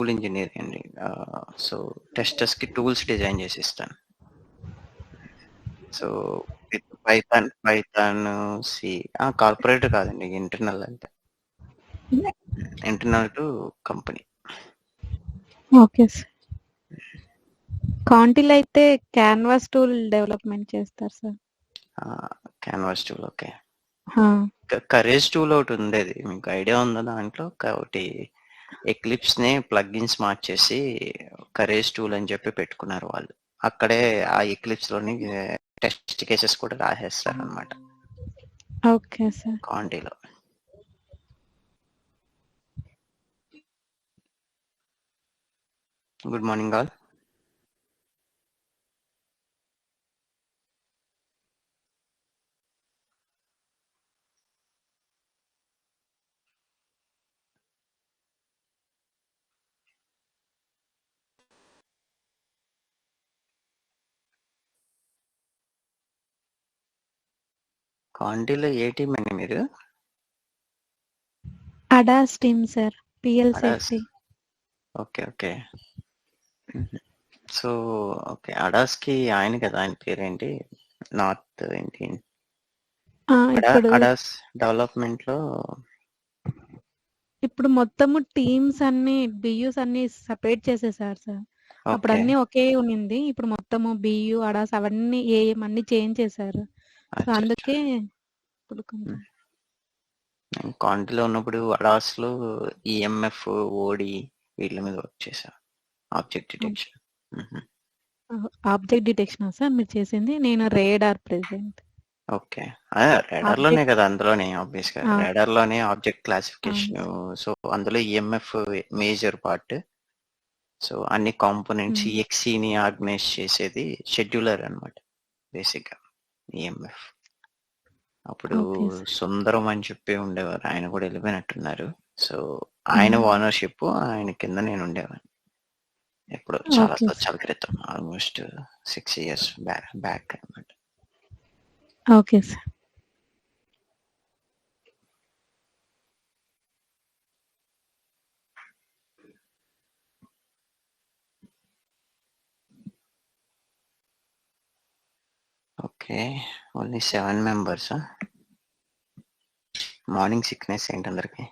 Tool engineer అండి. So టెస్టర్స్‌కి tools design చేసి ఇస్తాను. So with Python, C corporate కాదండి. ఇంటర్నల్ అంతే. Internal to company. Okay sir. కాంటిలో అయితే క్యాన్వాస్ టూల్ డెవలప్మెంట్ చేస్తారు సార్. Canvas tool okay. ఆ, కరేజ్ టూల్ ఒకటి ఉండేది, మీకు ఐడియా ఉందా? దాంట్లో ఒకటి ఎక్లిప్స్ ని ప్లగ్ఇన్స్ మార్చేసి కరేజ్ టూల్ అని చెప్పి పెట్టుకున్నారు వాళ్ళు. అక్కడే ఆ ఎక్లిప్స్ లోని టెస్ట్ కేసెస్ కూడా రాసేస్తారు అనమాట ఓకే సార్. కాంటీలో. Good morning all. కాంటీలో ఏ టీం అండి మీరు? ADAS team sir, PL safety. Okay okay. So okay, ADAS కి ఆయన కదా, ఆయన పేరేంటి? నార్త్ ఏంటి? ఇప్పుడు అడాస్ డెవలప్మెంట్ లో ఇప్పుడు మొత్తము టీమ్స్ అన్ని బియూస్ అన్ని సెపరేట్ చేసేసారు సార్. అప్పుడు ఓకే అన్ని ఒకే ఉన్నింది. ఇప్పుడు మొత్తము బియు అడాస్ అవన్నీ ఏఎం అన్ని చేంజ్ చేశారు. సో అందుకే ఇప్పుడు కొంచెం కాంటిలో ఉన్నప్పుడు అడాస్ లో ఈఎంఎఫ్, ఓడి వీళ్ళ మీద వర్క్ చేశా. Object detection. Object detection sir మీరు చేసింది? నేను రేడార్ ప్రెసెంట్. ఓకే, రేడార్ లోనే కదా, అందులోనే ఆబ్వియస్ గా రేడార్ లోనే ఆబ్జెక్ట్ క్లాసిఫికేషన్. సో అందులో ఈఎంఎఫ్ మేజర్ పార్ట్. సో అన్ని కాంపోనెంట్స్ ఈఎక్సీ ని ఆర్గనైజ్ చేసేది షెడ్యూలర్ అనమాట బేసిక్ గా ఈఎంఎఫ్. అప్పుడు సుందరం అని చెప్పి ఉండేవారు, ఆయన కూడా వెళ్ళిపోయినట్టున్నారు. సో ఆయన ఓనర్షిప్, ఆయన కింద నేను ఉండేవాడిని ఎప్పుడు చాలా సంవత్సరాల క్రితం, ఆల్మోస్ట్ 6 years బ్యాక్ అనమాట. Okay sir. Okay, only 7 members. Morning sickness ఏంటి అందరికి?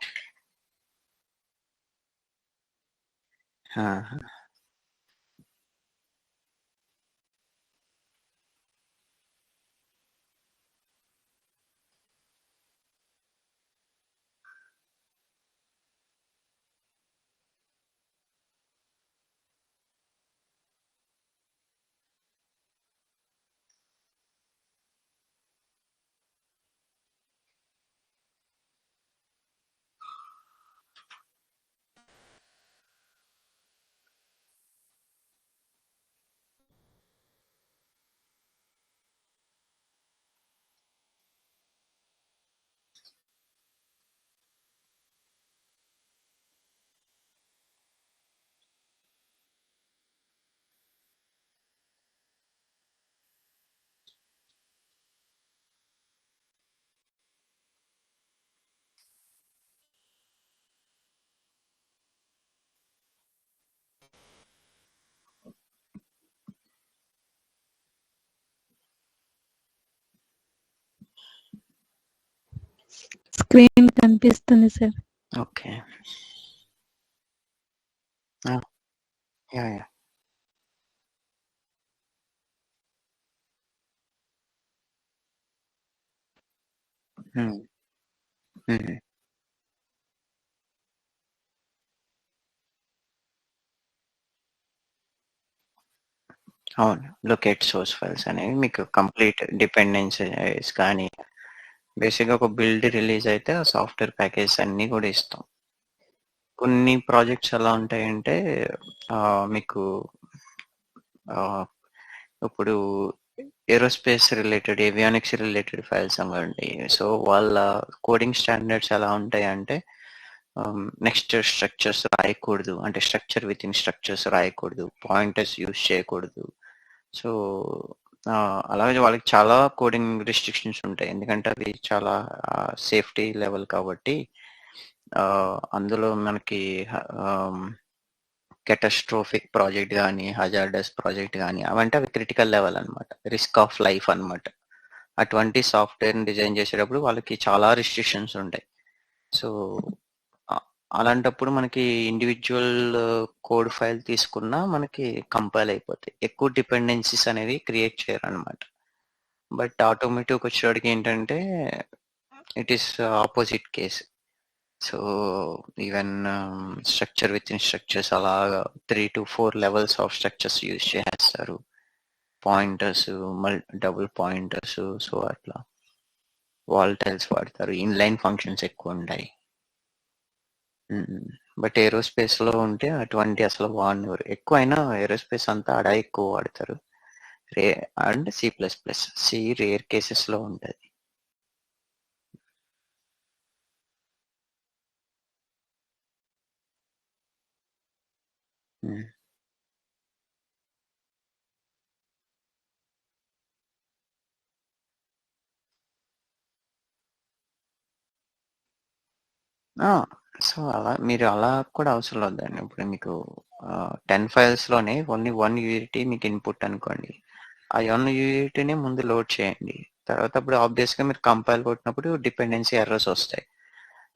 స్క్రీన్ కనిపిస్తుంది సార్. Okay, yeah yeah. అవును, లొకేట్ సోర్స్ ఫైల్స్ అనేవి మీకు కంప్లీట్ డిపెండెన్సీస్ కానీ, బేసిక్గా ఒక బిల్డ్ రిలీజ్ అయితే ఆ సాఫ్ట్వేర్ ప్యాకేజ్ అన్నీ కూడా ఇస్తాం. కొన్ని ప్రాజెక్ట్స్ ఎలా ఉంటాయంటే మీకు ఇప్పుడు aerospace related, avionics related files అవ్వండి. సో వాళ్ళ కోడింగ్ స్టాండర్డ్స్ ఎలా ఉంటాయంటే నెక్స్ట్ స్ట్రక్చర్స్ రాయకూడదు, అంటే స్ట్రక్చర్ విత్ ఇన్ స్ట్రక్చర్స్ రాయకూడదు, పాయింటర్స్ యూజ్ చేయకూడదు. సో అలాగే వాళ్ళకి చాలా కోడింగ్ రిస్ట్రిక్షన్స్ ఉంటాయి, ఎందుకంటే అది చాలా సేఫ్టీ లెవెల్ కాబట్టి. అందులో మనకి కెటాస్ట్రోఫిక్ ప్రాజెక్ట్ కానీ హజార్డస్ ప్రాజెక్ట్ కానీ అవంటే అవి క్రిటికల్ లెవెల్ అనమాట, రిస్క్ ఆఫ్ లైఫ్ అనమాట. అటువంటి సాఫ్ట్వేర్ని డిజైన్ చేసేటప్పుడు వాళ్ళకి చాలా రిస్ట్రిక్షన్స్ ఉంటాయి. సో అలాంటప్పుడు మనకి ఇండివిజువల్ కోడ్ ఫైల్ తీసుకున్నా మనకి కంపైల్ అయిపోతాయి, ఎక్కువ డిపెండెన్సీస్ అనేవి క్రియేట్ చేయరు అనమాట. బట్ ఆటోమేటివ్కి వచ్చేటికి ఏంటంటే it is opposite case. So even structure with in structures అలాగా 3 to 4 levels of structures use చేస్తారు, పాయింటర్స్, డబుల్ పాయింటర్స్, సో అట్లా వాల్టైల్స్ వాడతారు, ఇన్లైన్ ఫంక్షన్స్ ఎక్కువ ఉంటాయి. బట్ ఏరోస్పేస్ లో ఉంటే అటువంటి అసలు వాడినవారు, ఎక్కువ అయినా ఏరోస్పేస్ అంతా అడా ఎక్కువ వాడతారు. అండ్ C++, రేర్ కేసెస్ లో ఉంటుంది. సో అలా మీరు అలా కూడా అవసరం లేదండి. ఇప్పుడు మీకు 10 ఫైల్స్ లోనే ఓన్లీ 1 యూనిటీ మీకు ఇన్పుట్ అనుకోండి, ఆ 1 యూనిటీని ముందు లోడ్ చేయండి. తర్వాత అప్పుడు ఆబ్వియస్ గా మీరు కంపైల్ కొట్టినప్పుడు డిపెండెన్సీ ఎర్రర్స్ వస్తాయి.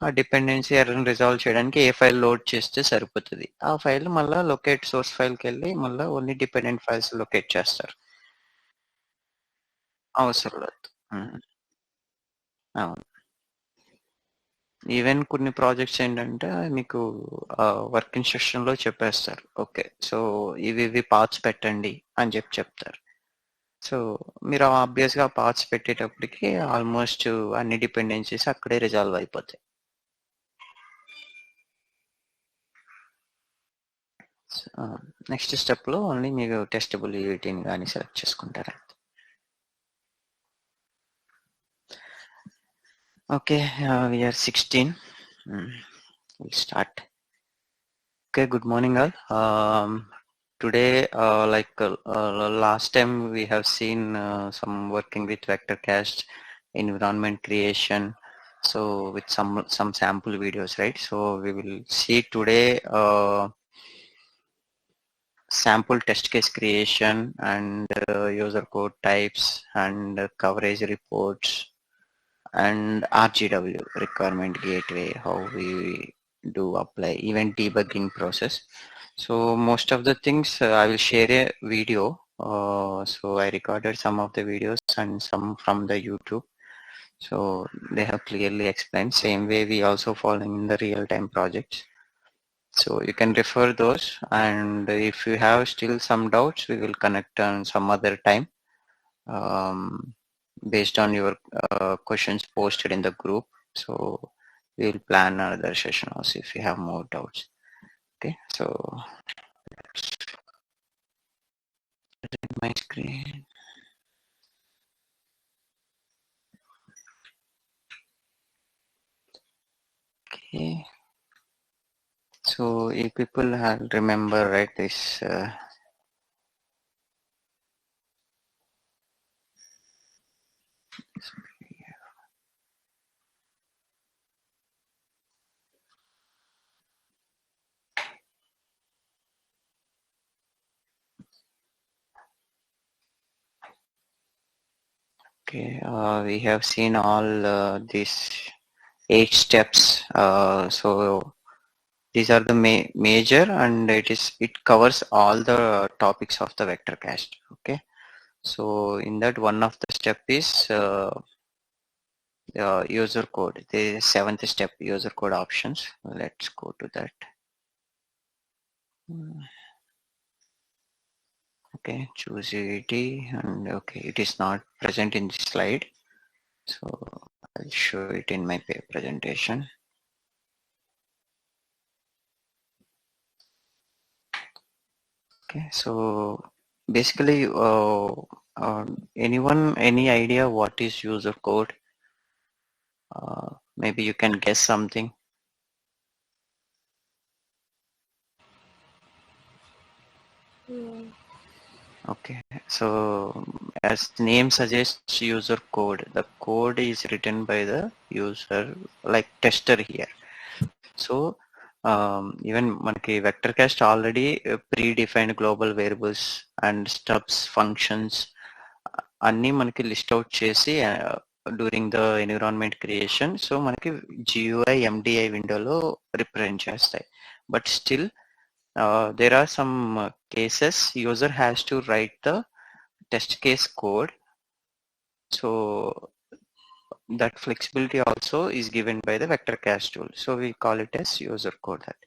ఆ డిపెండెన్సీ ఎర్రర్ని రిజాల్వ్ చేయడానికి ఏ ఫైల్ లోడ్ చేస్తే సరిపోతుంది. ఆ ఫైల్ మళ్ళీ లొకేట్ సోర్స్ ఫైల్కి వెళ్ళి మళ్ళీ ఓన్లీ డిపెండెంట్ ఫైల్స్ లొకేట్ చేస్తారు. అవసరం లేదు. అవును. ఈవెన్ కొన్ని ప్రాజెక్ట్స్ ఏంటంటే మీకు వర్క్ ఇన్స్ట్రక్షన్ లో చెప్పేస్తారు, ఓకే సో ఇవి పార్ట్స్ పెట్టండి అని చెప్తారు. సో మీరు ఆబ్వియస్ గా పార్ట్స్ పెట్టేటప్పటికి ఆల్మోస్ట్ అన్ని డిపెండెన్సీస్ అక్కడే రిజాల్వ్ అయిపోతాయి. నెక్స్ట్ స్టెప్ లో ఓన్లీ మీకు టెస్టబుల్ యూనిటీని కానీ సెలెక్ట్ చేసుకుంటారా. Okay, VR 16. We'll start. Okay, good morning all. Today, last time we have seen some working with vector cast, environment creation, so with some sample videos, right? So we will see today sample test case creation and user code types and coverage reports and RGW, requirement gateway, how we do apply, even debugging process. So most of the things I will share a video. So I recorded some of the videos and some from the YouTube. So they have clearly explained. Same way we also following in the real-time projects. So you can refer those, and if you have still some doubts, we will connect on some other time based on your questions posted in the group. So we will plan another session also if you have more doubts. Okay, so my screen. Okay, so if people have remember, right, this okay, we have seen all these 8 steps. So these are the major, and it covers all the topics of the vector cast. Okay, so in that one of the step is user code, the 7th step, user code options. Let's go to that. Okay, choose UID, and okay, it is not present in this slide, so I'll show it in my presentation. Okay, so basically anyone, any idea what is user code? Maybe you can guess something. Okay, so as name suggests, user code, the code is written by the user, like tester here. So even మనకి VectorCAST already predefined global variables and stubs functions అన్నీ మనకి list out చేసి during the environment creation so మనకి GUI MDI విండోలో represent చేస్తాయి. But still there are some cases user has to write the test case code, so that flexibility also is given by the vector cast tool, so we call it as user code. That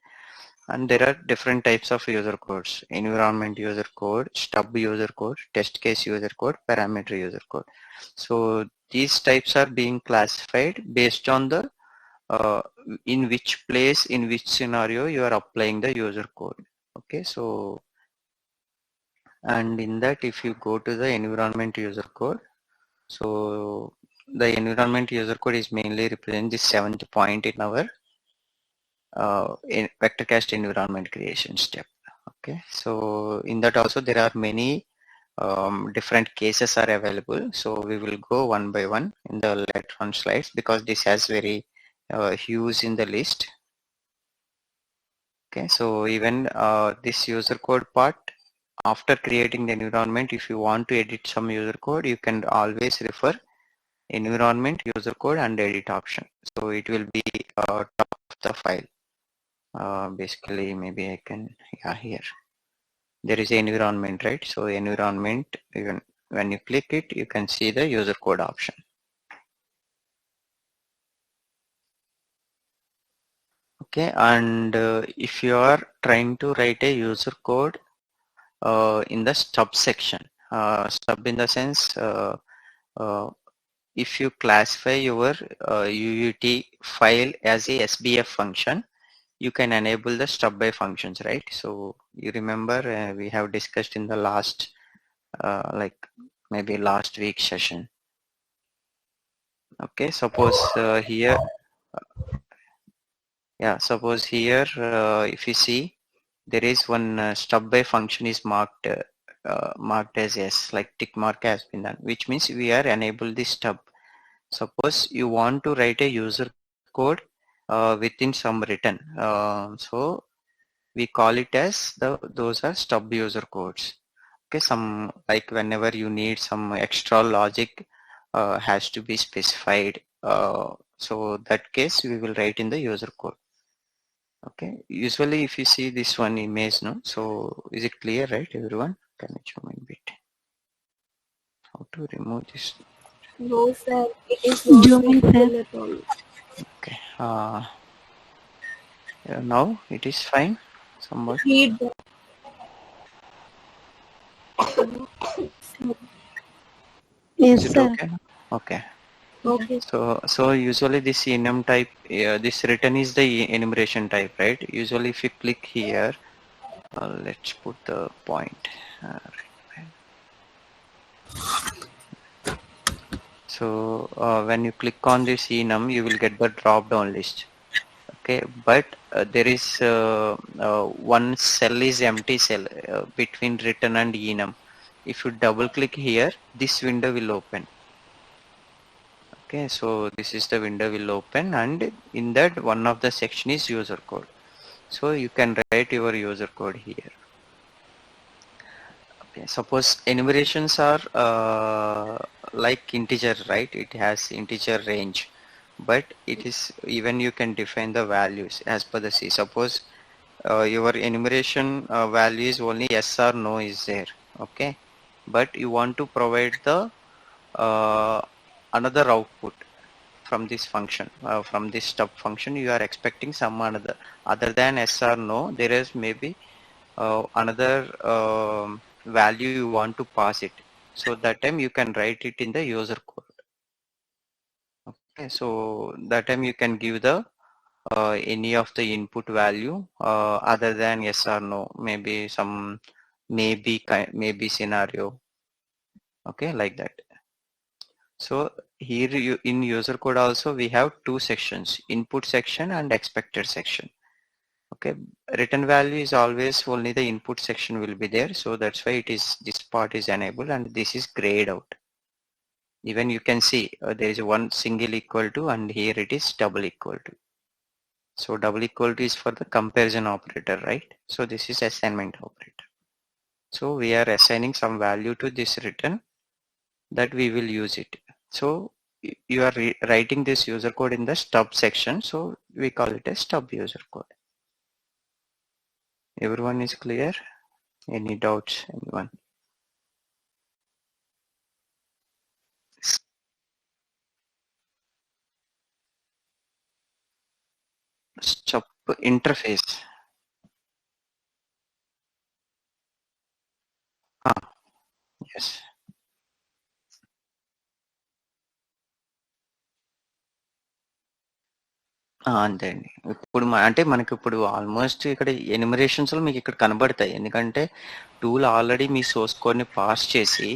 and there are different types of user codes: environment user code, stub user code, test case user code, parameter user code. So these types are being classified based on the in which place, in which scenario you are applying the user code. Okay, so and in that if you go to the environment user code, so the environment user code is mainly represent the 7th point in our in vector cast environment creation step. Okay, so in that also there are many different cases are available, so we will go one by one in the later on slides because this has very huge in the list. Okay, so even this user code part, after creating the environment, if you want to edit some user code, you can always refer environment user code and edit option, so it will be top of the file. Basically maybe I can, yeah, here there is environment, right? So environment, even when you click it, you can see the user code option. Okay, and if you are trying to write a user code in the stub section, stub in the sense if you classify your UUT file as a SBF function, you can enable the stub by functions, right? So you remember we have discussed in the last like maybe last week session. Okay, suppose here yeah, suppose here if you see there is one stub by function is marked marked as yes, like tick mark has been done, which means we are enable the stub. Suppose you want to write a user code within some written, so we call it as those are stub user codes. Okay, some like whenever you need some extra logic has to be specified, so that case we will write in the user code. Okay, usually if you see this one image, no, so is it clear, right, everyone? Can I zoom in bit? How to remove this? No sir, it is not Zoom in, sir. visible at all. Okay, yeah, now it is fine somewhat. Read the Yes, Is it sir. okay? Okay. okay. So usually this enum type, this written is the enumeration type, right? Usually if you click here, let's put the point. So when you click on this enum, you will get the drop down list. Okay, but there is one cell is empty cell between written and enum. If you double click here, this window will open. Okay, so this is the window will open, and in that one of the section is user code. So you can write your user code here. Okay, suppose enumerations are like integer, right? It has integer range, but it is even you can define the values as per the C. Suppose your enumeration value is only yes or no is there, okay, but you want to provide the another output from this function, from this stub function. You are expecting some another other than yes or no. There is maybe another value you want to pass it, so that time you can write it in the user code. Okay, so that time you can give the any of the input value other than yes or no, maybe some maybe scenario, okay, like that. So here you, in user code also we have two sections, input section and expected section. Okay, written value is always only the input section will be there, so that's why it is this part is enabled and this is grayed out. Even you can see there is one single equal to and here it is double equal to. So double equal to is for the comparison operator, right? So this is assignment operator. So we are assigning some value to this return that we will use it. So you are writing this user code in the stub section. So we call it as stub user code. Everyone is clear? Any doubts, anyone? Stub interface. Yes. అంతే అండి. ఇప్పుడు అంటే మనకి ఇప్పుడు almost ఇక్కడ ఎనిమరేషన్స్ లో మీకు ఇక్కడ కనబడతాయి. ఎందుకంటే టూల్ ఆల్రెడీ మీ సోర్స్ కోడ్ ని పాస్ చేసి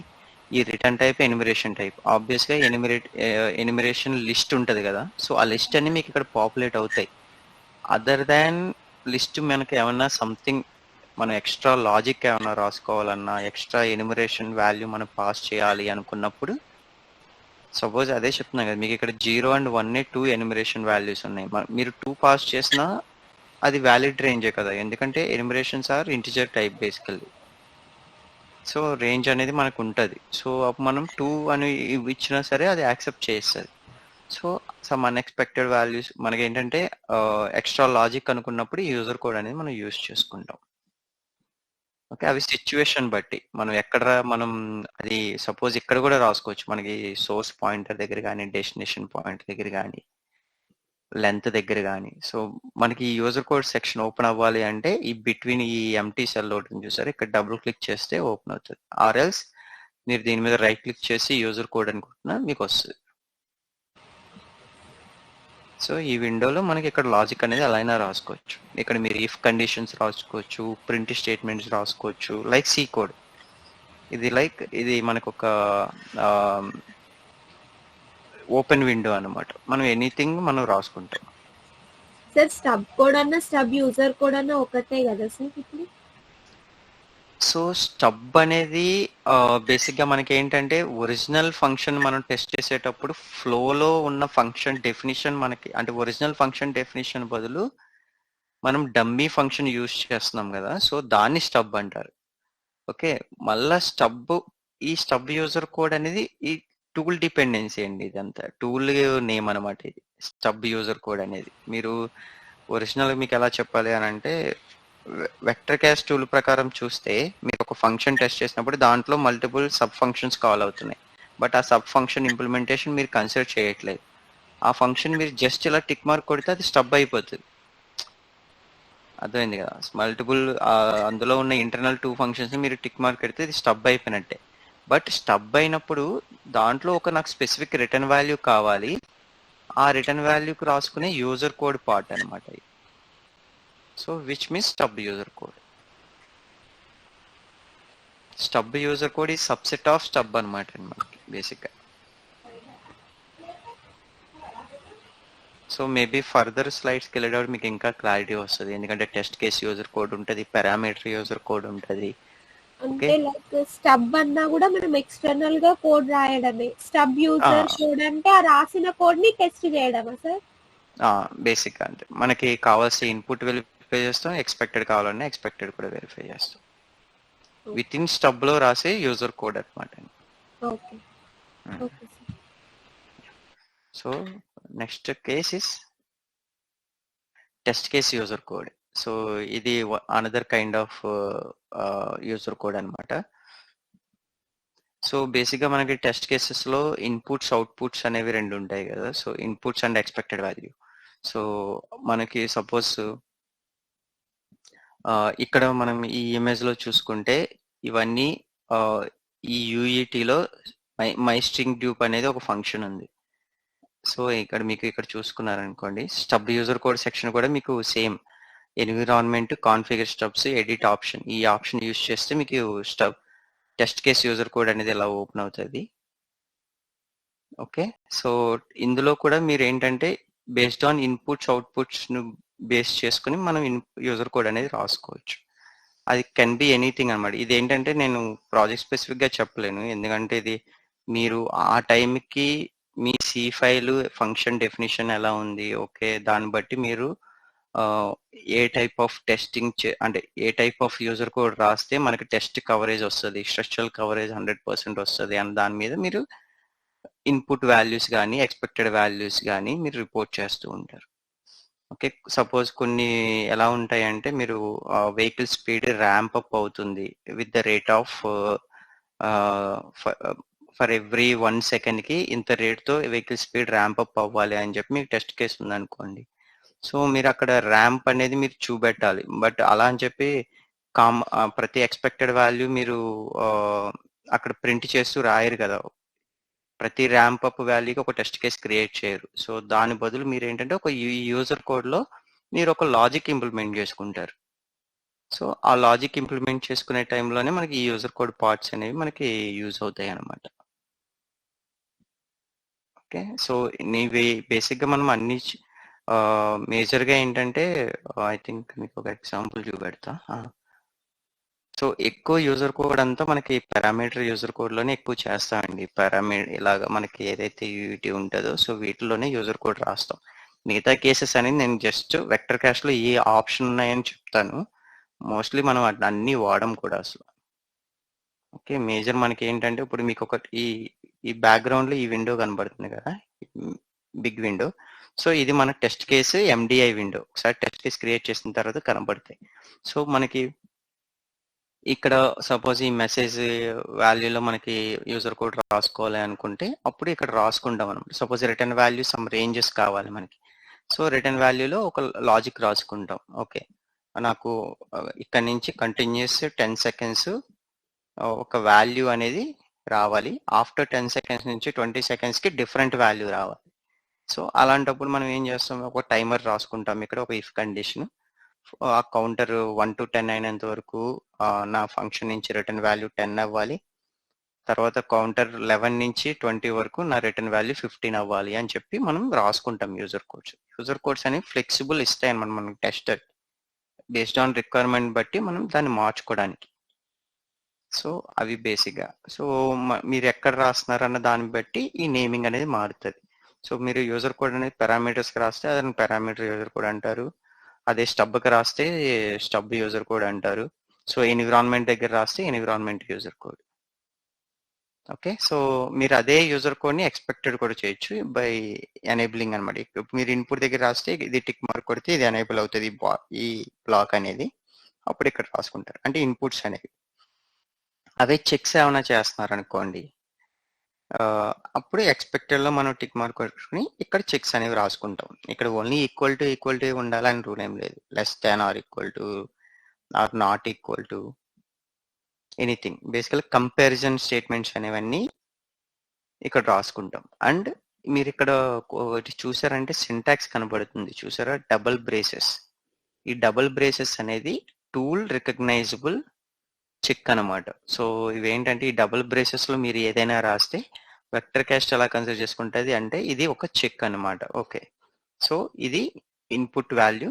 ఈ return type enumeration type obvious గా ఎనిమరేషన్ లిస్ట్ ఉంటది కదా. సో ఆ లిస్ట్ అన్ని మీకు ఇక్కడ పాపులేట్ అవుతాయి. అదర్ దాన్ లిస్ట్ మనకి ఏమన్నా సంథింగ్ మనం ఎక్స్ట్రా లాజిక్ ఏమన్నా రాసుకోవాలన్నా ఎక్స్ట్రా ఎనిమరేషన్ వాల్యూ మనం పాస్ చేయాలి అనుకున్నప్పుడు సపోజ్ అదే చెప్తున్నా కదా మీకు ఇక్కడ 0 and 1 2 ఎనిమరేషన్ వాల్యూస్ ఉన్నాయి. మీరు 2 పాస్ చేసినా అది వ్యాలిడ్ రేంజే కదా, ఎందుకంటే enumerations are integer type basically. So range అనేది మనకు ఉంటుంది. సో అప్పుడు మనం 2 అని ఇచ్చినా సరే అది యాక్సెప్ట్ చేస్తుంది. సో సమ్ అన్ఎక్స్పెక్టెడ్ వాల్యూస్ మనకి ఏంటంటే ఎక్స్ట్రా లాజిక్ అనుకున్నప్పుడు ఈ యూజర్ కోడ్ అనేది మనం యూజ్ చేసుకుంటాం. ఓకే, అవి సిచ్యువేషన్ బట్టి మనం ఎక్కడ మనం అది సపోజ్ ఇక్కడ కూడా రాసుకోవచ్చు. మనకి సోర్స్ పాయింటర్ దగ్గర కానీ డెస్టినేషన్ పాయింట్ దగ్గర కానీ లెంత్ దగ్గర కానీ. సో మనకి ఈ యూజర్ కోడ్ సెక్షన్ ఓపెన్ అవ్వాలి అంటే ఈ బిట్వీన్ ఈ ఎంటీ సెల్ ఉంటుంది చూసారు, ఇక్కడ డబుల్ క్లిక్ చేస్తే ఓపెన్ అవుతుంది. ఆర్ఎల్స్ మీరు దీని మీద రైట్ క్లిక్ చేసి యూజర్ కోడ్ అనుకుంటున్నా మీకు వస్తుంది. సో ఈ విండోలో మనకి ఇక్కడ లాజిక్ అనేది అలా అయినా రాసుకోవచ్చు. ఇక్కడ మీరు ఇఫ్ కండిషన్స్ రాసుకోవచ్చు, ప్రింట్ స్టేట్మెంట్స్ రాసుకోవచ్చు, లైక్ సి కోడ్. ఇది మనకు ఒక ఓపెన్ విండో అన్నమాట. మనం ఎనీథింగ్ మనం రాసుకుంటాం. సార్ స్టబ్ కోడ్ అన్న స్టబ్ యూజర్ కోడ్ అన్న ఒకటే కదా సార్ ఇప్పుడు? సో స్టబ్ అనేది బేసిక్గా మనకి ఏంటంటే ఒరిజినల్ ఫంక్షన్ మనం టెస్ట్ చేసేటప్పుడు ఫ్లోలో ఉన్న ఫంక్షన్ డెఫినిషన్ మనకి అంటే ఒరిజినల్ ఫంక్షన్ డెఫినిషన్ బదులు మనం డమ్మీ ఫంక్షన్ యూజ్ చేస్తున్నాం కదా, సో దాన్ని స్టబ్ అంటారు. ఓకే, మళ్ళా ఈ స్టబ్ యూజర్ కోడ్ అనేది ఈ టూల్ డిపెండెన్సీ అండి. ఇదంతా టూల్ నేమ్ అనమాట. ఇది స్టబ్ యూజర్ కోడ్ అనేది మీరు ఒరిజినల్ మీకు ఎలా చెప్పాలి అని అంటే వెక్టర్ క్యాస్ట్ టూల్ ప్రకారం చూస్తే మీరు ఒక ఫంక్షన్ టెస్ట్ చేసినప్పుడు దాంట్లో మల్టిపుల్ సబ్ ఫంక్షన్స్ కాల్ అవుతున్నాయి. బట్ ఆ సబ్ ఫంక్షన్ ఇంప్లిమెంటేషన్ మీరు కన్సిడర్ చేయట్లేదు. ఆ ఫంక్షన్ మీరు జస్ట్ ఇలా టిక్ మార్క్ కొడితే అది స్టబ్ అయిపోతుంది. అర్థమైంది కదా? మల్టిపుల్ అందులో ఉన్న ఇంటర్నల్ 2 ఫంక్షన్స్ మీరు టిక్ మార్క్ పెడితే ఇది స్టబ్ అయిపోయినట్టే. బట్ స్టబ్ అయినప్పుడు దాంట్లో ఒక నాకు స్పెసిఫిక్ రిటర్న్ వాల్యూ కావాలి. ఆ రిటర్న్ వాల్యూకి రాసుకునే యూజర్ కోడ్ పార్ట్ అనమాట. So which means stub user code. Stub user code ఈ సబ్సెట్ ఆఫ్ స్టబ్ అనమాట మనకి బేసిక్గా. సో మేబీ ఫర్దర్ స్లైడ్స్కి వెళ్ళేటప్పుడు మీకు ఇంకా క్లారిటీ వస్తుంది, ఎందుకంటే టెస్ట్ కేస్ యూజర్ కోడ్ ఉంటుంది, పారామీటర్ యూజర్ కోడ్ ఉంటుంది. అంటే లైక్ స్టబ్ అన్నా కూడా మనం ఎక్స్టర్నల్ గా కోడ్ రాయడమే. స్టబ్ యూజర్ కోడ్ అంటే ఆ రాసిన కోడ్ ని టెస్ట్ చేయడమా సార్? బేసిక్ అంటే మనకి కావాల్సిన ఇన్పుట్ వెరిఫై చేస్తాం, ఎక్స్పెక్టెడ్ కావాలన్నా ఎక్స్పెక్టెడ్ కూడా వెరిఫై చేస్తాం. విత్ ఇన్ స్టబ్ లో రాసే యూజర్ కోడ్ అనమాట. So next case is test case user code. So ఇది another kind of user code అనమాట. సో బేసిక్గా మనకి టెస్ట్ కేసెస్ లో ఇన్పుట్స్ అవుట్పుట్స్ అనేవి 2 ఉంటాయి కదా. So inputs and expected value. So మనకి సపోజ్ ఇక్కడ మనం ఈ ఇమేజ్ లో చూసుకుంటే ఇవన్నీ ఈ యూఈటీలో మై స్ట్రింగ్ డ్యూప్ అనేది ఒక ఫంక్షన్ ఉంది. సో ఇక్కడ మీకు ఇక్కడ చూసుకున్నారనుకోండి, స్టబ్ యూజర్ కోడ్ సెక్షన్ కూడా మీకు same environment, configure stubs, edit option, ఈ ఆప్షన్ యూజ్ చేస్తే మీకు stub test case user code అనేది ఎలా ఓపెన్ అవుతుంది. ఓకే, సో ఇందులో కూడా మీరు ఏంటంటే బేస్డ్ ఆన్ ఇన్పుట్స్ అవుట్పుట్స్ ను బేస్ చేసుకుని మనం యూజర్ కోడ్ అనేది రాసుకోవచ్చు. అది కెన్ బి ఎనీథింగ్ అనమాట. ఇది ఏంటంటే నేను ప్రాజెక్ట్ స్పెసిఫిక్ గా చెప్పలేను, ఎందుకంటే ఇది మీరు ఆ టైంకి మీ సి ఫైల్ ఫంక్షన్ డెఫినిషన్ ఎలా ఉంది, ఓకే, దాన్ని బట్టి మీరు ఏ టైప్ ఆఫ్ టెస్టింగ్ అంటే ఏ టైప్ ఆఫ్ యూజర్ కోడ్ రాస్తే మనకి టెస్ట్ కవరేజ్ వస్తుంది, స్ట్రక్చరల్ కవరేజ్ 100% వస్తుంది అని దాని మీద మీరు ఇన్పుట్ వాల్యూస్ కానీ ఎక్స్పెక్టెడ్ వాల్యూస్ కానీ మీరు రిపోర్ట్ చేస్తూ ఉంటారు. ఓకే, సపోజ్ కొన్ని ఎలా ఉంటాయంటే మీరు వెహికల్ స్పీడ్ ర్యాంప్ అప్ అవుతుంది with the rate of for every 1 సెకండ్కి ఇంత రేట్తో వెహికల్ స్పీడ్ ర్యాంప్ అప్ అవ్వాలి అని చెప్పి మీకు టెస్ట్ కేసు ఉందనుకోండి. సో మీరు అక్కడ ర్యాంప్ అనేది మీరు చూపెట్టాలి. బట్ అలా అని చెప్పి ప్రతి ఎక్స్పెక్టెడ్ వాల్యూ మీరు అక్కడ ప్రింట్ చేస్తూ రాయరు కదా. ప్రతి ర్యాంప్ అప్ వాల్యూకి ఒక టెస్ట్ కేస్ క్రియేట్ చేయరు. సో దాని బదులు మీరు ఏంటంటే ఒక యూజర్ కోడ్లో మీరు ఒక లాజిక్ ఇంప్లిమెంట్ చేసుకుంటారు. సో ఆ లాజిక్ ఇంప్లిమెంట్ చేసుకునే టైంలోనే మనకి ఈ యూజర్ కోడ్ పార్ట్స్ అనేవి మనకి యూజ్ అవుతాయి అన్నమాట. ఓకే, సో ఇవి బేసిక్గా మనం అన్ని మేజర్గా ఏంటంటే ఐ థింక్ మీకు ఒక ఎగ్జాంపుల్ చూపెడతా. సో ఎక్కువ యూజర్ కోడ్ అంతా మనకి పారామీటర్ యూజర్ కోడ్లోనే ఎక్కువ చేస్తామండి. ఇలాగా మనకి ఏదైతే యూటీ ఉంటుందో సో వీటిలోనే యూజర్ కోడ్ రాస్తాం. మిగతా కేసెస్ అనేది నేను జస్ట్ వెక్టర్ క్యాష్లో ఏ ఆప్షన్ ఉన్నాయని చెప్తాను. మోస్ట్లీ మనం అన్ని వాడడం కూడా అసలు. ఓకే, మేజర్ మనకి ఏంటంటే ఇప్పుడు మీకు ఒకటి ఈ బ్యాక్గ్రౌండ్లో ఈ విండో కనబడుతుంది కదా, బిగ్ విండో. సో ఇది మన టెస్ట్ కేసు ఎండిఐ విండో. ఒకసారి టెస్ట్ కేసు క్రియేట్ చేసిన తర్వాత కనబడతాయి. సో మనకి ఇక్కడ సపోజ్ ఈ మెసేజ్ వాల్యూలో మనకి యూజర్ కోడ్ రాసుకోవాలి అనుకుంటే అప్పుడు ఇక్కడ రాసుకుంటాం అనమాట. Suppose return value some ranges కావాలి మనకి. సో రిటర్న్ వాల్యూలో ఒక లాజిక్ రాసుకుంటాం. ఓకే, నాకు ఇక్కడ నుంచి కంటిన్యూస్ 10 సెకండ్స్ ఒక వాల్యూ అనేది రావాలి. ఆఫ్టర్ 10 సెకండ్స్ నుంచి 20 సెకండ్స్కి డిఫరెంట్ వాల్యూ రావాలి. సో అలాంటప్పుడు మనం ఏం చేస్తాం, ఒక టైమర్ రాసుకుంటాం. ఇక్కడ ఒక ఇఫ్ కండిషన్, ఆ కౌంటర్ 1 to 10 అయినంత వరకు నా ఫంక్షన్ నుంచి రిటర్న్ వాల్యూ 10 అవ్వాలి. తర్వాత కౌంటర్ 11 నుంచి 20 వరకు నా రిటర్న్ వాల్యూ 15 అవ్వాలి అని చెప్పి మనం రాసుకుంటాం యూజర్ కోడ్స్. యూజర్ కోడ్స్ అనేవి ఫ్లెక్సిబుల్ ఇస్తాయి అన్నమాట మనకి టెస్టర్, బేస్డ్ ఆన్ రిక్వైర్మెంట్ బట్టి మనం దాన్ని మార్చుకోవడానికి. సో అవి బేసిక్గా. సో మీరు ఎక్కడ రాస్తున్నారు అన్న దాన్ని బట్టి ఈ నేమింగ్ అనేది మారుతుంది. సో మీరు యూజర్ కోడ్ అనేది పారామీటర్స్కి రాస్తే అదని పారామీటర్ యూజర్ కోడ్ అంటారు. అదే స్టబ్కి రాస్తే స్టబ్ యూజర్ కోడ్ అంటారు. సో ఎన్విరాన్మెంట్ దగ్గర రాస్తే environment user code. Okay, so మీరు అదే యూజర్ కోడ్ని ఎక్స్పెక్టెడ్ కూడా చేయొచ్చు బై ఎనేబులింగ్ అనమాట. మీరు ఇన్పుట్ దగ్గర రాస్తే ఇది టిక్ మార్క్ కొడితే ఇది ఎనేబుల్ అవుతుంది ఈ బ్లాక్ అనేది. అప్పుడు ఇక్కడ రాసుకుంటారు అంటే ఇన్పుట్స్ అనేవి. అవే చెక్స్ ఏమైనా చేస్తున్నారు అనుకోండి, అప్పుడు ఎక్స్పెక్టెడ్లో మనం టిక్ మార్క్ కొట్టుకుని ఇక్కడ చెక్స్ అనేవి రాసుకుంటాం. ఇక్కడ ఓన్లీ ఈక్వల్ టు ఉండాలని రూల్ ఏం లేదు. Less than or equal to or not equal to anything. Basically comparison statements అనేవన్నీ ఇక్కడ రాసుకుంటాం. అండ్ మీరు ఇక్కడ ఒకటి చూసారంటే సింటాక్స్ కనబడుతుంది చూసారా, డబుల్ బ్రేసెస్. ఈ డబుల్ బ్రేసెస్ అనేది టూల్ రికగ్నైజబుల్ చెక్ అనమాట. సో ఇవేంటంటే ఈ డబుల్ బ్రేసెస్లో మీరు ఏదైనా రాస్తే వెక్టర్ క్యాస్ట్ ఎలా కన్సిడర్ చేసుకుంటుంది అంటే ఇది ఒక చెక్ అనమాట. ఓకే, సో ఇది ఇన్పుట్ వాల్యూ,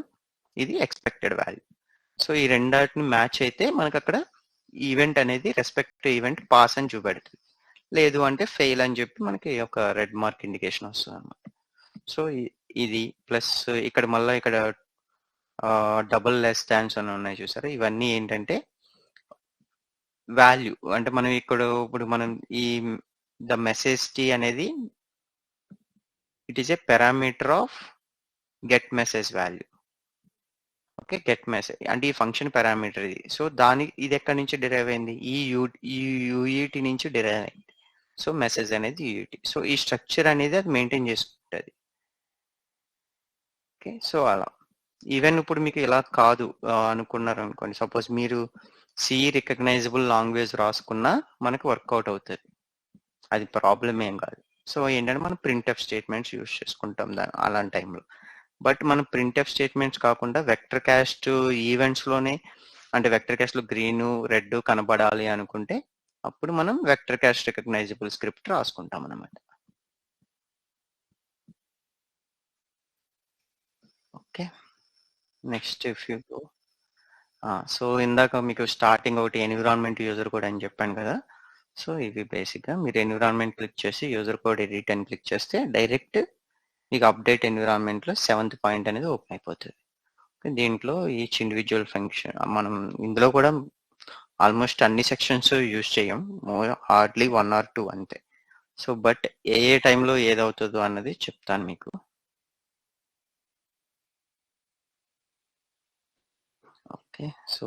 ఇది ఎక్స్పెక్టెడ్ వాల్యూ. సో ఈ రెండాటిని మ్యాచ్ అయితే మనకు అక్కడ ఈవెంట్ అనేది రెస్పెక్ట్ ఈవెంట్ పాస్ అని చూపెడుతుంది. లేదు అంటే ఫెయిల్ అని చెప్పి మనకి ఒక రెడ్ మార్క్ ఇండికేషన్ వస్తుంది అనమాట. సో ఇది ప్లస్ ఇక్కడ మళ్ళీ ఇక్కడ డబుల్ లెస్ దాన్స్ అని ఉన్నాయి చూసారా. ఇవన్నీ ఏంటంటే వాల్యూ అంటే మనం ఇప్పుడు మనం ఈ ద మెసేజ్ టీ అనేది it is A parameter of get message value. Okay, get message అంటే ఈ ఫంక్షన్ పారామీటర్ ఇది. సో ఇది ఎక్కడి నుంచి డిరైవ్ అయింది, ఈ యూఈటీ నుంచి డిరైవ్ అయింది. సో మెసేజ్ అనేది యూఈటీ. సో ఈ స్ట్రక్చర్ అనేది అది మెయింటైన్ చేసుకుంటుంది. ఓకే, సో అలా ఈవెన్ ఇప్పుడు మీకు ఇలా కాదు అనుకున్నారు అనుకోండి, సపోజ్ మీరు సి రికగ్నైజబుల్ లాంగ్వేజ్ రాసుకున్నా మనకి వర్కౌట్ అవుతుంది, అది ప్రాబ్లం ఏం కాదు. సో ఏంటంటే మనం ప్రింట్ఎఫ్ స్టేట్మెంట్స్ యూజ్ చేసుకుంటాం అలాంటి టైంలో. బట్ మనం ప్రింట్ఎఫ్ స్టేట్మెంట్స్ కాకుండా వెక్టర్ క్యాస్ట్ ఈవెంట్స్లోనే అంటే వెక్టర్ క్యాస్ట్లో గ్రీన్ రెడ్ కనబడాలి అనుకుంటే అప్పుడు మనం వెక్టర్ క్యాస్ట్ రికగ్నైజబుల్ స్క్రిప్ట్ రాసుకుంటాం అన్నమాట. Okay, next if you go. So ఇందాక మీకు స్టార్టింగ్ ఒకటి ఎన్విరాన్మెంట్ యూజర్ కోడ్ అని చెప్పాను కదా. సో ఇవి బేసిక్గా మీరు ఎన్విరాన్మెంట్ క్లిక్ చేసి యూజర్ కోడ్ ఎడిట్ అని క్లిక్ చేస్తే డైరెక్ట్ మీకు అప్డేట్ ఎన్విరాన్మెంట్లో 7th పాయింట్ అనేది ఓపెన్ అయిపోతుంది. దీంట్లో ఈచ్ ఇండివిజువల్ ఫంక్షన్ మనం ఇందులో కూడా ఆల్మోస్ట్ అన్ని సెక్షన్స్ యూజ్ చేయం, హార్డ్లీ 1 or 2 అంతే. సో బట్ ఏ టైంలో ఏదవుతుందో అన్నది చెప్తాను మీకు. ఓకే, సో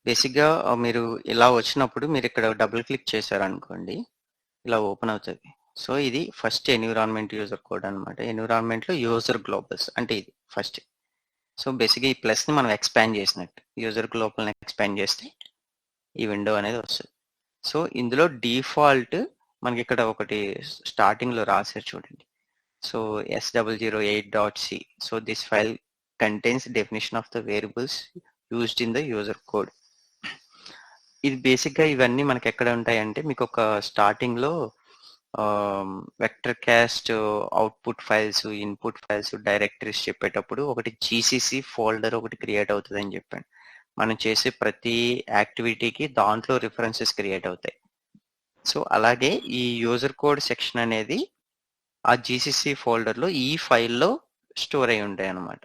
బేసిక్గా మీరు ఇలా వచ్చినప్పుడు మీరు ఇక్కడ డబుల్ క్లిక్ చేశారనుకోండి, ఇలా ఓపెన్ అవుతుంది. సో ఇది ఫస్ట్ ఎన్విరాన్మెంట్ యూజర్ కోడ్ అనమాట. ఎన్విరాన్మెంట్లో యూజర్ గ్లోబల్స్ అంటే ఇది ఫస్ట్. సో బేసిక్గా ఈ ప్లస్ని మనం ఎక్స్పాండ్ చేసినట్టు, యూజర్ గ్లోబల్ని ఎక్స్పాండ్ చేస్తే ఈ విండో అనేది వస్తుంది. సో ఇందులో డిఫాల్ట్ మనకి ఇక్కడ ఒకటి స్టార్టింగ్లో రాశారు చూడండి. So S008.c. So this file contains definition of the variables used in the user code. ఇది బేసిక్గా ఇవన్నీ మనకి ఎక్కడ ఉంటాయంటే మీకు ఒక స్టార్టింగ్లో vector caste output files, input files, directories చెప్పేటప్పుడు ఒకటి జీసీసీ ఫోల్డర్ ఒకటి క్రియేట్ అవుతుంది అని చెప్పాను. మనం చేసే ప్రతి యాక్టివిటీకి దాంట్లో రిఫరెన్సెస్ క్రియేట్ అవుతాయి. సో అలాగే ఈ యూజర్ కోడ్ సెక్షన్ అనేది ఆ జీసీసీ ఫోల్డర్లో ఈ ఫైల్లో స్టోర్ అయి ఉంటాయి అన్నమాట.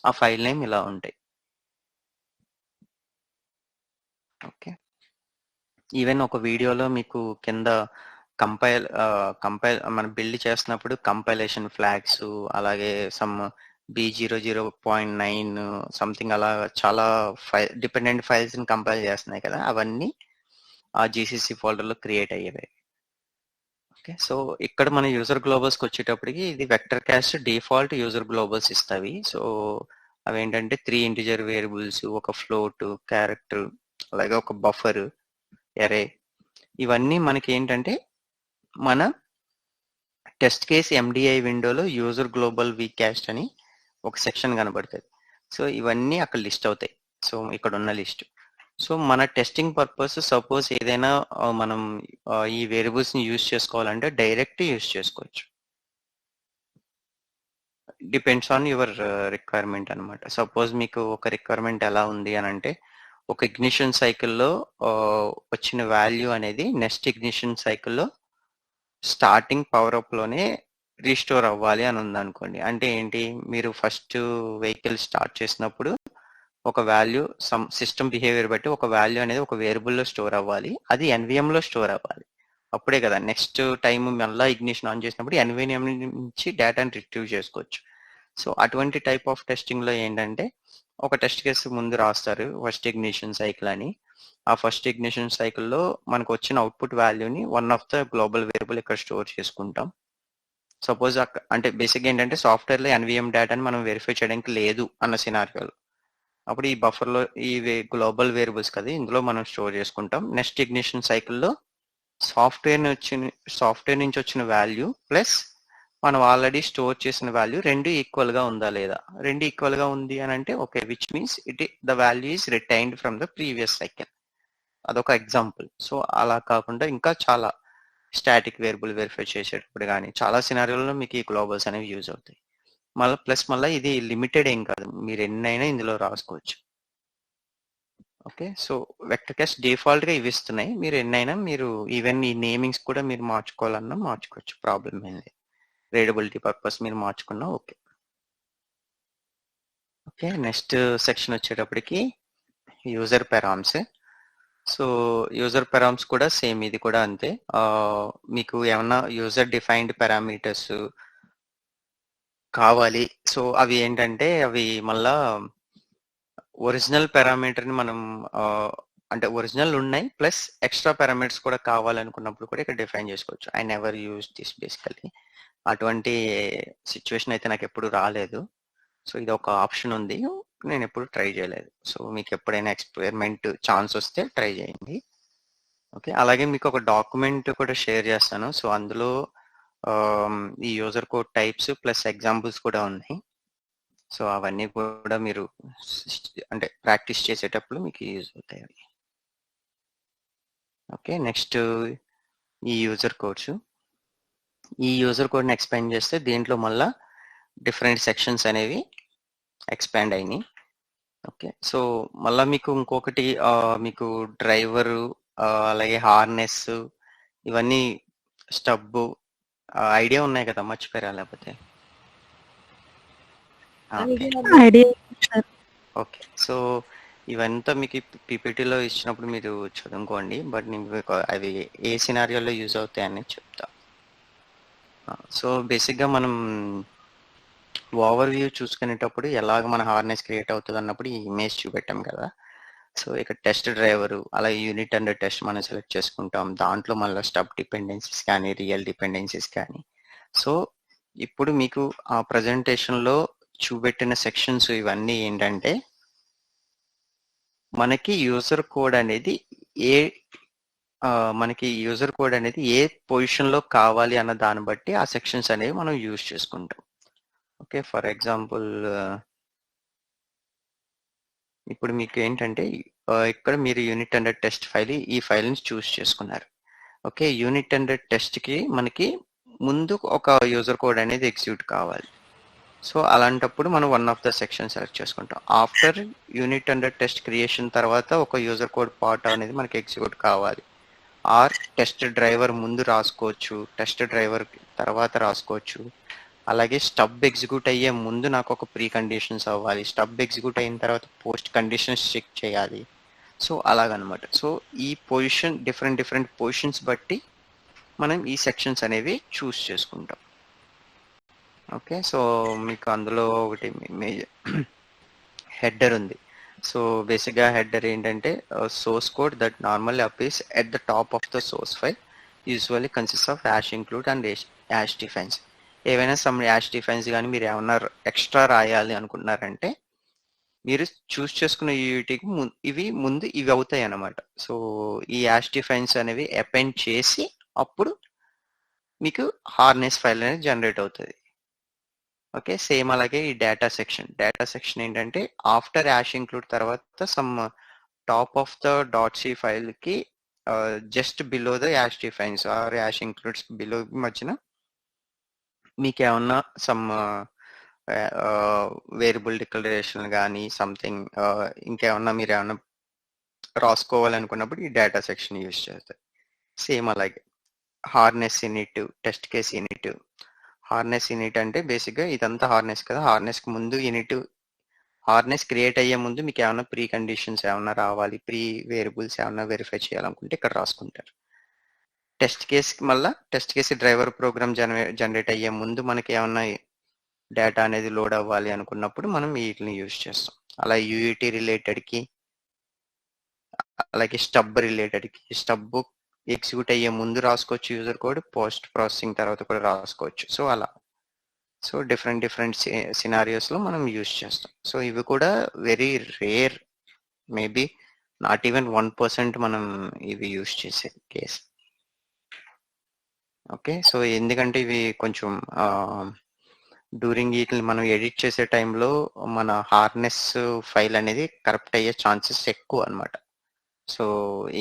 ఆ ఫైల్ నేమ్ ఇలా ఉంటాయి. ఓకే, ఈవెన్ ఒక వీడియోలో మీకు కింద కంపైల్ మనం బిల్డ్ చేస్తున్నప్పుడు కంపైలేషన్ ఫ్లాగ్స్, అలాగే సమ్ B00.9 సంథింగ్ అలా చాలా డిపెండెంట్ ఫైల్స్ని కంపైల్ చేస్తున్నాయి కదా, అవన్నీ ఆ జీసీసీ ఫోల్డర్లో క్రియేట్ అయ్యేవి. ఓకే, సో ఇక్కడ మన యూజర్ గ్లోబల్స్కి వచ్చేటప్పటికి ఇది vector caste default user గ్లోబల్స్ ఇస్తావి. So అవి ఏంటంటే 3 ఇంటిజర్ వేరియబుల్స్, ఒక ఫ్లోట్, క్యారెక్టర్, అలాగే ఒక బఫర్, ఎరే. ఇవన్నీ మనకి ఏంటంటే మన టెస్ట్ కేస్ MDI విండోలో యూజర్ గ్లోబల్ వీకాస్ట్ అని ఒక సెక్షన్ కనబడుతుంది. సో ఇవన్నీ అక్కడ లిస్ట్ అవుతాయి. సో ఇక్కడ ఉన్న లిస్ట్. సో మన టెస్టింగ్ పర్పస్ సపోజ్ ఏదైనా మనం ఈ వేరియబుల్స్ని యూజ్ చేసుకోవాలంటే డైరెక్ట్ యూజ్ చేసుకోవచ్చు. డిపెండ్స్ ఆన్ యువర్ రిక్వైర్మెంట్ అనమాట. సపోజ్ మీకు ఒక రిక్వైర్మెంట్ ఎలా ఉంది అని అంటే, ఒక ఇగ్నిషన్ సైకిల్లో వచ్చిన వాల్యూ అనేది నెక్స్ట్ ఇగ్నిషన్ సైకిల్లో స్టార్టింగ్ పవర్ అప్లోనే రీస్టోర్ అవ్వాలి అని ఉంది అనుకోండి. అంటే ఏంటి, మీరు ఫస్ట్ వెహికల్ స్టార్ట్ చేసినప్పుడు ఒక వాల్యూ సిస్టమ్ బిహేవియర్ బట్టి ఒక వాల్యూ అనేది ఒక వేరియబుల్లో స్టోర్ అవ్వాలి, అది NVMలో స్టోర్ అవ్వాలి. అప్పుడే కదా నెక్స్ట్ టైం మళ్ళీ ఇగ్నిషన్ ఆన్ చేసినప్పుడు NVM నుంచి డేటాని రిట్రీవ్ చేసుకోవచ్చు. సో అటువంటి టైప్ ఆఫ్ టెస్టింగ్లో ఏంటంటే ఒక టెస్ట్ కేసు ముందు రాస్తారు ఫస్ట్ ఇగ్నిషన్ సైకిల్ అని. ఆ ఫస్ట్ ఇగ్నిషన్ సైకిల్లో మనకు వచ్చిన అవుట్పుట్ వాల్యూని one of the global variable ఇక్కడ స్టోర్ చేసుకుంటాం. సపోజ్ అంటే బేసిక్గా ఏంటంటే సాఫ్ట్వేర్లో NVM డేటాని మనం వెరిఫై చేయడానికి లేదు అన్న సినారియోలో అప్పుడు ఈ బఫర్లో ఈ గ్లోబల్ వేరియబుల్స్ కదా ఇందులో మనం స్టోర్ చేసుకుంటాం. నెక్స్ట్ ఇగ్నిషన్ సైకిల్లో సాఫ్ట్వేర్ నుంచి వచ్చిన వాల్యూ ప్లస్ మనం ఆల్రెడీ స్టోర్ చేసిన వాల్యూ రెండు ఈక్వల్గా ఉందా లేదా, రెండు ఈక్వల్గా ఉంది అని అంటే okay, which means the value is retained from the previous cycle. అదొక ఎగ్జాంపుల్. సో అలా కాకుండా ఇంకా చాలా స్టాటిక్ వేరియబుల్ వెరిఫై చేసేటప్పుడు కానీ చాలా సినారియోలో మీకు ఈ గ్లోబల్స్ అనేవి యూజ్ అవుతాయి. మళ్ళీ ఇది లిమిటెడ్ ఏం కాదు, మీరు ఎన్నైనా ఇందులో రాసుకోవచ్చు. ఓకే, సో వెక్టర్ క్యాస్ట్ డిఫాల్ట్గా ఇవి ఇస్తున్నాయి, మీరు ఎన్నైనా మీరు ఈవెన్ ఈ నేమింగ్స్ కూడా మీరు మార్చుకోవాలన్నా మార్చుకోవచ్చు, ప్రాబ్లం ఏం లేదు. రీడబిలిటీ పర్పస్ మీరు మార్చుకున్నా ఓకే. ఓకే, నెక్స్ట్ సెక్షన్ వచ్చేటప్పటికి user params. So user params కూడా సేమ్, ఇది కూడా అంతే. మీకు ఏమన్నా యూజర్ డిఫైన్డ్ పారామీటర్స్ కావాలి, సో అవి ఏంటంటే అవి మళ్ళా ఒరిజినల్ పారామీటర్ని మనం అంటే ఒరిజినల్ ఉన్నాయి ప్లస్ ఎక్స్ట్రా పారామీటర్స్ కూడా కావాలనుకున్నప్పుడు కూడా ఇక్కడ డిఫైన్ చేసుకోవచ్చు. I never use this basically. అటువంటి సిచ్యువేషన్ అయితే నాకు ఎప్పుడు రాలేదు. సో ఇది ఒక ఆప్షన్ ఉంది, నేను ఎప్పుడు ట్రై చేయలేదు. సో మీకు ఎప్పుడైనా ఎక్స్పెరిమెంట్ ఛాన్స్ వస్తే ట్రై చేయండి. ఓకే, అలాగే మీకు ఒక డాక్యుమెంట్ కూడా షేర్ చేస్తాను. సో అందులో ఈ user code types plus examples కూడా ఉన్నాయి. సో అవన్నీ కూడా మీరు అంటే ప్రాక్టీస్ చేసేటప్పుడు మీకు యూజ్ అవుతాయి అవి. ఓకే, నెక్స్ట్ ఈ యూజర్ కోడ్స్. ఈ యూజర్ కోడ్ని ఎక్స్పాండ్ చేస్తే దీంట్లో మళ్ళా డిఫరెంట్ సెక్షన్స్ అనేవి ఎక్స్పాండ్ అయినాయి. ఓకే, సో మళ్ళీ మీకు ఇంకొకటి మీకు డ్రైవరు, అలాగే హార్నెస్, ఇవన్నీ స్టబ్ ఐడియా ఉన్నాయి కదా, మర్చిపోయారా లేకపోతే? Idea sir. ఓకే. సో ఇవంతా మీకు పీపీటీలో ఇచ్చినప్పుడు మీరు చదువుకోండి. బట్ నేను మీకు అవి ఏ సినారియోలో యూజ్ అవుతాయని చెప్తా. సో బేసిక్గా మనం ఓవర్ వ్యూ చూసుకునేటప్పుడు ఎలాగ మన హార్నెస్ క్రియేట్ అవుతుంది అన్నప్పుడు ఈ ఇమేజ్ చూపెట్టాం కదా. సో ఇక్కడ టెస్ట్ డ్రైవరు అలాగే యూనిట్ అండర్ టెస్ట్ మనం సెలెక్ట్ చేసుకుంటాం. దాంట్లో మళ్ళీ స్టబ్ డిపెండెన్సీస్ కానీ రియల్ డిపెండెన్సీస్ కానీ. సో ఇప్పుడు మీకు ఆ ప్రజెంటేషన్లో చూపెట్టిన సెక్షన్స్ ఇవన్నీ ఏంటంటే మనకి యూజర్ కోడ్ అనేది ఏ పొజిషన్ లో కావాలి అన్న దాన్ని బట్టి ఆ సెక్షన్స్ అనేవి మనం యూజ్ చేసుకుంటాం. ఓకే, ఫర్ ఎగ్జాంపుల్ ఇప్పుడు మీకు ఏంటంటే ఇక్కడ మీరు యూనిట్ అండర్ టెస్ట్ ఫైల్ ఈ ఫైల్ని చూస్ చేసుకున్నారు. ఓకే, యూనిట్ అండర్ టెస్ట్ కి మనకి ముందు ఒక యూజర్ కోడ్ అనేది ఎగ్జిక్యూట్ కావాలి. సో అలాంటప్పుడు మనం one of the section select చేసుకుంటాం. After unit under test creation తర్వాత ఒక యూజర్ కోడ్ పార్ట్ అనేది మనకి ఎగ్జిక్యూట్ కావాలి. ఆర్ టెస్ట్ డ్రైవర్ ముందు రాసుకోవచ్చు, టెస్ట్ డ్రైవర్ తర్వాత రాసుకోవచ్చు. అలాగే స్టబ్ ఎగ్జిక్యూట్ అయ్యే ముందు నాకు ఒక ప్రీ కండిషన్స్ అవ్వాలి, స్టబ్ ఎగ్జిక్యూట్ అయిన తర్వాత పోస్ట్ కండిషన్స్ చెక్ చేయాలి. సో అలాగనమాట. సో ఈ పొజిషన్ డిఫరెంట్ పొజిషన్స్ బట్టి మనం ఈ సెక్షన్స్ అనేవి చూస్ చేసుకుంటాం. ఓకే, సో మీకు అందులో ఒకటి హెడర్ ఉంది. సో బేసిక్గా హెడర్ ఏంటంటే source code that normally appears at the top of the source file usually consist of hash include and hash defines. ఏవైనా సమ్ యాష్ డిఫెన్స్ కానీ మీరు ఏమన్నా ఎక్స్ట్రా రాయాలి అనుకున్నారంటే మీరు చూస్ చేసుకున్న యూనిటీకి ఇవి అవుతాయి అన్నమాట. సో ఈ యాష్ డిఫెన్స్ అనేవి అపెండ్ చేసి అప్పుడు మీకు హార్నెస్ ఫైల్ అనేది జనరేట్ అవుతుంది. ఓకే, సేమ్ అలాగే ఈ డేటా సెక్షన్ ఏంటంటే ఆఫ్టర్ యాష్ ఇంక్లూడ్ తర్వాత some top of the dot C file కి just below the hash defines or hash includes below మధ్యన మీకు ఏమన్నా సమ్ వేరియబుల్ డిక్లరేషన్ కానీ సంథింగ్ ఇంకేమన్నా మీరు ఏమన్నా రాసుకోవాలనుకున్నప్పుడు ఈ డేటా సెక్షన్ యూజ్ చేస్తారు. సేమ్ అలాగే harness init, test case init. Harness init అంటే బేసిక్గా ఇదంతా హార్నెస్ కదా, హార్నెస్కి ముందు యూనిట్ హార్నెస్ క్రియేట్ అయ్యే ముందు మీకు ఏమైనా ప్రీ కండిషన్స్ ఏమైనా రావాలి, ప్రీ వేరియబుల్స్ ఏమైనా వెరిఫై చేయాలనుకుంటే ఇక్కడ రాసుకుంటారు. Test case driver program generate అయ్యే ముందు మనకి ఏమన్నా డేటా అనేది లోడ్ అవ్వాలి అనుకున్నప్పుడు మనం వీటిని యూజ్ చేస్తాం. అలా యూఈటీ రిలేటెడ్కి అలాగే స్టబ్ రిలేటెడ్కి స్టబ్ ఎగ్జిక్యూట్ అయ్యే ముందు రాసుకోవచ్చు యూజర్ కోడ్, పోస్ట్ ప్రాసెసింగ్ తర్వాత కూడా రాసుకోవచ్చు. సో అలా సో డిఫరెంట్ సినారియోస్లో మనం యూజ్ చేస్తాం. సో ఇవి కూడా very rare, maybe not even 1% మనం ఇవి యూజ్ చేసే కేసు. ఓకే, సో ఎందుకంటే ఇవి కొంచెం డ్యూరింగ్ వీటిని మనం ఎడిట్ చేసే టైంలో మన హార్నెస్ ఫైల్ అనేది కరప్ట్ అయ్యే ఛాన్సెస్ ఎక్కువ అనమాట. సో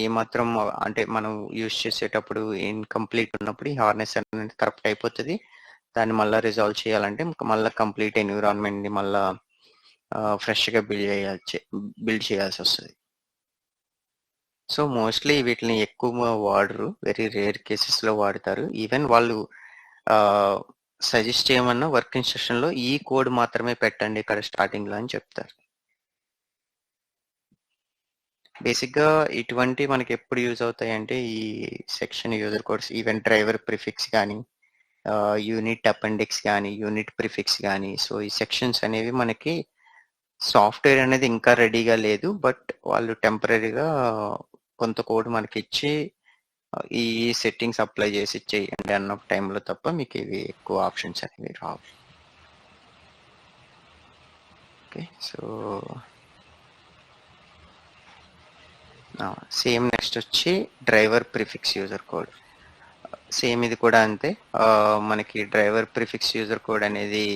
ఏమాత్రం అంటే మనం యూజ్ చేసేటప్పుడు ఇన్కంప్లీట్ ఉన్నప్పుడు ఈ హార్నెస్ అనేది కరప్ట్ అయిపోతుంది. దాన్ని మళ్ళీ రిజాల్వ్ చేయాలంటే మళ్ళీ కంప్లీట్ ఎన్విరాన్మెంట్ని మళ్ళీ ఫ్రెష్గా బిల్డ్ చేయాల్సి వస్తుంది. సో మోస్ట్లీ వీటిని ఎక్కువ వాడరు, వెరీ రేర్ కేసెస్లో వాడతారు. ఈవెన్ వాళ్ళు సజెస్ట్ చేయమన్నా వర్క్ ఇన్స్ట్రక్షన్లో ఈ కోడ్ మాత్రమే పెట్టండి ఇక్కడ స్టార్టింగ్లో అని చెప్తారు. బేసిక్గా ఇటువంటి మనకి ఎప్పుడు యూజ్ అవుతాయి అంటే ఈ section user codes, even driver prefix కానీ యూనిట్ అపెండిక్స్ కానీ యూనిట్ ప్రిఫిక్స్ కానీ. సో ఈ సెక్షన్స్ అనేవి మనకి సాఫ్ట్వేర్ అనేది ఇంకా రెడీగా లేదు, బట్ వాళ్ళు టెంపరీగా కొంత కోడ్ మనకి ఇచ్చి ఈ సెట్టింగ్స్ అప్లై చేసి ఇచ్చేయండి అన్న టైంలో తప్ప మీకు ఇవి ఎక్కువ ఆప్షన్స్ అనేవి రావు. ఓకే, సో సేమ్ నెక్స్ట్ వచ్చి driver prefix user code. Same ఇది కూడా అంతే. మనకి డ్రైవర్ ప్రిఫిక్స్ యూజర్ కోడ్ అనేది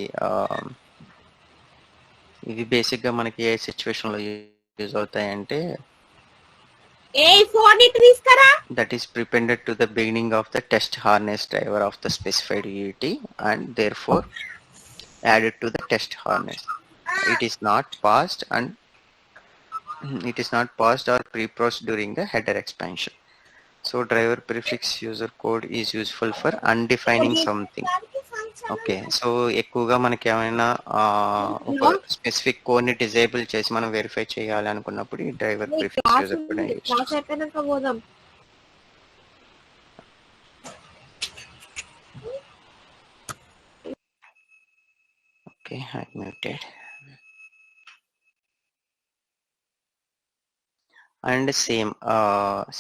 ఇవి బేసిక్గా మనకి ఏ సిచ్యువేషన్లో use అవుతాయంటే that is prepended to the beginning of the test harness driver of the specified UUT and therefore added to the test harness. It is not passed or pre-processed during the header expansion. So driver prefix user code is useful for undefining something. Okay. So ఎక్కువగా మనకి ఏమైనా ఒక specific కోడ్‌ని disable చేసి మనం verify చేయాలి అనుకున్నప్పుడు ఈ driver prefix class user code use class చేస్తాం. అయిపోయినాక పోదాం. Okay, I muted. And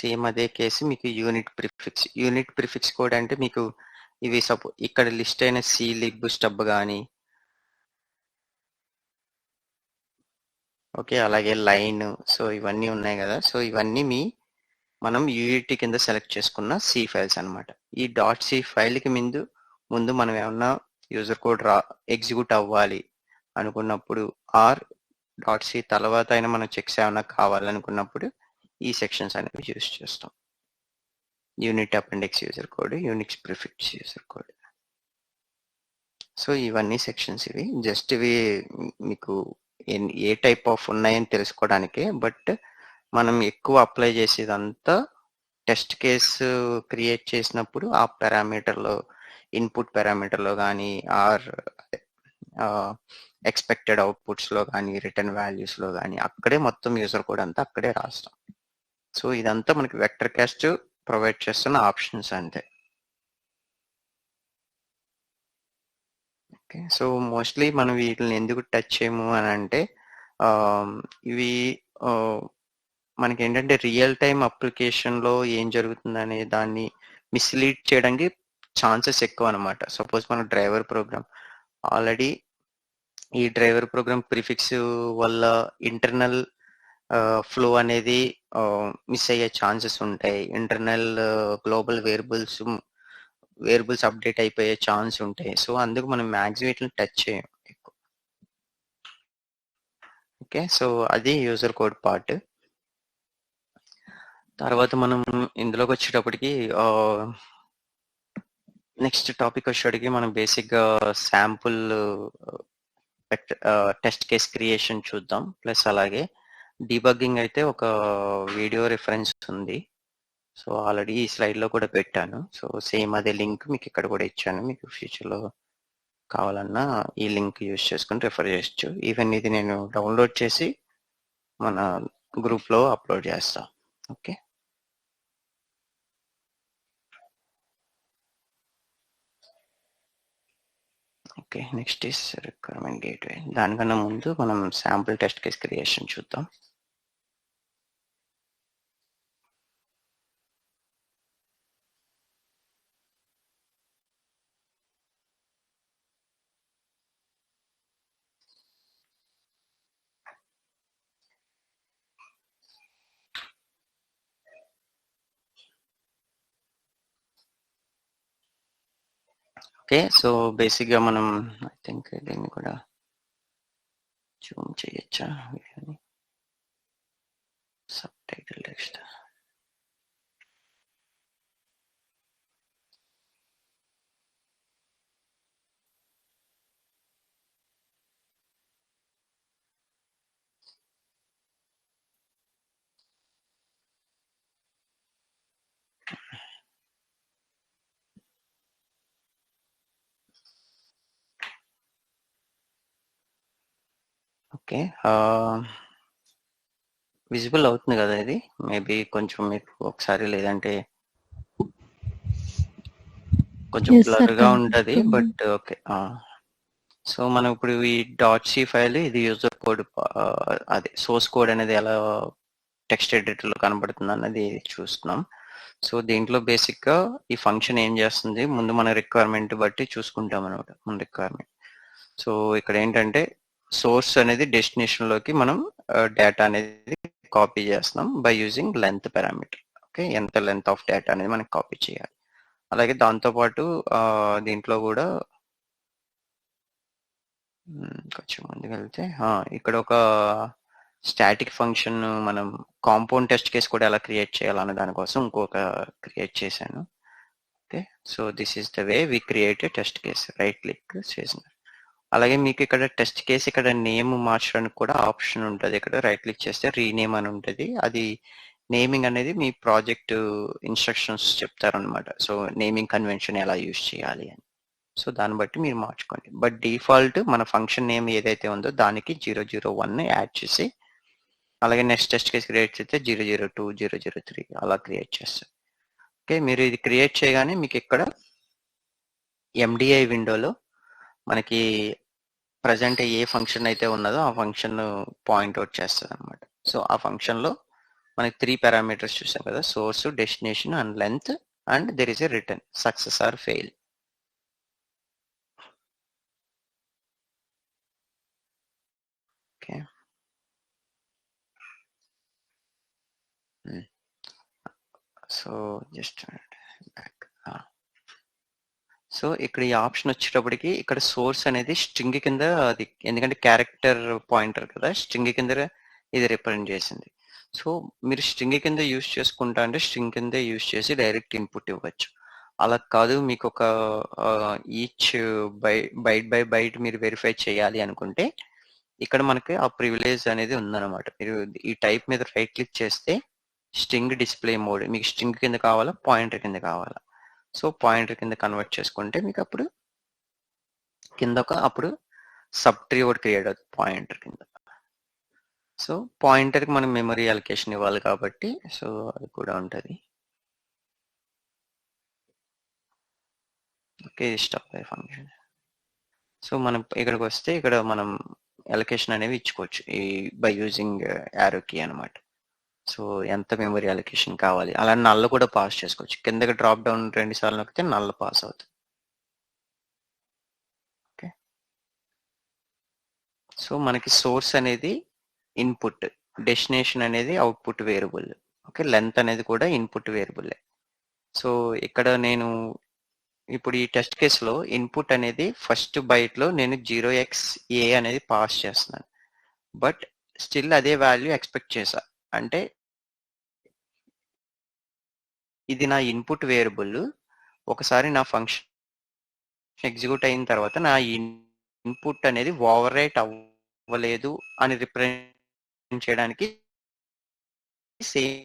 same అదే కేసు మీకు యూనిట్ ప్రిఫిక్స్ కోడ్ అంటే మీకు ఇవి ఇక్కడ లిస్ట్ అయిన సి లిబ్ స్టబ్ కానీ, ఓకే, అలాగే లైన్, సో ఇవన్నీ ఉన్నాయి కదా. సో ఇవన్నీ మనం యూఈటీ కింద సెలెక్ట్ చేసుకున్న సి ఫైల్స్ అన్నమాట. ఈ డాట్ సి ఫైల్కి ముందు మనం ఏమన్నా యూజర్ కోడ్ ఎగ్జిక్యూట్ అవ్వాలి అనుకున్నప్పుడు ఆర్ డాట్ సి తర్వాత అయినా మనం చెక్స్ ఏమైనా కావాలనుకున్నప్పుడు ఈ సెక్షన్స్ అనేవి యూజ్ చేస్తాం. Unit appendix user code, Unix prefix user code. So ఇవన్నీ సెక్షన్స్ ఇవి జస్ట్ ఇవి మీకు ఏ టైప్ ఆఫ్ ఉన్నాయని తెలుసుకోవడానికే. బట్ మనం ఎక్కువ అప్లై చేసేదంతా టెస్ట్ కేసు క్రియేట్ చేసినప్పుడు ఆ పారామీటర్లో ఇన్పుట్ పారామీటర్లో కానీ ఆర్ ఎక్స్పెక్టెడ్ అవుట్పుట్స్లో కానీ రిటర్న్ వాల్యూస్లో కానీ అక్కడే మొత్తం యూజర్ కోడ్ అంతా అక్కడే రాస్తాం. సో ఇదంతా మనకి వెక్టర్ కాస్ట్ ప్రొవైడ్ చేస్తున్న ఆప్షన్స్ అంతే. ఓకే, సో మోస్ట్లీ మనం వీటిని ఎందుకు టచ్ చేయము అని అంటే ఇవి మనకి ఏంటంటే రియల్ టైమ్ అప్లికేషన్లో ఏం జరుగుతుందనే దాన్ని మిస్లీడ్ చేయడానికి ఛాన్సెస్ ఎక్కువ అనమాట. సపోజ్ మన డ్రైవర్ ప్రోగ్రామ్ ఆల్రెడీ ఈ డ్రైవర్ ప్రోగ్రామ్ ప్రిఫిక్స్ వల్ల ఇంటర్నల్ ఫ్లో అనేది మిస్ అయ్యే ఛాన్సెస్ ఉంటాయి. ఇంటర్నల్ గ్లోబల్ వేరియబుల్స్ అప్డేట్ అయిపోయే ఛాన్స్ ఉంటాయి. సో అందుకు మనం మ్యాక్సిమం వీటిని టచ్ చేయం ఎక్కువ. ఓకే, సో అది యూజర్ కోడ్ పార్ట్. తర్వాత మనం ఇందులోకి వచ్చేటప్పటికి నెక్స్ట్ టాపిక్ వచ్చేటికి మనం బేసిక్గా శాంపుల్ టెస్ట్ కేస్ క్రియేషన్ చూద్దాం. ప్లస్ అలాగే డీబగ్గింగ్ అయితే ఒక వీడియో రిఫరెన్స్ ఉంది. సో ఆల్రెడీ ఈ స్లైడ్లో కూడా పెట్టాను. సో సేమ్ అదే లింక్ మీకు ఇక్కడ కూడా ఇచ్చాను. మీకు ఫ్యూచర్లో కావాలన్నా ఈ లింక్ యూజ్ చేసుకుని రిఫర్ చేయొచ్చు. ఈవెన్ ఇది నేను డౌన్లోడ్ చేసి మన గ్రూప్లో అప్లోడ్ చేస్తాను. Okay, okay, next is requirement gateway. దానికన్నా ముందు మనం శాంపుల్ టెస్ట్ కేస్ క్రియేషన్ చూద్దాం. ఓకే, సో బేసిక్గా మనం ఐ థింక్ దీన్ని కూడా జూమ్ చేయొచ్చా వీడియోని, sub title text. Okay, visible అవుతుంది కదా ఇది? మేబీ కొంచెం మీకు ఒకసారి లేదంటే కొంచెం బ్లర్గా ఉంటుంది. బట్ ఓకే, సో మనం ఇప్పుడు ఈ .c ఫైల్ ఇది యూజర్ కోడ్, అదే సోర్స్ కోడ్ అనేది ఎలా టెక్స్ట్ ఎడిటర్లో కనబడుతుంది అన్నది చూస్తున్నాం. సో దీంట్లో బేసిక్గా ఈ ఫంక్షన్ ఏం చేస్తుంది, ముందు మన రిక్వైర్మెంట్ బట్టి చూసుకుంటాం అనమాట మన రిక్వైర్మెంట్. సో ఇక్కడ ఏంటంటే సోర్స్ అనేది డెస్టినేషన్లోకి మనం డేటా అనేది కాపీ చేస్తున్నాం by using length parameter. Okay, ఎంత లెంత్ ఆఫ్ డేటా అనేది మనకి కాపీ చేయాలి. అలాగే దాంతోపాటు దీంట్లో కూడా కొంచెం ముందుకు వెళ్తే ఇక్కడ ఒక స్టాటిక్ ఫంక్షన్ మనం కాంపౌండ్ టెస్ట్ కేస్ కూడా ఎలా క్రియేట్ చేయాలన్న దానికోసం ఇంకొక క్రియేట్ చేశాను. Okay, so this is the way we create a test case. Right click చేసిన అలాగే మీకు ఇక్కడ టెస్ట్ కేస్ ఇక్కడ నేమ్ మార్చడానికి కూడా ఆప్షన్ ఉంటుంది. ఇక్కడ రైట్ క్లిక్ చేస్తే రీనేమ్ అని ఉంటుంది. అది నేమింగ్ అనేది మీ ప్రాజెక్ట్ ఇన్స్ట్రక్షన్స్ చెప్తారనమాట. సో నేమింగ్ కన్వెన్షన్ ఎలా యూజ్ చేయాలి అని. సో దాన్ని బట్టి మీరు మార్చుకోండి. బట్ డిఫాల్ట్ మన ఫంక్షన్ నేమ్ ఏదైతే ఉందో దానికి 001 యాడ్ చేసి, అలాగే నెక్స్ట్ టెస్ట్ కేస్ క్రియేట్ చేస్తే 002 003 అలా క్రియేట్ చేస్తారు. ఓకే, మీరు ఇది క్రియేట్ చేయగానే మీకు ఇక్కడ ఎండిఐ విండోలో మనకి ప్రజెంట్ ఏ ఫంక్షన్ అయితే ఉన్నదో ఆ ఫంక్షన్ పాయింట్అవుట్ చేస్తుంది అనమాట. సో ఆ ఫంక్షన్లో మనకి 3 పారామీటర్స్ చూసాం కదా, source, destination and length, and there is a return success or fail. Okay, so just back. So ఇక్కడ ఈ ఆప్షన్ వచ్చేటప్పటికి ఇక్కడ సోర్స్ అనేది స్ట్రింగ్ కింద, అది ఎందుకంటే క్యారెక్టర్ పాయింటర్ కదా, స్ట్రింగ్ కింద ఇది రిప్రజెంట్ చేసింది. సో మీరు స్ట్రింగ్ కింద యూజ్ చేసుకుంటా అంటే స్ట్రింగ్ కింద యూజ్ చేసి డైరెక్ట్ ఇన్పుట్ ఇవ్వచ్చు. అలా కాదు, మీకు ఒక ఈచ్ బైట్ బై బైట్ మీరు వెరిఫై చేయాలి అనుకుంటే ఇక్కడ మనకి ఆ ప్రివిలేజ్ అనేది ఉందన్నమాట. మీరు ఈ టైప్ మీద రైట్ క్లిక్ చేస్తే స్ట్రింగ్ డిస్ప్లే మోడ్, మీకు స్ట్రింగ్ కింద కావాలా పాయింటర్ కింద కావాలా, సో పాయింటర్ కింద కన్వర్ట్ చేసుకుంటే మీకు అప్పుడు కింద అప్పుడు సబ్ ట్రీ ఒకటి క్రియేట్ అవుతుంది పాయింటర్ కింద. సో పాయింటర్కి మనం మెమరీ అలొకేషన్ ఇవ్వాలి కాబట్టి సో అది కూడా ఉంటుంది. Okay, stub by function. So మనం ఇక్కడికి వస్తే ఇక్కడ మనం అలొకేషన్ అనేవి ఇచ్చుకోవచ్చు ఈ బై యూజింగ్ యారో కీ అనమాట. సో ఎంత మెమరీ అలొకేషన్ కావాలి, అలా నల్ల కూడా పాస్ చేసుకోవచ్చు. కిందకి డ్రాప్ డౌన్ 2 సార్లు నొక్కితే నల్ల పాస్ అవుతుంది. ఓకే, సో మనకి సోర్స్ అనేది ఇన్పుట్, డెస్టినేషన్ అనేది అవుట్పుట్ వేరియబుల్. ఓకే, లెంత్ అనేది కూడా ఇన్పుట్ వేరియబుల్. సో ఇక్కడ నేను ఇప్పుడు ఈ టెస్ట్ కేసులో ఇన్పుట్ అనేది ఫస్ట్ బైట్ లో నేను 0xA అనేది పాస్ చేస్తున్నాను, బట్ స్టిల్ అదే వాల్యూ ఎక్స్పెక్ట్ చేశా. అంటే ఇది నా ఇన్పుట్ వేరియబుల్, ఒకసారి నా ఫంక్షన్ ఎగ్జిక్యూట్ అయిన తర్వాత నా ఇన్పుట్ అనేది ఓవర్ రైట్ అవ్వలేదు అని రిప్రజెంట్ చేయడానికి సేమ్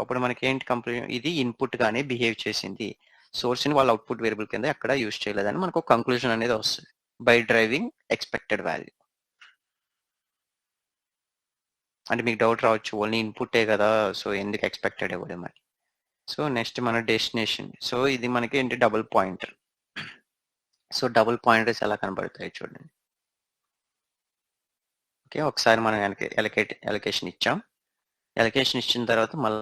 అప్పుడు మనకి ఏంటి కంప్లీట్ ఇది ఇన్పుట్ గానే బిహేవ్ చేసింది, సోర్స్ ని వాళ్ళ అవుట్పుట్ వేరియబుల్ కింద ఎక్కడ యూజ్ చేయలేదని మనకు కంక్లూజన్ అనేది వస్తుంది బై డ్రైవింగ్ ఎక్స్పెక్టెడ్ వాల్యూ. అంటే మీకు డౌట్ రావచ్చు, ఓన్లీ ఇన్పుటే కదా, సో ఎందుకు ఎక్స్పెక్టెడ్ ఇవ్వడం అని. సో నెక్స్ట్ మన డెస్టినేషన్. సో ఇది మనకి ఏంటి double pointer. So double pointers ఎలా కనబడతాయి చూడండి. ఓకే, ఒకసారి మనం ఎలకేషన్ ఇచ్చాం, ఎలకేషన్ ఇచ్చిన తర్వాత మళ్ళీ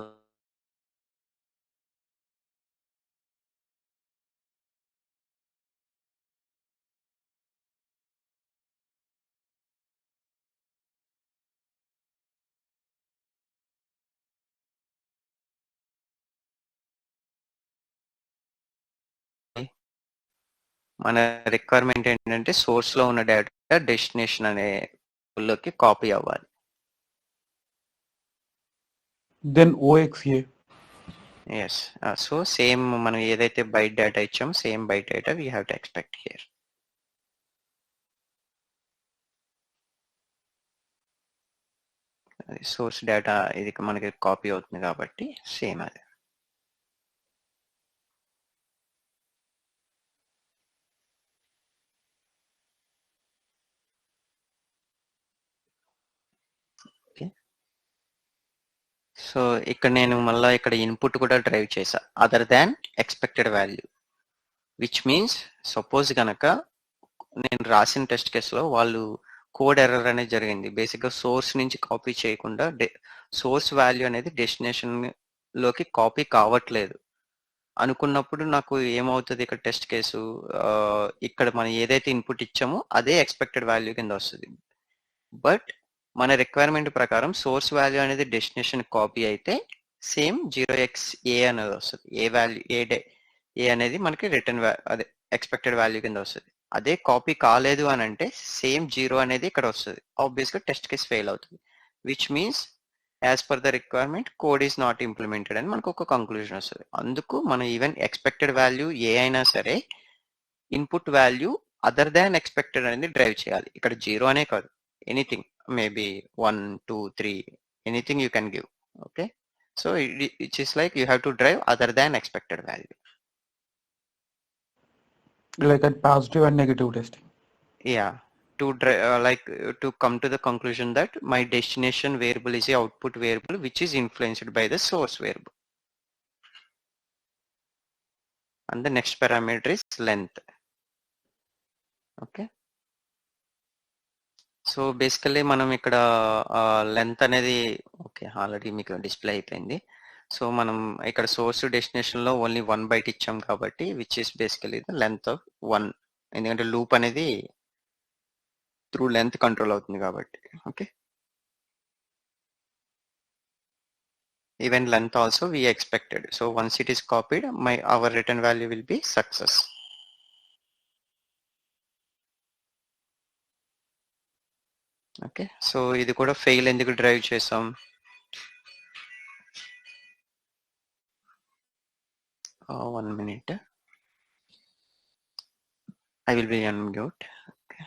మన రిక్వైర్మెంట్ ఏంటంటే సోర్స్ లో ఉన్న డేటా డెస్టినేషన్ అనే లోకి కాపీ అవ్వాలి. Then OXA. Yes, so same మనం ఏదైతే బైట్ డేటా ఇచ్చామో same byte data we have to expect here. Source data ఇది మనకి కాపీ అవుతుంది కాబట్టి సేమ్ అది. సో ఇక్కడ నేను మళ్ళీ ఇక్కడ ఇన్పుట్ కూడా డ్రైవ్ చేశా other than expected value, which means suppose కనుక నేను రాసిన టెస్ట్ కేసులో వాళ్ళు కోడ్ ఎర్రర్ అనేది జరిగింది, బేసిక్గా సోర్స్ నుంచి కాపీ చేయకుండా సోర్స్ వాల్యూ అనేది డెస్టినేషన్ లోకి కాపీ కావట్లేదు అనుకున్నప్పుడు నాకు ఏమవుతుంది, ఇక్కడ టెస్ట్ కేసు ఇక్కడ మనం ఏదైతే ఇన్పుట్ ఇచ్చామో అదే ఎక్స్పెక్టెడ్ వాల్యూ కింద వస్తుంది. బట్ మన రిక్వైర్మెంట్ ప్రకారం సోర్స్ వాల్యూ అనేది డెస్టినేషన్ కాపీ అయితే సేమ్ 0xA అనేది వస్తుంది. ఏ అనేది మనకి రిటర్న్ అదే ఎక్స్పెక్టెడ్ వాల్యూ కింద వస్తుంది. అదే కాపీ కాలేదు అని అంటే సేమ్ 0 అనేది ఇక్కడ వస్తుంది. ఆబ్వియస్గా టెస్ట్ కేస్ ఫెయిల్ అవుతుంది, which means as per the requirement code is not implemented అని మనకు ఒక కంక్లూజన్ వస్తుంది. అందుకు మనం ఈవెన్ ఎక్స్పెక్టెడ్ వాల్యూ ఏ అయినా సరే input value other than expected అనేది డ్రైవ్ చేయాలి. ఇక్కడ 0 అనే కాదు, anything, maybe 1 2 3 anything you can give. Okay, so it is like you have to drive other than expected value. Like a positive and negative testing. Yeah, to come to the conclusion that my destination variable is a output variable which is influenced by the source variable, and the next parameter is length. Okay, so basically మనం ఇక్కడ length అనేది okay already మీకు display అయిపోయింది. So మనం ఇక్కడ source destination లో only 1 byte ఇచ్చాం కాబట్టి which is basically the length of 1, ఎందుకంటే లూప్ అనేది త్రూ లెంత్ కంట్రోల్ అవుతుంది కాబట్టి. Okay, even length also we expected. So once it is copied our return value will be success. Okay, so ఇది కూడా fail ఎందుకు drive చేసాం? One minute, I will be unmute. Okay.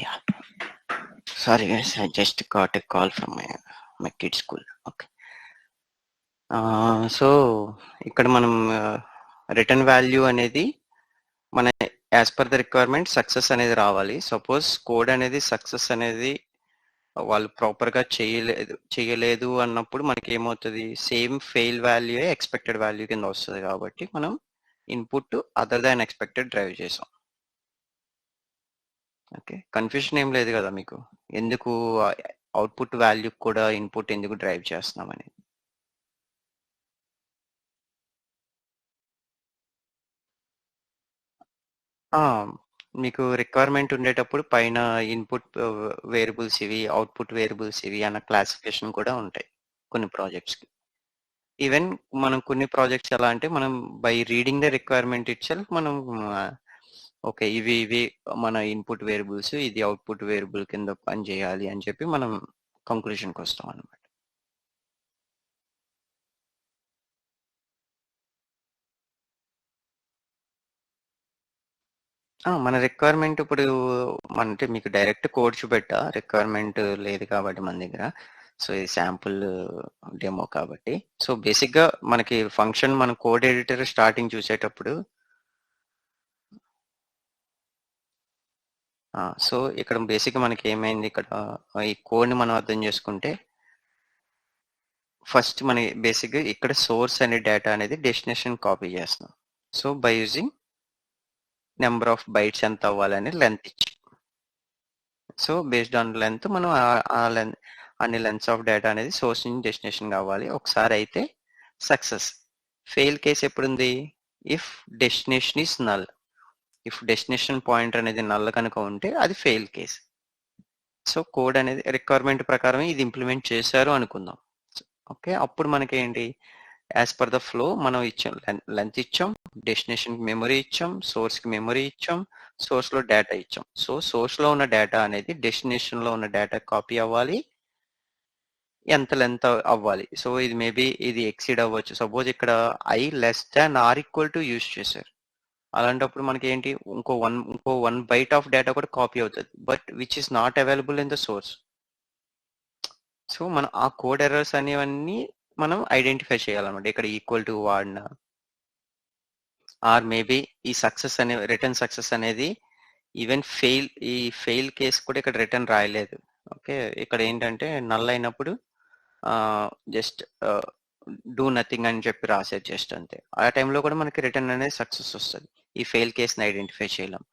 Yeah, sorry guys, I just got a call from my kid's school. Okay, so ఇక్కడ మనం return value అనేది మన as per the requirement success అనేది రావాలి. సపోజ్ కోడ్ అనేది success అనేది వాళ్ళు proper గా చేయలేదు అన్నప్పుడు మనకి ఏమవుతుంది, same fail value expected value కింద వస్తుంది. కాబట్టి మనం input other than expected drive చేసాం. ఓకే, కన్ఫ్యూషన్ ఏం లేదు కదా మీకు, ఎందుకు అవుట్పుట్ వాల్యూ కూడా ఇన్పుట్ ఎందుకు డ్రైవ్ చేస్తున్నామని? మీకు రిక్వైర్మెంట్ ఉండేటప్పుడు పైన ఇన్పుట్ వేరియబుల్స్ ఇవి, అవుట్పుట్ వేరియబుల్స్ ఇవి అన్న క్లాసిఫికేషన్ కూడా ఉంటాయి కొన్ని ప్రాజెక్ట్స్కి. ఈవెన్ మనం కొన్ని ప్రాజెక్ట్స్ ఎలా అంటే మనం by reading the requirement it self మనం ఓకే ఇవి మన ఇన్పుట్ వేరియబుల్స్, ఇది అవుట్పుట్ వేరియబుల్ కింద పని చేయాలి అని చెప్పి మనం కంక్లూషన్కి వస్తాం అనమాట. మన రిక్వైర్మెంట్ ఇప్పుడు అంటే మీకు డైరెక్ట్ కోడ్ చూపెట్టా, రిక్వైర్మెంట్ లేదు కాబట్టి మన దగ్గర. సో ఇది శాంపుల్ డెమో కాబట్టి. సో బేసిక్గా మనకి ఫంక్షన్ మన కోడ్ ఎడిటర్ స్టార్టింగ్ చూసేటప్పుడు సో ఇక్కడ బేసిక్గా మనకి ఏమైంది, ఇక్కడ ఈ కోడ్ని మనం అర్థం చేసుకుంటే ఫస్ట్ మన బేసిక్గా ఇక్కడ సోర్స్ అనే డేటా అనేది డెస్టినేషన్ కాపీ చేస్తున్నాం. So by using number of bytes ఎంత అవ్వాలని లెంత్ ఇచ్చి, సో బేస్డ్ ఆన్ లెంత్ మనం ఆ లెంత్ అన్ని లెంత్స్ ఆఫ్ డేటా అనేది సోర్స్ నుంచి డెస్టినేషన్ కావాలి. ఒకసారి అయితే సక్సెస్. ఫెయిల్ కేసు ఎప్పుడుంది, if destination is null, if destination pointer అనేది నల్ కనుక ఉంటే అది ఫెయిల్ కేసు. సో కోడ్ అనేది రిక్వైర్మెంట్ ప్రకారం ఇది ఇంప్లిమెంట్ చేశారు అనుకుందాం. ఓకే, అప్పుడు మనకి ఏంటి, యాజ్ పర్ ద ఫ్లో మనం ఇచ్చాం, లెంత్ ఇచ్చాం, డెస్టినేషన్ కి మెమరీ ఇచ్చాం, సోర్స్ కి మెమరీ ఇచ్చాం, సోర్స్ లో డేటా ఇచ్చాం. సో సోర్స్ లో ఉన్న డేటా అనేది డెస్టినేషన్ లో ఉన్న డేటా కాపీ అవ్వాలి, ఎంత లెంత్ అవ్వాలి. సో ఇది మేబీ ఇది ఎక్సీడ్ అవ్వచ్చు. సపోజ్ ఇక్కడ I less than or equal to use చేశారు, అలాంటప్పుడు మనకి ఏంటి, ఇంకో వన్ బైట్ ఆఫ్ డేటా కూడా కాపీ అవుతుంది, but which is not available in the source. So మనం ఆ కోడ్ ఎర్రర్స్ అనేవన్నీ మనం ఐడెంటిఫై చేయాలన్నమాట. ఇక్కడ ఈక్వల్ టు వాడిన ఆర్ మేబీ ఈ సక్సెస్ అనే రిటర్న్ సక్సెస్ అనేది ఈవెన్ ఈ ఫెయిల్ కేసు కూడా ఇక్కడ రిటర్న్ రాయలేదు. ఓకే, ఇక్కడ ఏంటంటే నల్ అయినప్పుడు జస్ట్ డూ నథింగ్ అని చెప్పి రాసేది జస్ట్ అంతే. ఆ టైంలో కూడా మనకి రిటర్న్ అనేది సక్సెస్ వస్తుంది, ఈ ఫెయిల్ కేసుని ఐడెంటిఫై చేయలేం.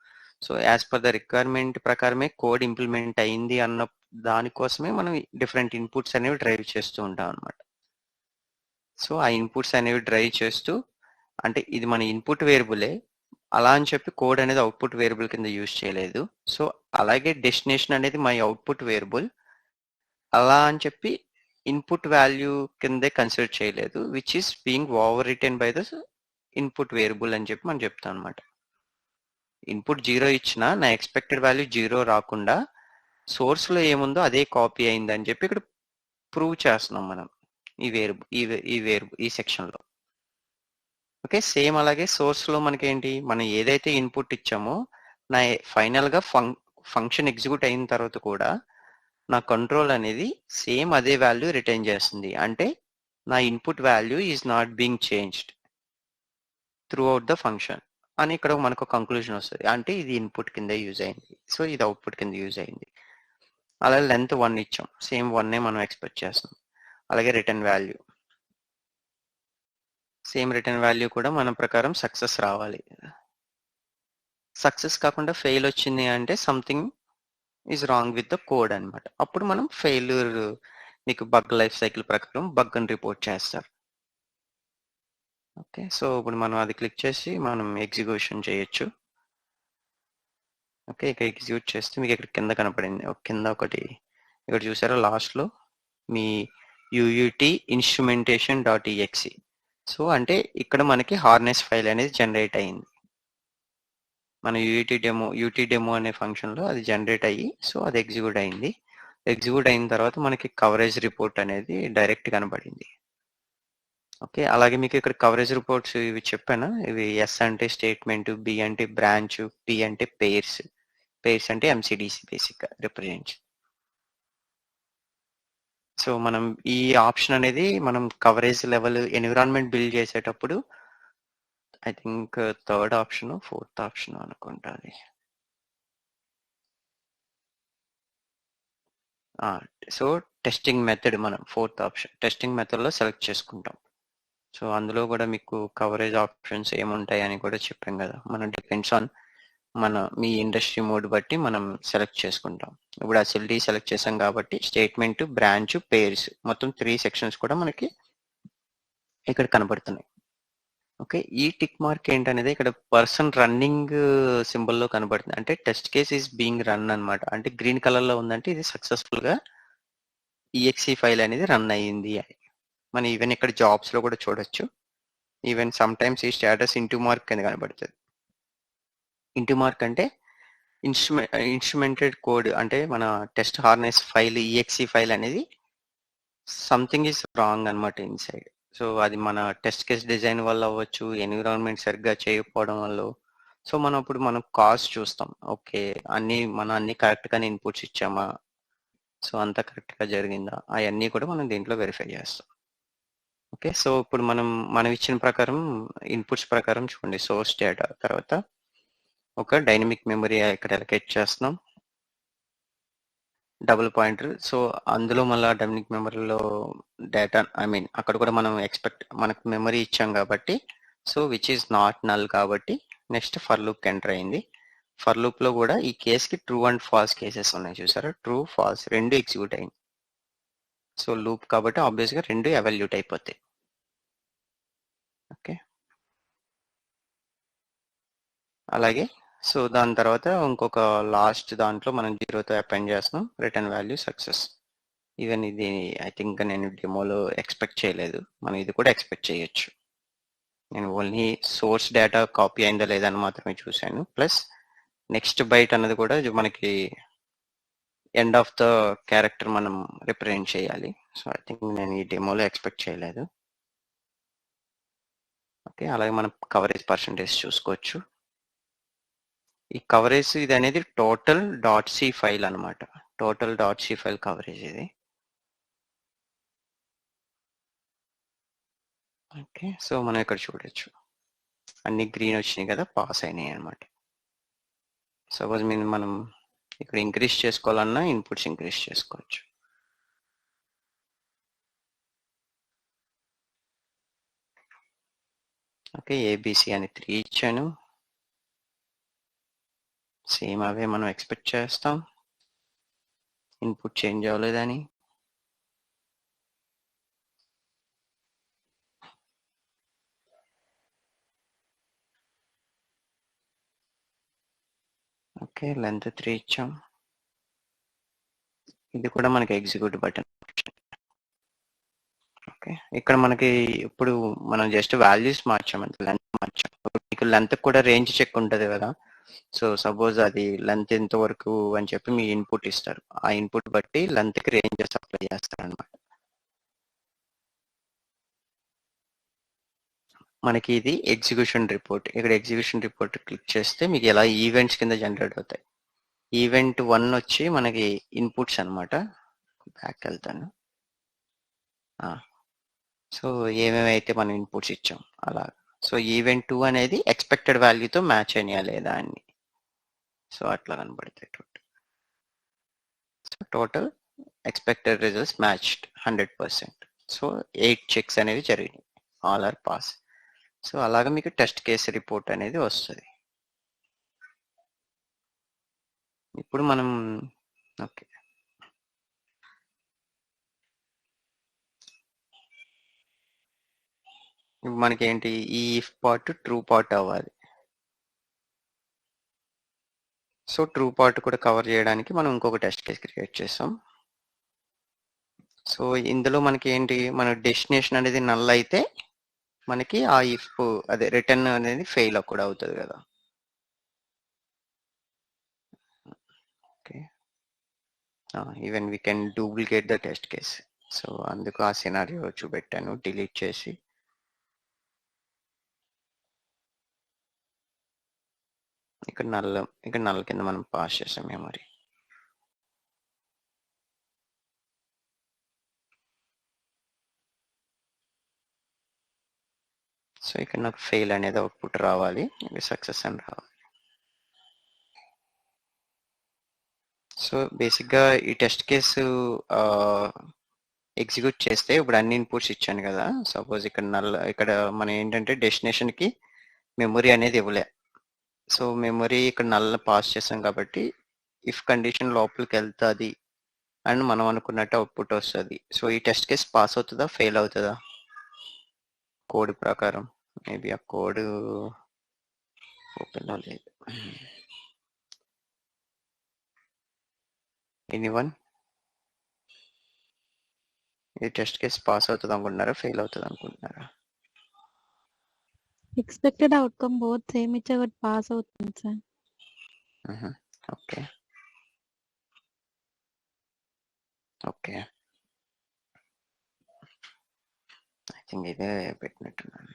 So as per the requirement ప్రకారమే కోడ్ ఇంప్లిమెంట్ అయింది అన్న దానికోసమే మనం డిఫరెంట్ ఇన్పుట్స్ అనేవి డ్రైవ్ చేస్తూ ఉంటాం అనమాట. సో ఆ ఇన్పుట్స్ అనేవి డ్రైవ్ చేస్తూ, అంటే ఇది మన ఇన్పుట్ వేరియబులే, అలా అని చెప్పి కోడ్ అనేది అవుట్పుట్ వేరియబుల్ కింద యూజ్ చేయలేదు. సో అలాగే డెస్టినేషన్ అనేది మై అవుట్పుట్ వేరియబుల్, అలా అని చెప్పి ఇన్పుట్ వాల్యూ కిందే కన్సిడర్ చేయలేదు, which is being over written by the input variable అని చెప్పి మనం చెప్తాం అనమాట. ఇన్పుట్ 0 ఇచ్చినా నా ఎక్స్పెక్టెడ్ వాల్యూ 0 రాకుండా సోర్స్ లో ఏముందో అదే కాపీ అయిందని చెప్పి ఇక్కడ ప్రూవ్ చేస్తున్నాం మనం ఈ సెక్షన్ లో. ఓకే, సేమ్ అలాగే సోర్స్ లో మనకేంటి, మనం ఏదైతే ఇన్పుట్ ఇచ్చామో నా ఫైనల్ గా ఫంక్షన్ ఎగ్జిక్యూట్ అయిన తర్వాత కూడా నా కంట్రోల్ అనేది సేమ్ అదే వాల్యూ రిటైన్ చేస్తుంది. అంటే నా input value is not being changed through out the function అని ఇక్కడ మనకు కంక్లూజన్ వస్తుంది. అంటే ఇది ఇన్పుట్ కింద యూజ్ అయింది, సో ఇది అవుట్పుట్ కింద యూజ్ అయింది. అలాగే లెంత్ 1 ఇచ్చాం, సేమ్ 1 మనం ఎక్స్పెక్ట్ చేస్తాం. అలాగే return value, same return value కూడా మన ప్రకారం సక్సెస్ రావాలి. సక్సెస్ కాకుండా ఫెయిల్ వచ్చింది అంటే something is wrong with the code అనమాట. అప్పుడు మనం ఫెయిల్యూర్, నీకు బగ్ లైఫ్ సైకిల్ ప్రకారం బగ్ అని రిపోర్ట్ చేస్తారు. ఓకే, సో ఇప్పుడు మనం అది క్లిక్ చేసి మనం ఎగ్జిక్యూషన్ చేయొచ్చు. ఓకే, ఇక్కడ ఎగ్జిక్యూట్ చేస్తే మీకు ఇక్కడ కింద కనపడింది, కింద ఒకటి ఇక్కడ చూసారా లాస్ట్లో మీ యూయూటీ ఇన్స్ట్రుమెంటేషన్ .exe. సో అంటే ఇక్కడ మనకి హార్నెస్ ఫైల్ అనేది జనరేట్ అయింది. మన యూటీ డెమో అనే ఫంక్షన్లో అది జనరేట్ అయ్యి, సో అది ఎగ్జిక్యూట్ అయింది. ఎగ్జిక్యూట్ అయిన తర్వాత మనకి కవరేజ్ రిపోర్ట్ అనేది డైరెక్ట్ కనబడింది. ఓకే, అలాగే మీకు ఇక్కడ కవరేజ్ రిపోర్ట్స్ ఇవి చెప్పానా, ఇవి ఎస్ అంటే స్టేట్మెంట్, బి అంటే బ్రాంచ్, పి అంటే పేర్స్ అంటే ఎంసిడిసి బేసిక్ గా రిప్రజెంట్స్. సో మనం ఈ ఆప్షన్ అనేది మనం కవరేజ్ లెవెల్ ఎన్విరాన్మెంట్ బిల్డ్ చేసేటప్పుడు I think 3rd option 4th option అనుకుంటా అది. సో టెస్టింగ్ మెథడ్ మనం 4th ఆప్షన్ టెస్టింగ్ మెథడ్ లో సెలెక్ట్ చేసుకుంటాం. సో అందులో కూడా మీకు కవరేజ్ ఆప్షన్స్ ఏముంటాయి అని కూడా చెప్పాం కదా, మనం depends on me industry mode బట్టి మనం సెలెక్ట్ చేసుకుంటాం. ఇప్పుడు అసిలిటీ సెలెక్ట్ చేసాం కాబట్టి స్టేట్మెంట్, బ్రాంచ్, పేర్స్ మొత్తం 3 సెక్షన్స్ కూడా మనకి ఇక్కడ కనబడుతున్నాయి. ఓకే, ఈ టిక్ మార్క్ ఏంటనేది ఇక్కడ పర్సన్ రన్నింగ్ సింబల్లో కనబడుతుంది. అంటే test case is being run అనమాట. అంటే గ్రీన్ కలర్ లో ఉందంటే ఇది సక్సెస్ఫుల్ గా ఈఎక్సీ ఫైల్ అనేది రన్ అయ్యింది అని మనం ఈవెన్ ఇక్కడ జాబ్స్ లో కూడా చూడొచ్చు. ఈవెన్ సమ్ టైమ్స్ ఈ స్టేటస్ ఇంటూ మార్క్ కింద కనబడుతుంది. ఇంటూ మార్క్ అంటే ఇన్స్ట్రుమెంటెడ్ కోడ్, అంటే మన test harness file exe file అనేది సంథింగ్ ఈస్ రాంగ్ అనమాట ఇన్సైడ్. సో అది మన టెస్ట్ కేస్ డిజైన్ వల్ల అవ్వచ్చు, ఎన్విరాన్మెంట్ సరిగ్గా చేయకపోవడం వల్ల. సో మనం కాస్ట్ చూస్తాం. ఓకే, అన్ని కరెక్ట్ గానే ఇన్పుట్స్ ఇచ్చామా, సో అంతా కరెక్ట్ గా జరిగిందా, అవన్నీ కూడా మనం దీంట్లో వెరిఫై చేస్తాం. ఓకే, సో ఇప్పుడు మనం ఇచ్చిన ప్రకారం ఇన్పుట్స్ ప్రకారం చూడండి, సోర్స్ డేటా తర్వాత ఒక డైనమిక్ మెమరీ ఇక్కడ అలొకేట్ చేస్తున్నాం, డబుల్ పాయింటర్. సో అందులో మళ్ళీ డైనమిక్ మెమరీలో డేటా అక్కడ కూడా మనకు మెమరీ ఇచ్చాం కాబట్టి, so which is not null కాబట్టి నెక్స్ట్ ఫర్ లూప్ ఎంటర్ అయింది. ఫర్ లూప్ లో కూడా ఈ కేసుకి ట్రూ అండ్ ఫాల్స్ కేసెస్ ఉన్నాయి, చూసారా, ట్రూ ఫాల్స్ రెండు ఎగ్జిక్యూట్ అయింది. సో లూప్ కాబట్టి ఆబ్వియస్ గా రెండు ఎవాల్యూట్ అయిపోతాయి. ఓకే, అలాగే సో దాని తర్వాత ఇంకొక లాస్ట్ దాంట్లో మనం 0తో అపెండ్ చేస్తున్నాం, రిటర్న్ వాల్యూ సక్సెస్. ఈవెన్ ఇది ఐ థింక్ నేను డెమోలో ఎక్స్పెక్ట్ చేయలేదు, మనం ఇది కూడా ఎక్స్పెక్ట్ చేయొచ్చు. నేను ఓన్లీ సోర్స్ డేటా కాపీ అయిందా లేదా అని మాత్రమే చూశాను. ప్లస్ నెక్స్ట్ బైట్ అన్నది కూడా మనకి ఎండ్ ఆఫ్ ద క్యారెక్టర్ మనం రిప్రజెంట్ చేయాలి. సో ఐ థింక్ నేను ఈ డెమోలో ఎక్స్పెక్ట్ చేయలేదు. ఓకే, అలాగే మనం కవరేజ్ పర్సంటేజ్ చూసుకోవచ్చు. ఈ కవరేజ్ ఇది అనేది టోటల్ .c ఫైల్ అనమాట, టోటల్ .c ఫైల్ కవరేజ్ ఇది. ఓకే, సో మనం ఇక్కడ చూడొచ్చు అన్ని గ్రీన్ వచ్చినాయి కదా, పాస్ అయినాయి అనమాట. సపోజ్ మనం ఇక్కడ ఇంక్రీజ్ చేసుకోవాలన్నా ఇన్పుట్స్ ఇంక్రీజ్ చేసుకోవచ్చు. ఓకే, ఏబిసి అని 3 ఇచ్చాను. సేమ్ అవే మనం ఎక్స్పెక్ట్ చేస్తాం. ఇన్పుట్ చేంజ్ అవ్వలేదని. ఓకే, లెంత్ 3 ఇచ్చాం. ఇది కూడా మనకి ఎగ్జిక్యూట్ బటన్. ఓకే, ఇక్కడ మనకి ఇప్పుడు మనం జస్ట్ వాల్యూస్ మార్చామంటే లెంత్ మార్చాం. మీకు లెంత్ కూడా రేంజ్ చెక్ ఉంటుంది కదా. సో సపోజ్ అది లెంత్ ఎంత వరకు అని చెప్పి మీ ఇన్పుట్ ఇస్తారు. ఆ ఇన్పుట్ బట్టి లెంత్కి రేంజెస్ అప్లై చేస్తారు అనమాట. మనకి ఇది ఎగ్జిక్యూషన్ రిపోర్ట్. ఇక్కడ ఎగ్జిక్యూషన్ రిపోర్ట్ క్లిక్ చేస్తే మీకు ఎలా ఈవెంట్స్ కింద జనరేట్ అవుతాయి. ఈవెంట్ 1 వచ్చి మనకి ఇన్పుట్స్ అనమాట. బ్యాక్ వెళ్తాను. సో ఏమేమి అయితే మనం ఇన్పుట్స్ ఇచ్చాం అలా. సో ఈవెంట్ 2 అనేది ఎక్స్పెక్టెడ్ వాల్యూతో మ్యాచ్ అయినాయా లేదా అని. సో అట్లా కనబడతాయి total. So total expected results matched 100%. So 8 checks అనేవి జరిగినాయి. All are pass. సో అలాగే మీకు టెస్ట్ కేసు రిపోర్ట్ అనేది వస్తుంది. ఇప్పుడు మనం ఓకే, మనకి ఏంటి, ఈ ఇఫ్ పార్ట్ ట్రూ పార్ట్ అవ్వాలి. సో ట్రూ పార్ట్ కూడా కవర్ చేయడానికి మనం ఇంకొక టెస్ట్ కేస్ క్రియేట్ చేసాం. సో ఇందులో మనకి ఏంటి, మన డెస్టినేషన్ అనేది నల్ అయితే మనకి ఆ ఇఫ్ అదే రిటర్న్ అనేది ఫెయిల్ కూడా అవుతుంది కదా. Okay, even we can duplicate the test case. So అందుకు ఆ సినారియో చూపెట్టాను డిలీట్ చేసి. ఇక్కడ నల్ కింద మనం పాస్ చేసాం మెమరీ. సో ఇక్కడ నాకు ఫెయిల్ అనేది అవుట్పుట్ రావాలి, ఇది సక్సెస్ అని రావాలి. సో బేసిక్గా ఈ టెస్ట్ కేసు ఎగ్జిక్యూట్ చేస్తే ఇప్పుడు అన్ని ఇన్పుట్స్ ఇచ్చాను కదా. సపోజ్ ఇక్కడ మనం ఏంటంటే డెస్టినేషన్కి మెమరీ అనేది ఇవ్వలే. సో మెమరీ ఇక్కడ నల్ పాస్ చేసాం కాబట్టి ఇఫ్ కండిషన్ లోపలికి వెళ్తుంది అండ్ మనం అనుకున్నట్టు అవుట్పుట్ వస్తుంది. సో ఈ టెస్ట్ కేస్ పాస్ అవుతుందా ఫెయిల్ అవుతుందా కోడ్ ప్రకారం? మేబీ ఆ కోడ్ ఓపెన్ లేదు. ఎనీవన్, ఈ టెస్ట్ కేస్ పాస్ అవుతుంది అనుకుంటున్నారా ఫెయిల్ అవుతుంది అనుకుంటున్నారా? ఎక్స్పెక్టెడ్ అవుట్కమ్ బోత్ సేమ్ ఇచ్చే బట్ పాస్ అవుతుంది sir. Okay okay, I think ఇదే పెట్టినట్టున్నాను.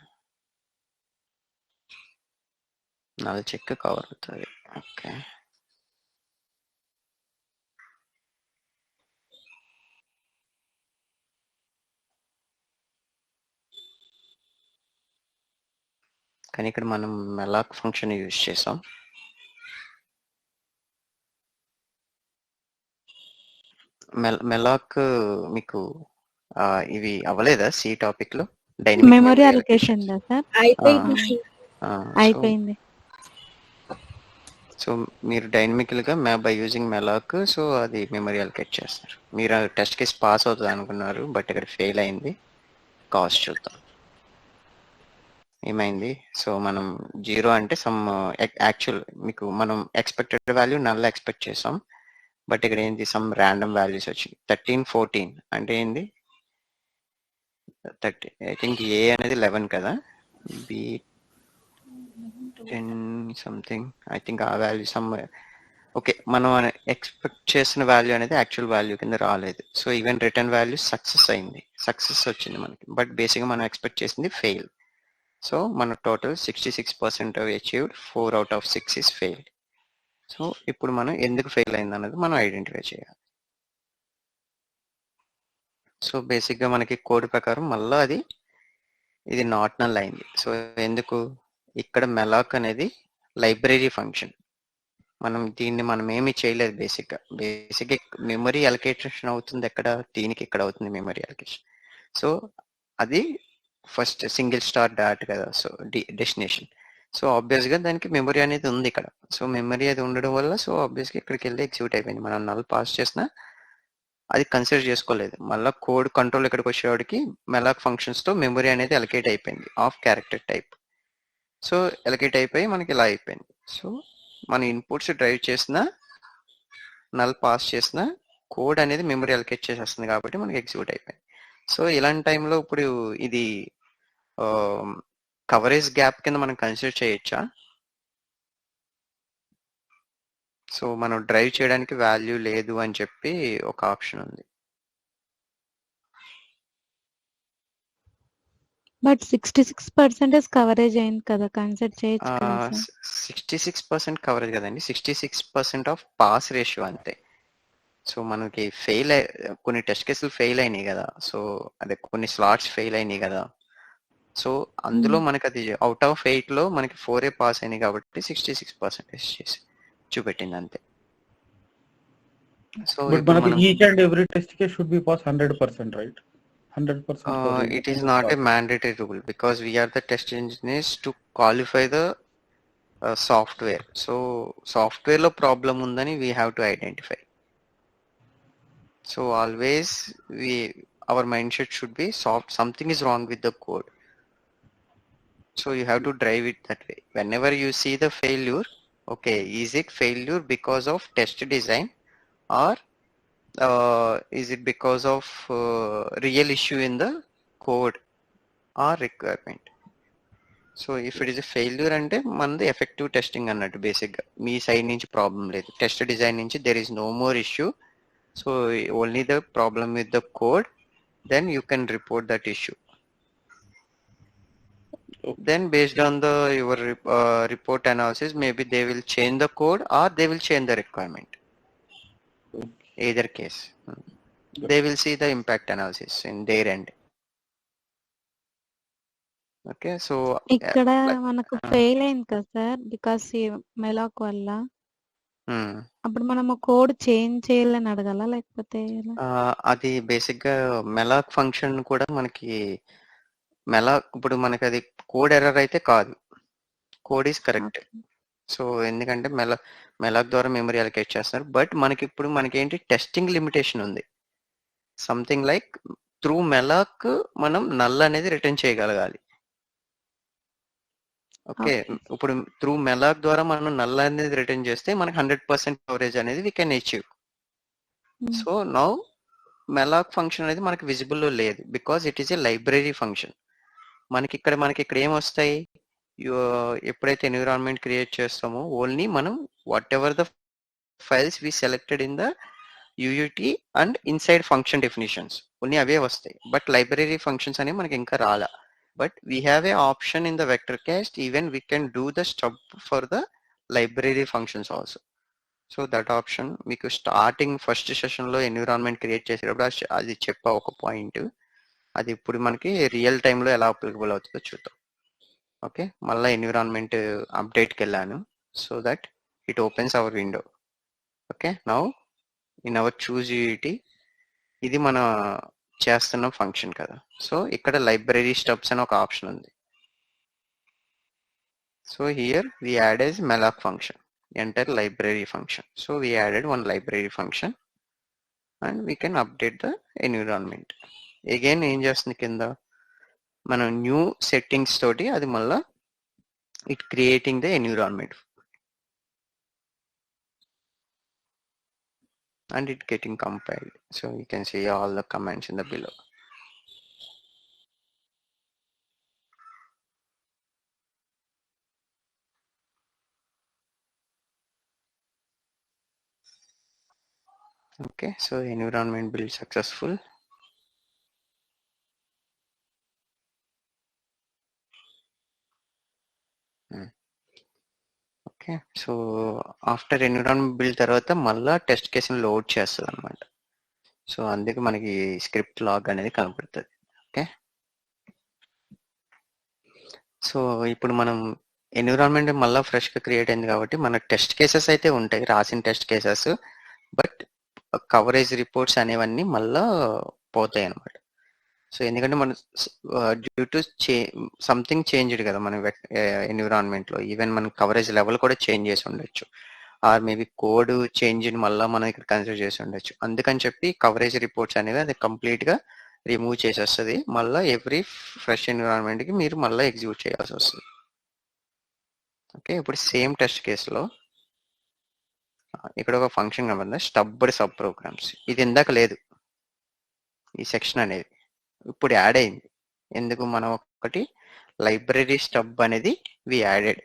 నల్ చెక్ కవర్ అవుతుంది. ఓకే, కానీ ఇక్కడ మనం మెలాక్ ఫంక్షన్ యూజ్ చేసాం. మెలాక్ మీకు ఇవి అవ్వలేదా సి టాపిక్ లో? మెమరీ అలొకేషన్ సార్ అయిపోయింది. సో మీరు డైనమికల్ గా బై యూజింగ్ మెలాక్ సో అది మెమరీ అలొకేట్ చేస్తారు. మీరు టెస్ట్ కేస్ పాస్ అవుతుంది అనుకున్నారు బట్ ఇక్కడ ఫెయిల్ అయింది. కాస్ట్ చూద్దాం ఏమైంది. సో మనం 0 అంటే సమ్ యాక్చువల్ మీకు మనం ఎక్స్పెక్టెడ్ వాల్యూ నల్ ఎక్స్పెక్ట్ చేసాం బట్ ఇక్కడ ఏంటి సమ్ ర్యాండమ్ వాల్యూస్ వచ్చింది. 13, 14 అంటే ఏంది 30. ఐ థింక్ ఏ అనేది 11 కదా, బి 10 సంథింగ్. ఐ థింక్ ఆ వాల్యూ సమ్ ఓకే. మనం ఎక్స్పెక్ట్ చేసిన వాల్యూ అనేది యాక్చువల్ వాల్యూ కింద రాలేదు. So even return value success అయింది, సక్సెస్ వచ్చింది మనకి. బట్ బేసిక్గా మనం ఎక్స్పెక్ట్ చేసింది ఫెయిల్. సో మన total 66% achieved, 4 out of 6 is failed. So ఇప్పుడు మనం ఎందుకు ఫెయిల్ అయింది అన్నది మనం ఐడెంటిఫై చేయాలి. సో బేసిక్గా మనకి కోడ్ ప్రకారం మళ్ళీ ఇది నాట్ నల్ అయింది. సో ఎందుకు, ఇక్కడ మెలాక్ అనేది లైబ్రరీ ఫంక్షన్. దీన్ని మనం ఏమీ చేయలేదు. బేసిక్గా మెమరీ అలొకేషన్ అవుతుంది ఎక్కడ, దీనికి ఇక్కడ అవుతుంది మెమరీ అలొకేషన్. సో అది ఫస్ట్ సింగిల్ స్టార్ డాట్ కదా, సో డెస్టినేషన్. సో ఆబ్వియస్గా దానికి మెమరీ అనేది ఉంది ఇక్కడ. సో మెమరీ అది ఉండడం వల్ల సో ఆబ్వియస్గా ఇక్కడికి వెళ్ళి ఎగ్జిక్యూట్ అయిపోయింది. మనం నల్ పాస్ చేసినా అది కన్సిడర్ చేసుకోలేదు. మళ్ళీ కోడ్ కంట్రోల్ ఇక్కడికి వచ్చేవాడికి మెలాక్ ఫంక్షన్స్తో మెమరీ అనేది అలకేట్ అయిపోయింది of character type. So allocate అయిపోయి మనకి ఇలా అయిపోయింది. సో మన ఇన్పుట్స్ డ్రైవ్ చేసిన నల్ పాస్ చేసిన కోడ్ అనేది మెమరీ అలకేట్ చేసేస్తుంది కాబట్టి మనకి ఎగ్జిక్యూట్ అయిపోయింది. సో ఇలాంటి టైంలో ఇప్పుడు ఇది కవరేజ్ గ్యాప్ కింద మనం కన్సిడర్ చేయొచ్చా? సో మనం డ్రైవ్ చేయడానికి వాల్యూ లేదు అని చెప్పి ఒక ఆప్షన్ ఉంది. బట్ 66% కవరేజ్ అయింది కదా, కన్సిడర్ చేయొచ్చు కదా సార్? 66% కవరేజ్ కదండి, 66% ఆఫ్ పాస్ రేషియో అంతే. సో మనకి కొన్ని టెస్ట్ కేసులు ఫెయిల్ అయినాయి కదా, సో అదే కొన్ని స్లాట్స్ ఫెయిల్ అయినాయి కదా. సో అందులో మనకి అది అవుట్ ఆఫ్ 8లో మనకి 4 పాస్ అయినాయి కాబట్టి 66% చేసి చూపెట్టింది అంతే. సో మనకి each and every test case should be pass 100%, right? 100%. It is not a mandatory rule because we are the test engineers to qualify the software. So software lo problem undani we have to identify. So always our mindset should be something is wrong with the code. So you have to drive it that way. Whenever you see the failure, okay, is it failure because of test design or is it because of real issue in the code or requirement? So if it is a failure ante manది effective testing అన్నట్టు basic గా. మీ side నుంచి problem లేదు, test design నుంచి there is no more issue, so only the problem with the code, then you can report that issue. Then based on your report analysis, maybe they will change the code or they will change the requirement. Either case they will see the impact analysis in their end. Okay, so ఇక్కడ మనకు fail అయింది కదా sir because మెలాక్ వల్ల. అప్పుడు మనము code change చేయాలని అడగాల లేకపోతే అది బేసిక్ గా మెలాక్ ఫంక్షన్ కూడా మనకి మెలాక్ ఇప్పుడు మనకి అది కోడ్ ఎర్రర్ అయితే కాదు, కోడ్ ఈస్ కరెక్ట్. సో ఎందుకంటే మెలాక్ ద్వారా మెమరీ అలకేట్ చేస్తారు. బట్ మనకి ఇప్పుడు మనకేంటి టెస్టింగ్ లిమిటేషన్ ఉంది. సంథింగ్ లైక్ త్రూ మెలాక్ మనం నల్ అనేది రిటర్న్ చేయగలగాలి. ఓకే, ఇప్పుడు త్రూ మెలాక్ ద్వారా మనం నల్ అనేది రిటర్న్ చేస్తే మనకి 100% కవరేజ్ అనేది we can achieve. So now malloc function అనేది మనకి విజిబుల్ లో లేదు because it is a library function. మనకి ఇక్కడ ఏమొస్తాయి, ఎప్పుడైతే ఎన్విరాన్మెంట్ క్రియేట్ చేస్తామో ఓన్లీ మనం whatever the files we selected in the UUT and inside function definitions only అవే వస్తాయి. బట్ లైబ్రరీ ఫంక్షన్స్ అనేవి మనకి ఇంకా రాలా. But we have a option in the VectorCAST, even we can do the stub for the library functions also. So that option మీకు starting first సెషన్లో environment create చేసేటప్పుడు అది చెప్పా ఒక పాయింట్. అది ఇప్పుడు మనకి రియల్ టైంలో ఎలా అప్లికబుల్ అవుతుందో చూద్దాం. ఓకే, మళ్ళీ ఎన్విరాన్మెంట్ అప్డేట్కి వెళ్ళాను so that it opens our window. Okay, now in our choose UUT ఇది మన చేస్తున్న ఫంక్షన్ కదా. సో ఇక్కడ లైబ్రరీ స్టబ్స్ అని ఒక ఆప్షన్ ఉంది. So here we add as malloc function, enter library function. So we added one library function and we can update the environment. Again ఏం చేస్తుంది కింద మనం న్యూ సెట్టింగ్స్ తోటి అది మళ్ళా it creating the environment and it getting compiled. So you can see all the comments in the below. Okay, so environment build successful. Okay, so after environment build తర్వాత మళ్ళీ test కేసుని load చేస్తుంది అనమాట. So అందుకే మనకి script log అనేది కనపడుతుంది. Okay, so ఇప్పుడు మనం ఎన్విరాన్మెంట్ మళ్ళీ ఫ్రెష్గా క్రియేట్ అయింది కాబట్టి మన టెస్ట్ కేసెస్ అయితే ఉంటాయి, రాసిన test cases. But coverage reports అనేవన్నీ మళ్ళా పోతాయి అనమాట. సో ఎందుకంటే మన డ్యూ టు సంథింగ్ చేంజ్డ్ కదా మన ఎన్విరాన్మెంట్ లో, ఈవెన్ మన కవరేజ్ లెవెల్ కూడా చేంజ్ చేసి ఉండొచ్చు, ఆర్ మేబీ కోడ్ చేంజ్ మళ్ళీ మనం ఇక్కడ కన్సిడర్ చేసి ఉండొచ్చు. అందుకని చెప్పి కవరేజ్ రిపోర్ట్స్ అనేవి అది కంప్లీట్ గా రిమూవ్ చేసేస్తుంది. మళ్ళీ ఎవ్రీ ఫ్రెష్ ఎన్విరాన్మెంట్ కి మీరు మళ్ళీ ఎగ్జిక్యూట్ చేయాల్సి వస్తుంది. ఓకే, ఇప్పుడు సేమ్ టెస్ట్ కేసులో ఇక్కడ ఒక ఫంక్షన్ కనబడింది, స్టబ్డ్ సబ్ ప్రోగ్రామ్స్. ఇది ఇందాక లేదు ఈ సెక్షన్ అనేది, ఇప్పుడు యాడ్ అయింది. ఎందుకు? మనం ఒకటి లైబ్రరీ స్టబ్ అనేది వి యాడెడ్,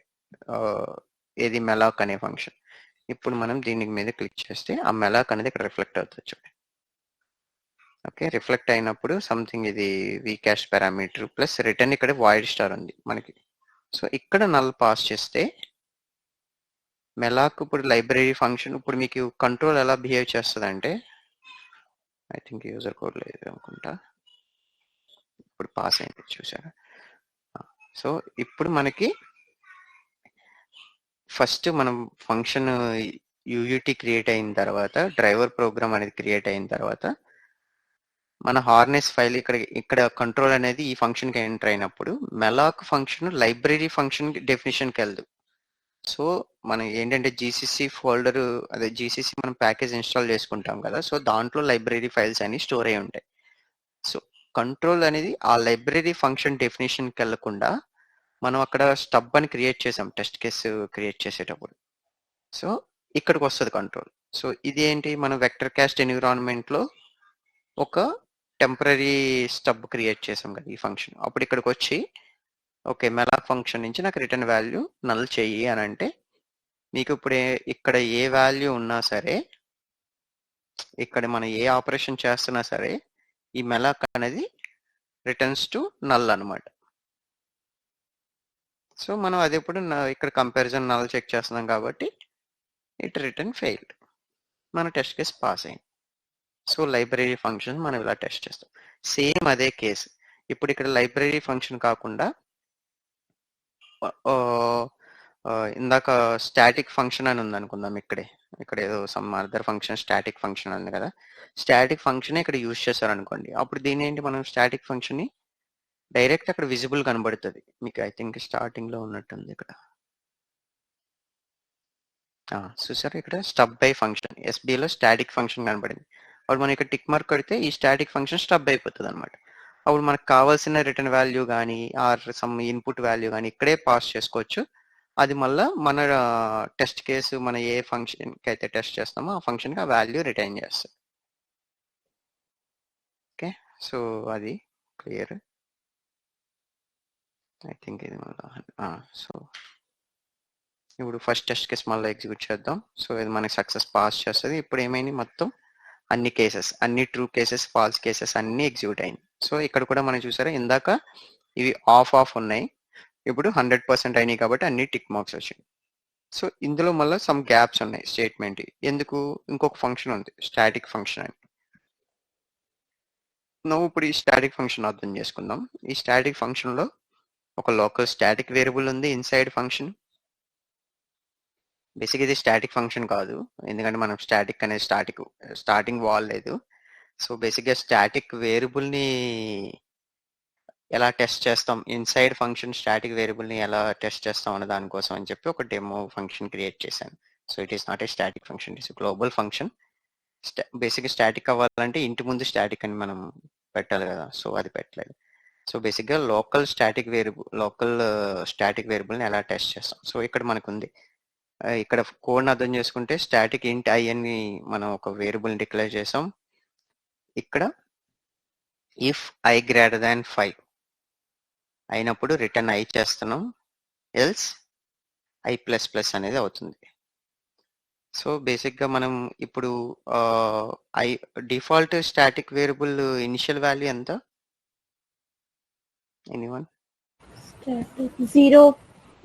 ఏది మెలాక్ అనే ఫంక్షన్. ఇప్పుడు మనం దీని మీద క్లిక్ చేస్తే ఆ మెలాక్ అనేది ఇక్కడ రిఫ్లెక్ట్ అవుతుంది చూడండి. ఓకే, రిఫ్లెక్ట్ అయినప్పుడు సంథింగ్ ఇది వీకాస్ట్ పారామీటర్ ప్లస్ రిటర్న్ ఇక్కడ వాయిడ్ స్టార్ ఉంది మనకి. సో ఇక్కడ నల్ పాస్ చేస్తే మెలాక్ ఇప్పుడు లైబ్రరీ ఫంక్షన్ ఇప్పుడు మీకు కంట్రోల్ ఎలా బిహేవ్ చేస్తుంది అంటే, ఐ థింక్ యూజర్ కోడ్ లేదు అనుకుంటా, ఇప్పుడు పాస్ అయింది చూసారా. సో ఇప్పుడు మనకి ఫస్ట్ మనం ఫంక్షన్ యూయూటీ క్రియేట్ అయిన తర్వాత, డ్రైవర్ ప్రోగ్రామ్ అనేది క్రియేట్ అయిన తర్వాత మన హార్నెస్ ఫైల్ ఇక్కడ కంట్రోల్ అనేది ఈ ఫంక్షన్ కి ఎంటర్ అయినప్పుడు మెలాక్ ఫంక్షన్ లైబ్రరీ ఫంక్షన్ డెఫినేషన్కి వెళ్దు. సో మనం ఏంటంటే జీసీసీ ఫోల్డర్, అదే జీసీసీ మనం ప్యాకేజ్ ఇన్స్టాల్ చేసుకుంటాం కదా, సో దాంట్లో లైబ్రరీ ఫైల్స్ అన్ని స్టోర్ అయి ఉంటాయి. సో కంట్రోల్ అనేది ఆ లైబ్రరీ ఫంక్షన్ డెఫినేషన్కి వెళ్లకుండా మనం అక్కడ స్టబ్ అని క్రియేట్ చేసాం టెస్ట్ కేసు క్రియేట్ చేసేటప్పుడు. సో ఇక్కడికి వస్తుంది కంట్రోల్. సో ఇది ఏంటి, మనం వెక్టర్ కాస్ట్ ఎన్విరాన్మెంట్ లో ఒక టెంపరీ స్టబ్ క్రియేట్ చేసాం కదా ఈ ఫంక్షన్. అప్పుడు ఇక్కడికి వచ్చి ఓకే మెలాక్ ఫంక్షన్ నుంచి నాకు రిటర్న్ వాల్యూ నల్ చెయ్యి అని అంటే, మీకు ఇప్పుడు ఇక్కడ ఏ వాల్యూ ఉన్నా సరే, ఇక్కడ మనం ఏ ఆపరేషన్ చేస్తున్నా సరే ఈ మెలాక్ అనేది రిటర్న్స్ టు నల్ అనమాట. సో మనం అది ఇప్పుడు ఇక్కడ కంపారిజన్ నల్ చెక్ చేస్తున్నాం కాబట్టి ఇట్ రిటర్న్ ఫెయిల్డ్, మన టెస్ట్ కేసు పాస్ అయింది. సో లైబ్రరీ ఫంక్షన్ మనం ఇలా టెస్ట్ చేస్తాం. సేమ్ అదే కేసు ఇప్పుడు ఇక్కడ లైబ్రరీ ఫంక్షన్ కాకుండా ఇందాక స్టాటిక్ ఫంక్షన్ అని ఉంది అనుకుందాం. ఇక్కడ ఏదో some other function static function ఉంది కదా, స్టాటిక్ ఫంక్షన్ ఇక్కడ యూజ్ చేశారు అనుకోండి. అప్పుడు దీని ఏంటి, మనం స్టాటిక్ ఫంక్షన్ ని డైరెక్ట్ అక్కడ విజిబుల్ కనబడుతుంది మీకు. ఐ థింక్ స్టార్టింగ్ లో ఉన్నట్టుంది ఇక్కడ, చూసారు ఇక్కడ స్టబ్ బై ఫంక్షన్ ఎస్బీలో స్టాటిక్ ఫంక్షన్ కనబడింది. అప్పుడు మనం ఇక్కడ టిక్ మార్క్ కొడితే ఈ స్టాటిక్ ఫంక్షన్ స్టబ్ అయిపోతుంది అనమాట. అప్పుడు మనకు కావాల్సిన రిటర్న్ వాల్యూ కానీ ఆర్ సమ్ ఇన్పుట్ వాల్యూ కానీ ఇక్కడే పాస్ చేసుకోవచ్చు. అది మళ్ళీ మన టెస్ట్ కేసు మన ఏ ఫంక్షన్కి అయితే టెస్ట్ చేస్తామో ఆ ఫంక్షన్కి ఆ వాల్యూ రిటర్న్ చేస్తుంది. ఓకే, సో అది క్లియర్. ఐ థింక్ ఇది సో ఇప్పుడు ఫస్ట్ టెస్ట్ కేసు మళ్ళీ ఎగ్జిక్యూట్ చేద్దాం. సో ఇది మనకి సక్సెస్ పాస్ చేస్తుంది. ఇప్పుడు ఏమైంది, మొత్తం అన్ని కేసెస్, అన్ని ట్రూ కేసెస్ ఫాల్స్ కేసెస్ అన్ని ఎగ్జిక్యూట్ అయింది. సో ఇక్కడ కూడా మనం చూసారా ఇందాక ఇవి ఆఫ్ ఉన్నాయి, ఇప్పుడు 100% అయినాయి కాబట్టి అన్ని టిక్ మార్క్స్ వచ్చాయి. సో ఇందులో మళ్ళీ సమ్ గ్యాప్స్ ఉన్నాయి స్టేట్మెంట్. ఎందుకు, ఇంకొక ఫంక్షన్ ఉంది స్టాటిక్ ఫంక్షన్ అని. నువ్వు ఇప్పుడు ఈ స్టాటిక్ ఫంక్షన్ అర్థం చేసుకుందాం. ఈ స్టాటిక్ ఫంక్షన్ లో ఒక లోకల్ స్టాటిక్ వేరియబుల్ ఉంది ఇన్సైడ్ ఫంక్షన్. బేసిక్ ఇది స్టాటిక్ ఫంక్షన్ కాదు, ఎందుకంటే మనం స్టాటిక్ అనేది స్టార్టింగ్ వాల్ లేదు. సో బేసిక్గా స్టాటిక్ వేరియబుల్ని ఎలా టెస్ట్ చేస్తాం, ఇన్సైడ్ ఫంక్షన్ స్టాటిక్ వేరియబుల్ని ఎలా టెస్ట్ చేస్తాం అన్న దానికోసం అని చెప్పి ఒక డెమో ఫంక్షన్ క్రియేట్ చేశాను. So it is not a static function, it's global function. బేసిక్గా స్టాటిక్ అవ్వాలంటే ఇంటి ముందు స్టాటిక్ అని మనం పెట్టాలి కదా, సో అది పెట్టలేదు. సో బేసిక్గా లోకల్ స్టాటిక్ వేరియబుల్ని ఎలా టెస్ట్ చేస్తాం. సో ఇక్కడ మనకు ఉంది, ఇక్కడ కోడ్ని అర్థం చేసుకుంటే స్టాటిక్ ఇంట్ ఐ అని మనం ఒక వేరియబుల్ని డిక్లేర్ చేసాం. ఇక్కడ ఇఫ్ ఐ గ్రేటర్ దాన్ 5 అయినప్పుడు రిటర్న్ ఐ చేస్తున్నాం, ఎల్స్ I++ అనేది అవుతుంది. సో బేసిక్గా మనం ఇప్పుడు default static variable initial value ఎంత, ఎనీవన్?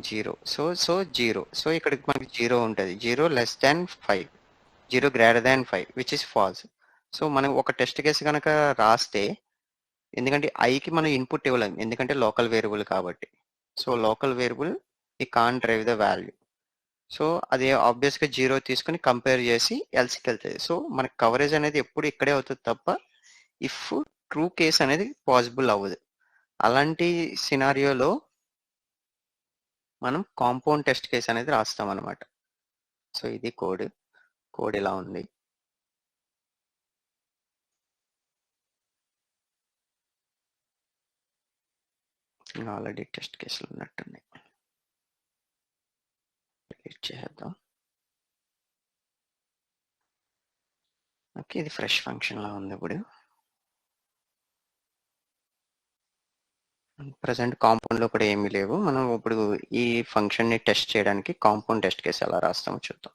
0. సో 0. సో ఇక్కడ మనకి 0 ఉంటుంది, 0 less than 5, 0 greater than 5 which is false. So మనం ఒక టెస్ట్ కేసు కనుక రాస్తే, ఎందుకంటే ఐకి మనం ఇన్పుట్ ఇవ్వలేము ఎందుకంటే లోకల్ వేరియబుల్ కాబట్టి. సో లోకల్ వేరియబుల్ ఈ కాన్ డ్రైవ్ ద వాల్యూ. సో అది ఆబ్వియస్గా 0 తీసుకుని కంపేర్ చేసి ఎల్స్కి వెళ్తుంది. సో మనకి కవరేజ్ అనేది ఎప్పుడు ఇక్కడే అవుతుంది తప్ప ఇఫ్ ట్రూ కేస్ అనేది పాసిబుల్ అవ్వదు. అలాంటి సినారియోలో మనం కాంపౌండ్ టెస్ట్ కేస్ అనేది రాస్తాం అనమాట. సో ఇది కోడ్ ఇలా ఉంది. ఆల్రెడీ టెస్ట్ కేసులు ఉన్నట్టున్నాయి. క్లిక్ చేద్దాం. ఓకే, ఇది ఫ్రెష్ ఫంక్షన్ లా ఉంది. ఇప్పుడు ప్రజెంట్ కాంపౌండ్ లో కూడా ఏమీ లేవు. మనం ఇప్పుడు ఈ ఫంక్షన్ ని టెస్ట్ చేయడానికి కాంపౌండ్ టెస్ట్ కేసు ఎలా రాస్తామో చూద్దాం.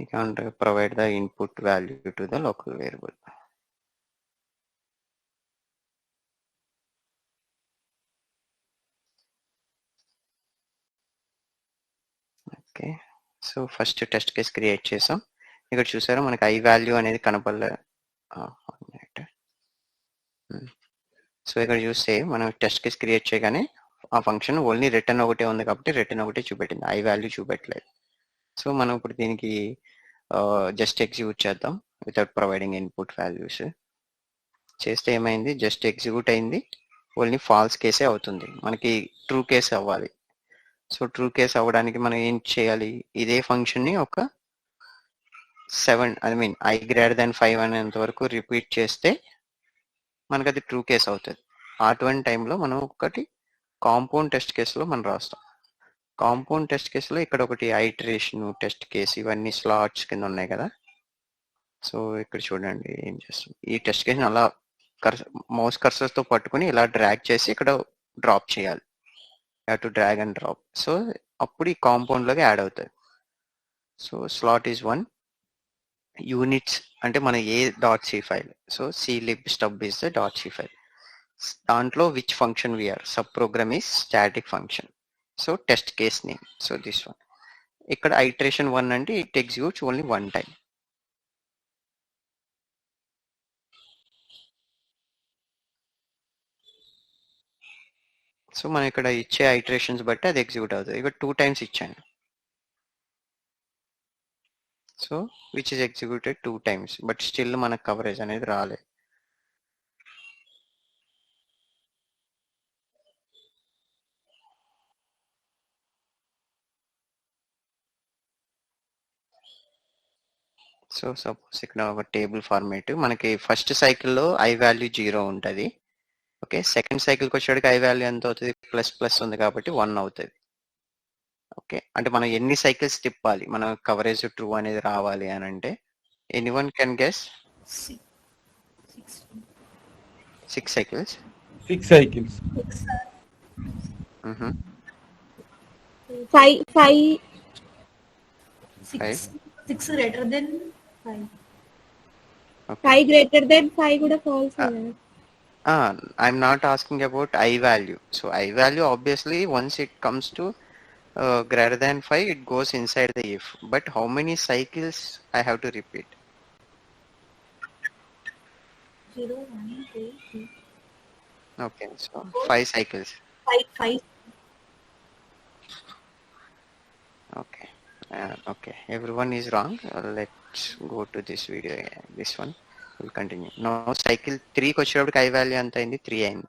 You can provide the input value to the local variable. Okay, so first test case create చేసాం. ఇక్కడ చూసారా మనకి ఐ వాల్యూ అనేది కనపడలే. సో ఇక్కడ చూస్తే మనం టెస్ట్ కేస్ క్రియేట్ చేయగానే ఆ ఫంక్షన్ ఓన్లీ రిటర్న్ ఒకటే ఉంది కాబట్టి రిటర్న్ ఒకటే చూపెట్టింది, ఐ వాల్యూ చూపెట్టలేదు. సో మనం ఇప్పుడు దీనికి జస్ట్ ఎగ్జిక్యూట్ చేద్దాం వితౌట్ ప్రొవైడింగ్ ఇన్పుట్ వాల్యూస్. చేస్తే ఏమైంది, జస్ట్ ఎగ్జిక్యూట్ అయింది, ఓన్లీ ఫాల్స్ కేసే అవుతుంది, మనకి ట్రూ కేస్ అవ్వాలి. సో ట్రూ కేస్ అవ్వడానికి మనం ఏం చేయాలి, ఇదే ఫంక్షన్ ని ఒక 7 ఐ గ్రేటర్ దాన్ 5 అనేంత వరకు రిపీట్ చేస్తే మనకు అది ట్రూ కేస్ అవుతుంది. అటువంటి టైంలో మనం ఒకటి కాంపౌండ్ టెస్ట్ కేసులో మనం రాస్తాం. కాంపౌండ్ టెస్ట్ కేసులో ఇక్కడ ఒకటి ఐటరేషన్ టెస్ట్ కేసు ఇవన్నీ స్లాట్స్ కింద ఉన్నాయి కదా. సో ఇక్కడ చూడండి ఏం చేస్తాం, ఈ టెస్ట్ కేసుని అలా మౌస్ కర్సర్తో పట్టుకుని ఇలా డ్రాగ్ చేసి ఇక్కడ డ్రాప్ చేయాలి. To drag and drop. So అప్పుడు ఈ కాంపౌండ్ లోకి యాడ్ అవుతుంది. సో స్లాట్ ఈజ్ 1, యూనిట్స్ అంటే మన ఏ .c file. So clib stub is the .c file. దాంట్లో which function we are, subprogram is static function. So test case name, so this one. ఇక్కడ iteration 1 అంటే it executes only 1 time. So మనం ఇక్కడ ఇచ్చే iterations బట్టి అది execute అవుతుంది. ఇక్కడ 2 టైమ్స్ ఇచ్చాను. So which is executed 2 times, but still మనకు కవరేజ్ అనేది రాలేదు. సో సపోజ్ ఇక్కడ ఒక టేబుల్ ఫార్మేట్, మనకి ఫస్ట్ సైకిల్లో ఐ వాల్యూ 0 ఉంటుంది. ఓకే, సెకండ్ సైకిల్కి వచ్చేటికి ఐ వాల్యూ ఎంత అవుతుంది, ప్లస్ ఉంది కాబట్టి 1 అవుతుంది. ఓకే, అంటే మనం ఎన్ని సైకిల్స్ తిప్పాలి మన కవరేజ్ ట్రూ అనేది రావాలి అని అంటే, anyone can guess? 6 cycles. 6 cycles. 5. 6 greater than 5. Okay. 5 greater than 5 కూడా false. I'm not asking about I value. So I value obviously once it comes to greater than 5 it goes inside the if. But how many cycles I have to repeat? 0, 1, 2, 3. Okay, so 5 cycles. 5. Okay. Okay, everyone is wrong. Let's go to this video. This one will continue. Now cycle 3 కి వచ్చేటప్పటికి I value ఎంత అయింది, 3 అయింది.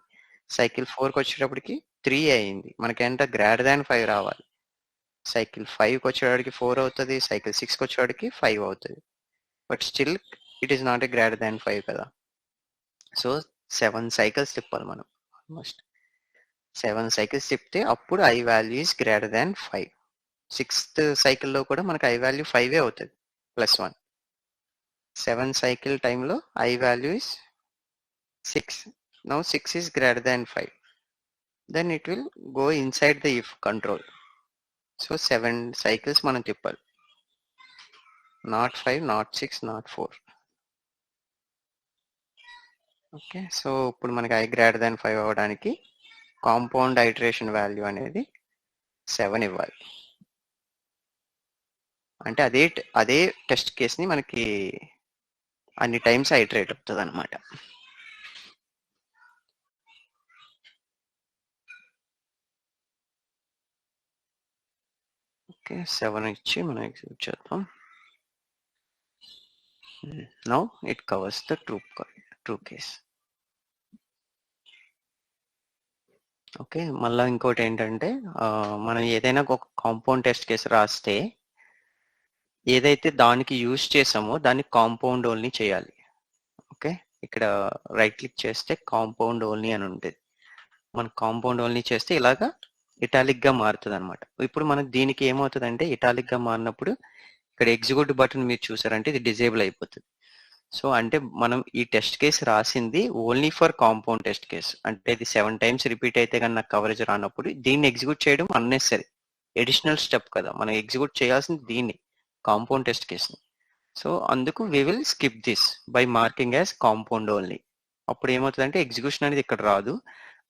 Cycle 4 కి వచ్చేటప్పటికి 3 అయింది. మనకి ఎంత, గ్రేటర్ దాన్ 5 రావాలి. సైకిల్ 5 కి వచ్చేటప్పటికి 4 అవుతుంది, సైకిల్ 6 కి వచ్చేటప్పటికి 5 అవుతుంది. But still it is not a greater than 5 కదా. సో 7 సైకిల్స్ తిప్పాలి మనం. ఆల్మోస్ట్ 7 సైకిల్స్ తిప్పితే అప్పుడు I value is greater than 5. 6th సైకిల్లో కూడా మనకు ఐ వాల్యూ 5 అవుతుంది, +1. 7 సైకిల్ టైంలో I value is 6. Now 6 is greater than 5. Then it will go inside the if control. So 7 cycles మనం తిప్పాలి. Not 5, not 6, not 4. Okay, so ఇప్పుడు మనకి I greater than 5 అవ్వడానికి కాంపౌండ్ ఐటరేషన్ వాల్యూ అనేది 7 ఇవ్వాలి. అంటే అదే టెస్ట్ కేస్ని మనకి అన్ని టైమ్స్ ఐటరేట్ అవుతుంది అనమాట. ఓకే, 7 ఇచ్చి మనం ఎగ్జిక్యూట్ చేద్దాం. Now it covers the true case. Okay, మళ్ళీ ఇంకోటి ఏంటంటే మనం ఏదైనా ఒక కాంపౌండ్ టెస్ట్ కేసు రాస్తే ఏదైతే దానికి యూజ్ చేసామో దాన్ని కాంపౌండ్ ఓన్లీ చేయాలి. ఓకే, ఇక్కడ రైట్ క్లిక్ చేస్తే కాంపౌండ్ ఓన్లీ అని ఉంటుంది. మనం కాంపౌండ్ ఓన్లీ చేస్తే ఇలాగా ఇటాలిక్ గా మారుతుంది అనమాట. ఇప్పుడు మనకు దీనికి ఏమవుతుందంటే ఇటాలిక్ గా మారినప్పుడు ఇక్కడ ఎగ్జిక్యూట్ బటన్ మీరు చూసారంటే ఇది డిజేబుల్ అయిపోతుంది. సో అంటే మనం ఈ టెస్ట్ కేసు రాసింది only for compound test case. అంటే ఇది 7 times రిపీట్ అయితే కానీ నాకు కవరేజ్ రానప్పుడు దీన్ని ఎగ్జిక్యూట్ చేయడం అన్నెసరీ, ఎడిషనల్ స్టెప్ కదా. మనం ఎగ్జిక్యూట్ చేయాల్సింది దీన్ని, కాంపౌండ్ టెస్ట్ కేసుని. సో అందుకు we will skip this by marking as compound only. అప్పుడు ఏమవుతుందంటే ఎగ్జిక్యూషన్ అనేది ఇక్కడ రాదు.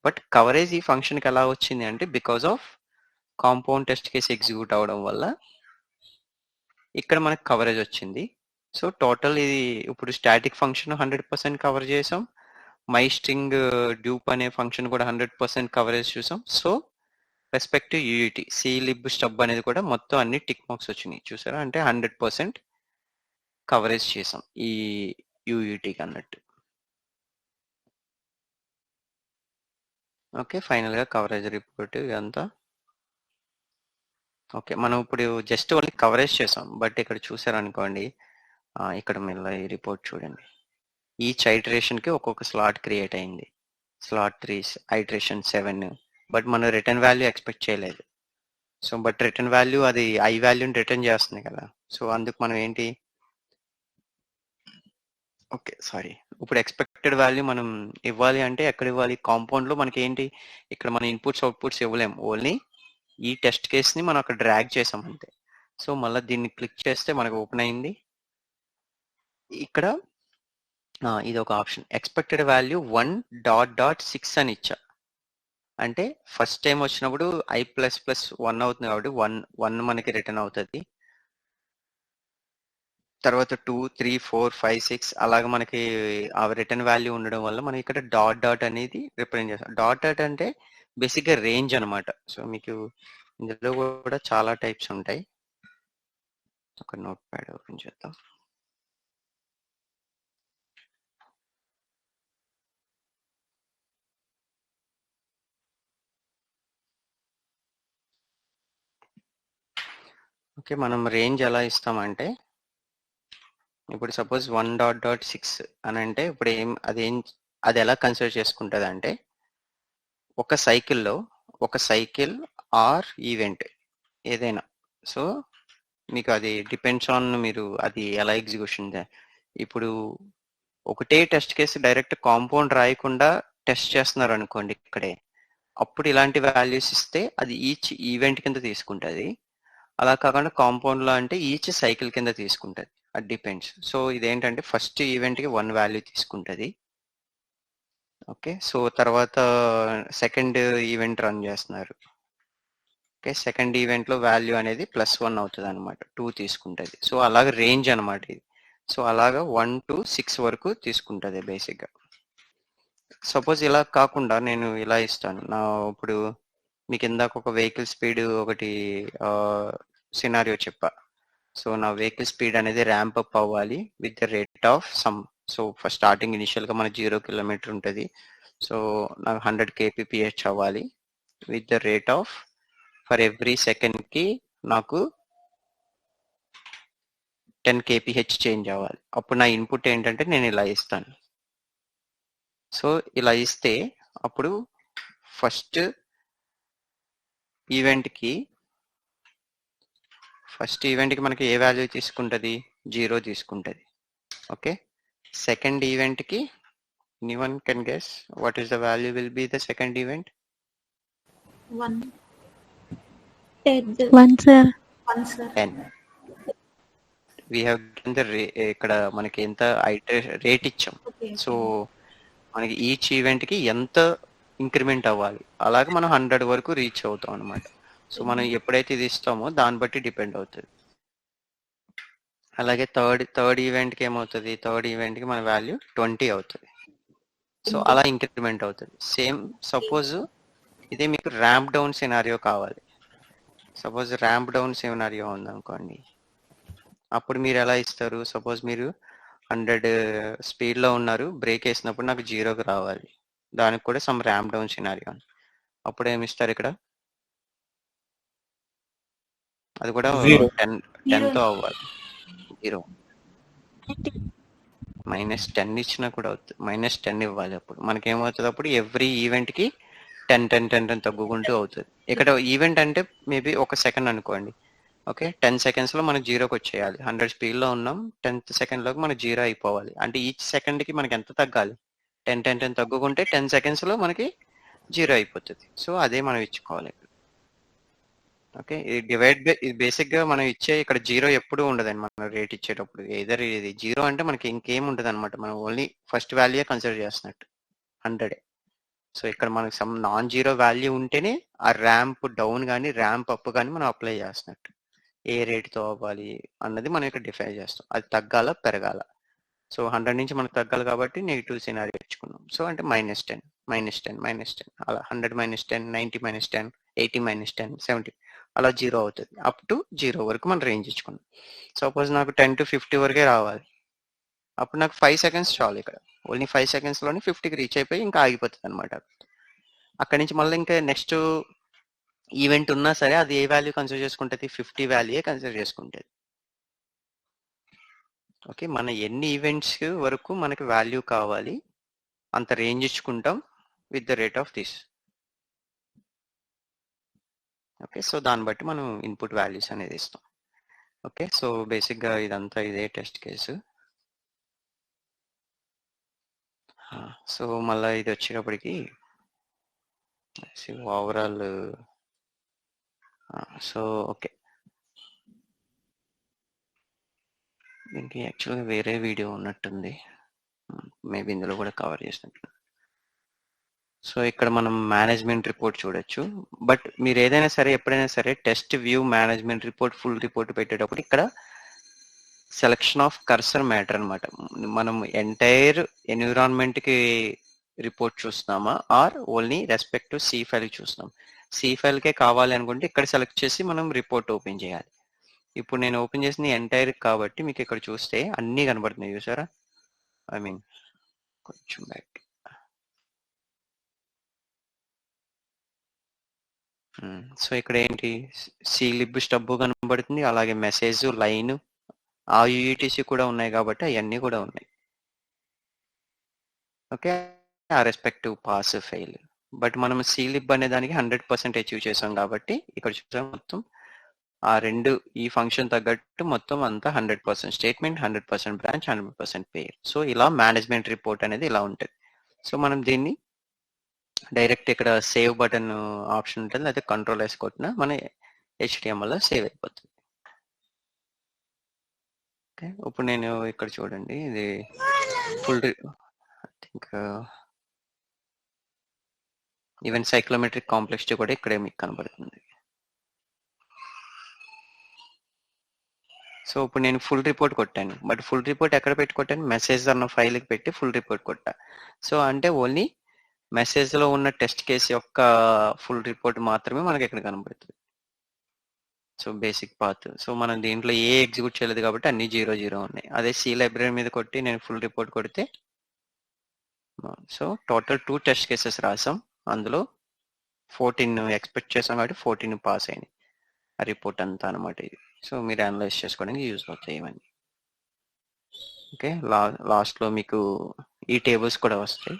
బట్ కవరేజ్ ఈ ఫంక్షన్కి ఎలా వచ్చింది అంటే because of compound test case execute అవడం వల్ల ఇక్కడ మనకు కవరేజ్ వచ్చింది. సో టోటల్ ఇది ఇప్పుడు స్టాటిక్ ఫంక్షన్ 100% కవర్ చేసాం, మై స్ట్రింగ్ డ్యూప్ అనే ఫంక్షన్ కూడా 100% కవరేజ్ చూసాం. So respective UUT C lib stub అనేది కూడా మొత్తం అన్ని టిక్ మార్క్స్ వచ్చినాయి చూసారా. అంటే 100% కవరేజ్ చేసాం ఈ యూఈటీకి అన్నట్టు. ఓకే, ఫైనల్గా కవరేజ్ రిపోర్ట్ ఇదంతా. ఓకే, మనం ఇప్పుడు జస్ట్ ఓన్లీ కవరేజ్ చేసాం. బట్ ఇక్కడ చూసారనుకోండి, ఇక్కడ మీరు ఈ రిపోర్ట్ చూడండి. ఈచ్ ఐటరేషన్కి ఒక్కొక్క స్లాట్ క్రియేట్ అయింది. Slot 3, iteration 7. బట్ మనం రిటర్న్ వాల్యూ ఎక్స్పెక్ట్ చేయలేదు. సో బట్ రిటర్న్ వాల్యూ అది ఐ వాల్యూని రిటర్న్ చేస్తుంది కదా. సో అందుకు మనం ఏంటి, ఓకే సారీ, ఇప్పుడు ఎక్స్పెక్టెడ్ వాల్యూ మనం ఇవ్వాలి అంటే ఎక్కడ ఇవ్వాలి, కాంపౌండ్లో మనకి ఏంటి, ఇక్కడ మన ఇన్పుట్స్ అవుట్పుట్స్ ఇవ్వలేము. ఓన్లీ ఈ టెస్ట్ కేస్ని మనం అక్కడ డ్రాగ్ చేసాం అంతే. సో మళ్ళీ దీన్ని క్లిక్ చేస్తే మనకు ఓపెన్ అయింది. ఇక్కడ ఇది ఒక ఆప్షన్, ఎక్స్పెక్టెడ్ వాల్యూ 1.6 అని ఇచ్చా. అంటే ఫస్ట్ టైం వచ్చినప్పుడు i++1 అవుతుంది కాబట్టి 1 మనకి రిటర్న్ అవుతుంది. తర్వాత 2, 3, 4, 5, 6 అలాగ మనకి ఆ రిటర్న్ వాల్యూ ఉండడం వల్ల మనం ఇక్కడ డాట్ అనేది రిప్రజెంట్ చేస్తాం. డాట్ అంటే బేసిక్గా రేంజ్ అనమాట. సో మీకు ఇందులో కూడా చాలా టైప్స్ ఉంటాయి. ఒక నోట్ ప్యాడ్ ఓపెన్ చేద్దాం. ఓకే, మనం రేంజ్ ఎలా ఇస్తామంటే ఇప్పుడు సపోజ్ 1.6 అని అంటే ఇప్పుడు అది ఎలా కన్సిడర్ చేసుకుంటుంది అంటే ఒక సైకిల్ ఆర్ ఈవెంట్ ఏదైనా. సో మీకు అది డిపెండ్స్ ఆన్ మీరు అది ఎలా ఎగ్జిక్యూషన్. ఇప్పుడు ఒకటే టెస్ట్ కేసు డైరెక్ట్ కాంపౌండ్ రాయకుండా టెస్ట్ చేస్తున్నారు అనుకోండి ఇక్కడే, అప్పుడు ఇలాంటి వాల్యూస్ ఇస్తే అది ఈచ్ ఈవెంట్ కింద తీసుకుంటుంది. అలా కాకుండా కాంపౌండ్లో అంటే ఈచ్ సైకిల్ కింద తీసుకుంటుంది. అది డిపెండ్స్. సో ఇదేంటంటే ఫస్ట్ ఈవెంట్కి 1 వాల్యూ తీసుకుంటుంది. ఓకే, సో తర్వాత సెకండ్ ఈవెంట్ రన్ చేస్తున్నారు. ఓకే, సెకండ్ ఈవెంట్లో వాల్యూ అనేది +1 అవుతుంది అనమాట, 2 తీసుకుంటుంది. సో అలాగే రేంజ్ అనమాట ఇది. సో అలాగా 1 to 6 వరకు తీసుకుంటుంది బేసిక్గా. సపోజ్ ఇలా కాకుండా నేను ఇలా ఇస్తాను. నా ఇప్పుడు మీకు ఇందాక ఒక వెహికల్ స్పీడ్ ఒకటి సినారియో చెప్పా. సో నా వెహికల్ స్పీడ్ అనేది ర్యాంప్ అప్ అవ్వాలి with the rate of some. So first starting ఇనిషియల్గా మన 0 km ఉంటుంది. సో నాకు 100 kph అవ్వాలి with the rate of for every సెకండ్కి నాకు 10 kph చేంజ్ అవ్వాలి. అప్పుడు నా ఇన్పుట్ ఏంటంటే నేను ఇలా ఇస్తాను. సో ఇలా ఇస్తే అప్పుడు ఫస్ట్ ఈవెంట్కి మనకి ఏ వాల్యూ తీసుకుంటుంది, 0 తీసుకుంటుంది. ఓకే, సెకండ్ ఈవెంట్కి anyone can guess what is the value will be the second event? 1. 1 sir. 1 sir. 10. We have given the ఇక్కడ మనకి ఎంత రేట్ ఇచ్చాం. Okay. సో మనకి ఈచ్ ఈవెంట్కి ఎంత ఇంక్రిమెంట్ అవ్వాలి, అలాగే మనం 100 వరకు రీచ్ అవుతాం అనమాట. సో మనం ఎప్పుడైతే ఇది ఇస్తామో దాన్ని బట్టి డిపెండ్ అవుతుంది. అలాగే థర్డ్ ఈవెంట్కి ఏమవుతుంది, థర్డ్ ఈవెంట్కి మన వాల్యూ 20 అవుతుంది. సో అలా ఇంక్రిమెంట్ అవుతుంది. సేమ్ సపోజ్ ఇదే మీకు ర్యాంప్ డౌన్ సినారియో కావాలి. సపోజ్ ర్యాంప్ డౌన్ సినారియో ఉందనుకోండి, అప్పుడు మీరు ఎలా ఇస్తారు, సపోజ్ మీరు 100 స్పీడ్లో ఉన్నారు, బ్రేక్ వేసినప్పుడు నాకు 0కి రావాలి. దానికి కూడా సమ్ ర్యాంప్ డౌన్ సినారియో. అప్పుడు ఏమి ఇస్తారు ఇక్కడ? అది కూడా 10తో అవ్వాలి. 0 -10 ఇచ్చినా కూడా అవుతుంది. -10 ఇవ్వాలి. అప్పుడు మనకేమవుతుంది? అప్పుడు ఎవ్రీ ఈవెంట్కి 10 తగ్గుకుంటూ అవుతుంది. ఇక్కడ ఈవెంట్ అంటే మేబీ 1 సెకండ్ అనుకోండి. ఓకే, 10 సెకండ్స్లో మనకు 0కి వచ్చేయాలి. 100 స్పీడ్లో ఉన్నాం, 10th సెకండ్లోకి మనకు 0 అయిపోవాలి. అంటే ఈచ్ సెకండ్కి మనకి ఎంత తగ్గాలి? 10 తగ్గుకుంటే 10 సెకండ్స్లో మనకి 0 అయిపోతుంది. సో అదే మనం ఇచ్చుకోవాలి. ఓకే, ఇది డివైడ్ బై, ఇది బేసిక్గా మనం ఇచ్చే ఇక్కడ 0 ఎప్పుడు ఉండదండి. మనం రేట్ ఇచ్చేటప్పుడు ఏదర్ ఇది 0 అంటే మనకి ఇంకేం ఉండదు అనమాట. మనం ఓన్లీ ఫస్ట్ వాల్యూ కన్సిడర్ చేస్తున్నట్టు 100. సో ఇక్కడ మనకి సమ్ నాన్ జీరో వాల్యూ ఉంటేనే ఆ ర్యాంప్ డౌన్ కానీ ర్యాంప్ అప్ కానీ మనం అప్లై చేస్తున్నట్టు. ఏ రేట్తో అవ్వాలి అన్నది మనం ఇక్కడ డిఫైన్ చేస్తాం. అది తగ్గాల పెరగాల. సో 100 నుంచి మనకు తగ్గాలి కాబట్టి నెగిటివ్ సినారియో ఇచ్చుకున్నాం. సో అంటే -10 -10 అలా 100 -10 90 -10 80 -10 70 అలా 0 అవుతుంది. అప్ టు 0 వరకు మనం రేంజ్ ఇచ్చుకున్నాం. సపోజ్ నాకు 10 to 50 వరకే రావాలి. అప్పుడు నాకు 5 సెకండ్స్ చాలు. ఇక్కడ ఓన్లీ 5 సెకండ్స్లోనే 50కి రీచ్ అయిపోయి ఇంకా ఆగిపోతుంది అనమాట. అక్కడి నుంచి మళ్ళీ ఇంకా నెక్స్ట్ ఈవెంట్ ఉన్నా సరే అది ఏ వాల్యూ కన్సిడర్ చేసుకుంటుంది? 50 వాల్యూయే కన్సిడర్ చేసుకుంటుంది. ఓకే, మన ఎన్ని ఈవెంట్స్ వరకు మనకి వాల్యూ కావాలి అంత రేంజ్ ఇచ్చుకుంటాం with the rate of this. Okay, so దాన్ని బట్టి మనం ఇన్పుట్ వాల్యూస్ అనేది ఇస్తాం. ఓకే, సో బేసిక్గా ఇదంతా ఇదే టెస్ట్ కేసు. సో మళ్ళీ ఇది వచ్చేటప్పటికి ఓవరాల్. సో ఓకే, దీనికి యాక్చువల్గా వేరే వీడియో ఉన్నట్టుంది, మేబీ ఇందులో కూడా కవర్ చేసినట్టు. సో ఇక్కడ మనం మేనేజ్మెంట్ రిపోర్ట్ చూడొచ్చు. బట్ మీరు ఏదైనా సరే ఎప్పుడైనా సరే test view management report full report పెట్టేటప్పుడు ఇక్కడ సెలక్షన్ ఆఫ్ కర్సర్ మ్యాటర్ అనమాట. మనం ఎంటైర్ ఎన్విరాన్మెంట్కి రిపోర్ట్ చూస్తున్నామా or only respect to C file చూస్తున్నాం. సి ఫైల్కే కావాలి అనుకుంటే ఇక్కడ సెలెక్ట్ చేసి మనం రిపోర్ట్ ఓపెన్ చేయాలి. ఇప్పుడు నేను ఓపెన్ చేసిన ఎంటైర్ కాబట్టి మీకు ఇక్కడ చూస్తే అన్నీ కనబడుతున్నాయి చూసారా? ఐ మీన్ కొంచెం బ్యాక్. సో ఇక్కడ ఏంటి? సి లిబ్ స్టబ్ కనబడుతుంది, అలాగే మెసేజ్ లైన్ ఆ యూఈటీసీ కూడా ఉన్నాయి కాబట్టి అవన్నీ కూడా ఉన్నాయి. ఓకే, ఆ రెస్పెక్టివ్ పాస్ ఫెయిల్. బట్ మనం సి లిబ్ అనే దానికి 100% అచీవ్ చేసాం కాబట్టి ఇక్కడ చూసాం మొత్తం ఆ రెండు ఈ ఫంక్షన్ తగ్గట్టు మొత్తం అంతా 100% స్టేట్మెంట్, 100% బ్రాంచ్, 100% పేర్. సో ఇలా మేనేజ్మెంట్ రిపోర్ట్ అనేది ఇలా ఉంటుంది. సో మనం దీన్ని డైరెక్ట్ ఇక్కడ సేవ్ బటన్ ఆప్షన్ ఉంటుంది, అయితే కంట్రోల్ S కొట్టినా మన HTML లో సేవ్ అయిపోతుంది. ఓకే, ఇప్పుడు నేను ఇక్కడ చూడండి, ఇది full I think even cyclomatic complexity కూడా ఇక్కడే మీకు కనబడుతుంది. సో ఇప్పుడు నేను ఫుల్ రిపోర్ట్ కొట్టాను, బట్ ఫుల్ రిపోర్ట్ ఎక్కడ పెట్టి కొట్టాను? మెసేజ్ అన్న ఫైల్కి పెట్టి ఫుల్ రిపోర్ట్ కొట్టా. సో అంటే ఓన్లీ మెసేజ్లో ఉన్న టెస్ట్ కేసు యొక్క ఫుల్ రిపోర్ట్ మాత్రమే మనకి ఇక్కడ కనబడుతుంది. So basic path. సో మనం దీంట్లో ఏ ఎగ్జిక్యూట్ చేయలేదు కాబట్టి అన్ని 0 ఉన్నాయి. అదే సి లైబ్రరీ మీద కొట్టి నేను ఫుల్ రిపోర్ట్ కొడితే సో టోటల్ 2 టెస్ట్ కేసెస్ రాసాం, అందులో 14 ఎక్స్పెక్ట్ చేసాం కాబట్టి 14 పాస్ అయినాయి. ఆ రిపోర్ట్ అంతా అనమాట ఇది. సో మీరు అనలైజ్ చేసుకోవడానికి యూజ్ అవుతాయి ఇవన్నీ. ఓకే, లాస్ట్లో మీకు ఈ టేబుల్స్ కూడా వస్తాయి.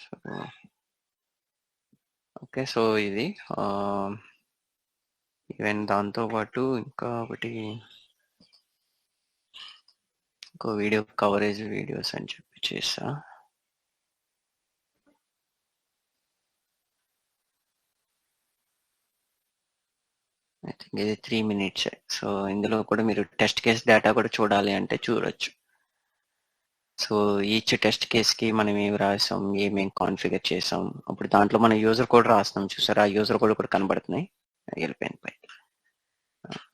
సో ఓకే, సో ఇది ఈవెన్ దాంతోపాటు ఇంకా ఒకటి ఇంకో వీడియో కవరేజ్ వీడియోస్ అని చెప్పి చేసా. ఐ థింక్ ఇది 3 minutes. సో ఇందులో కూడా మీరు టెస్ట్ కేస్ డేటా కూడా చూడాలి అంటే చూడొచ్చు. సో ఈచ్ టెస్ట్ కేస్కి మనం ఏమి రాసాం, ఏమేమి కాన్ఫిగర్ చేసాం, అప్పుడు దాంట్లో మనం యూజర్ కోడ్ రాస్తాం చూసారా, ఆ యూజర్ కోడ్ కూడా కనబడుతున్నాయి వెళ్ళిపోయిన పై.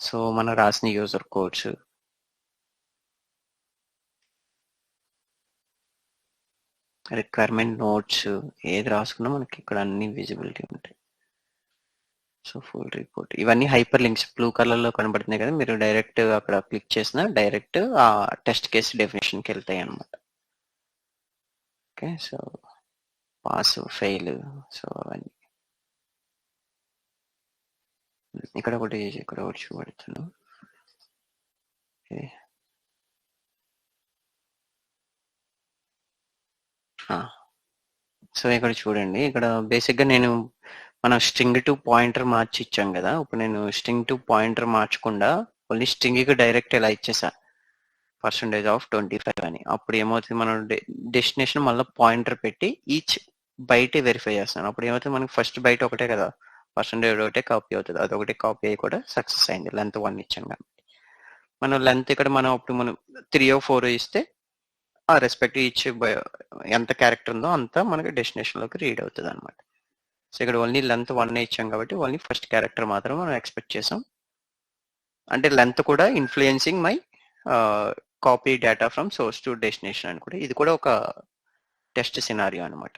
సో మనం రాసిన యూజర్ కోడ్స్, రిక్వైర్మెంట్ నోట్స్ ఏది రాసుకున్నా మనకి ఇక్కడ అన్ని విజిబిలిటీ ఉంటాయి. సో ఫుల్ రిపోర్ట్ ఇవన్నీ హైపర్ లింక్స్ బ్లూ కలర్ లో కనబడుతున్నాయి కదా, మీరు డైరెక్ట్ అక్కడ క్లిక్ చేసిన డైరెక్ట్ ఆ టెస్ట్ కేసు డెఫినేషన్కి వెళ్తాయి అనమాట. Okay, so pass fail, so అవన్నీ ఇక్కడ ఒకటి చూపెడతాను. సో ఇక్కడ చూడండి, ఇక్కడ బేసిక్గా మనం స్ట్రింగ్ టు పాయింటర్ మార్చి ఇచ్చాం కదా. ఇప్పుడు నేను స్ట్రింగ్ టు పాయింటర్ మార్చకుండా ఓన్లీ స్ట్రింగ్కి డైరెక్ట్ ఇలా ఇచ్చేసా %25 అని. అప్పుడు ఏమవుతుంది, మనం డెస్టినేషన్ మళ్ళీ పాయింటర్ పెట్టి ఈచ్ బైటే వెరిఫై చేస్తాను. అప్పుడు ఏమవుతుంది, మనకి ఫస్ట్ బైట్ ఒకటే కదా, % ఒకటే కాపీ అవుతుంది. అదొకటి కాపీ అయ్యి కూడా సక్సెస్ అయింది. లెంత్ 1 ఇచ్చాను కాబట్టి మనం లెంత్ ఇక్కడ అప్పుడు మనం 3 or 4 ఇస్తే ఆ రెస్పెక్ట్ ఈచ్ ఎంత క్యారెక్టర్ ఉందో అంతా మనకి డెస్టినేషన్లోకి రీడ్ అవుతుంది అనమాట. సో ఇక్కడ ఓన్లీ లెంత్ 1 ఇచ్చాం కాబట్టి ఓన్లీ ఫస్ట్ క్యారెక్టర్ మాత్రం మనం ఎక్స్పెక్ట్ చేసాం. అంటే లెంత్ కూడా influencing my copy data from source to destination అని కూడా, ఇది కూడా ఒక టెస్ట్ సినారియో అనమాట.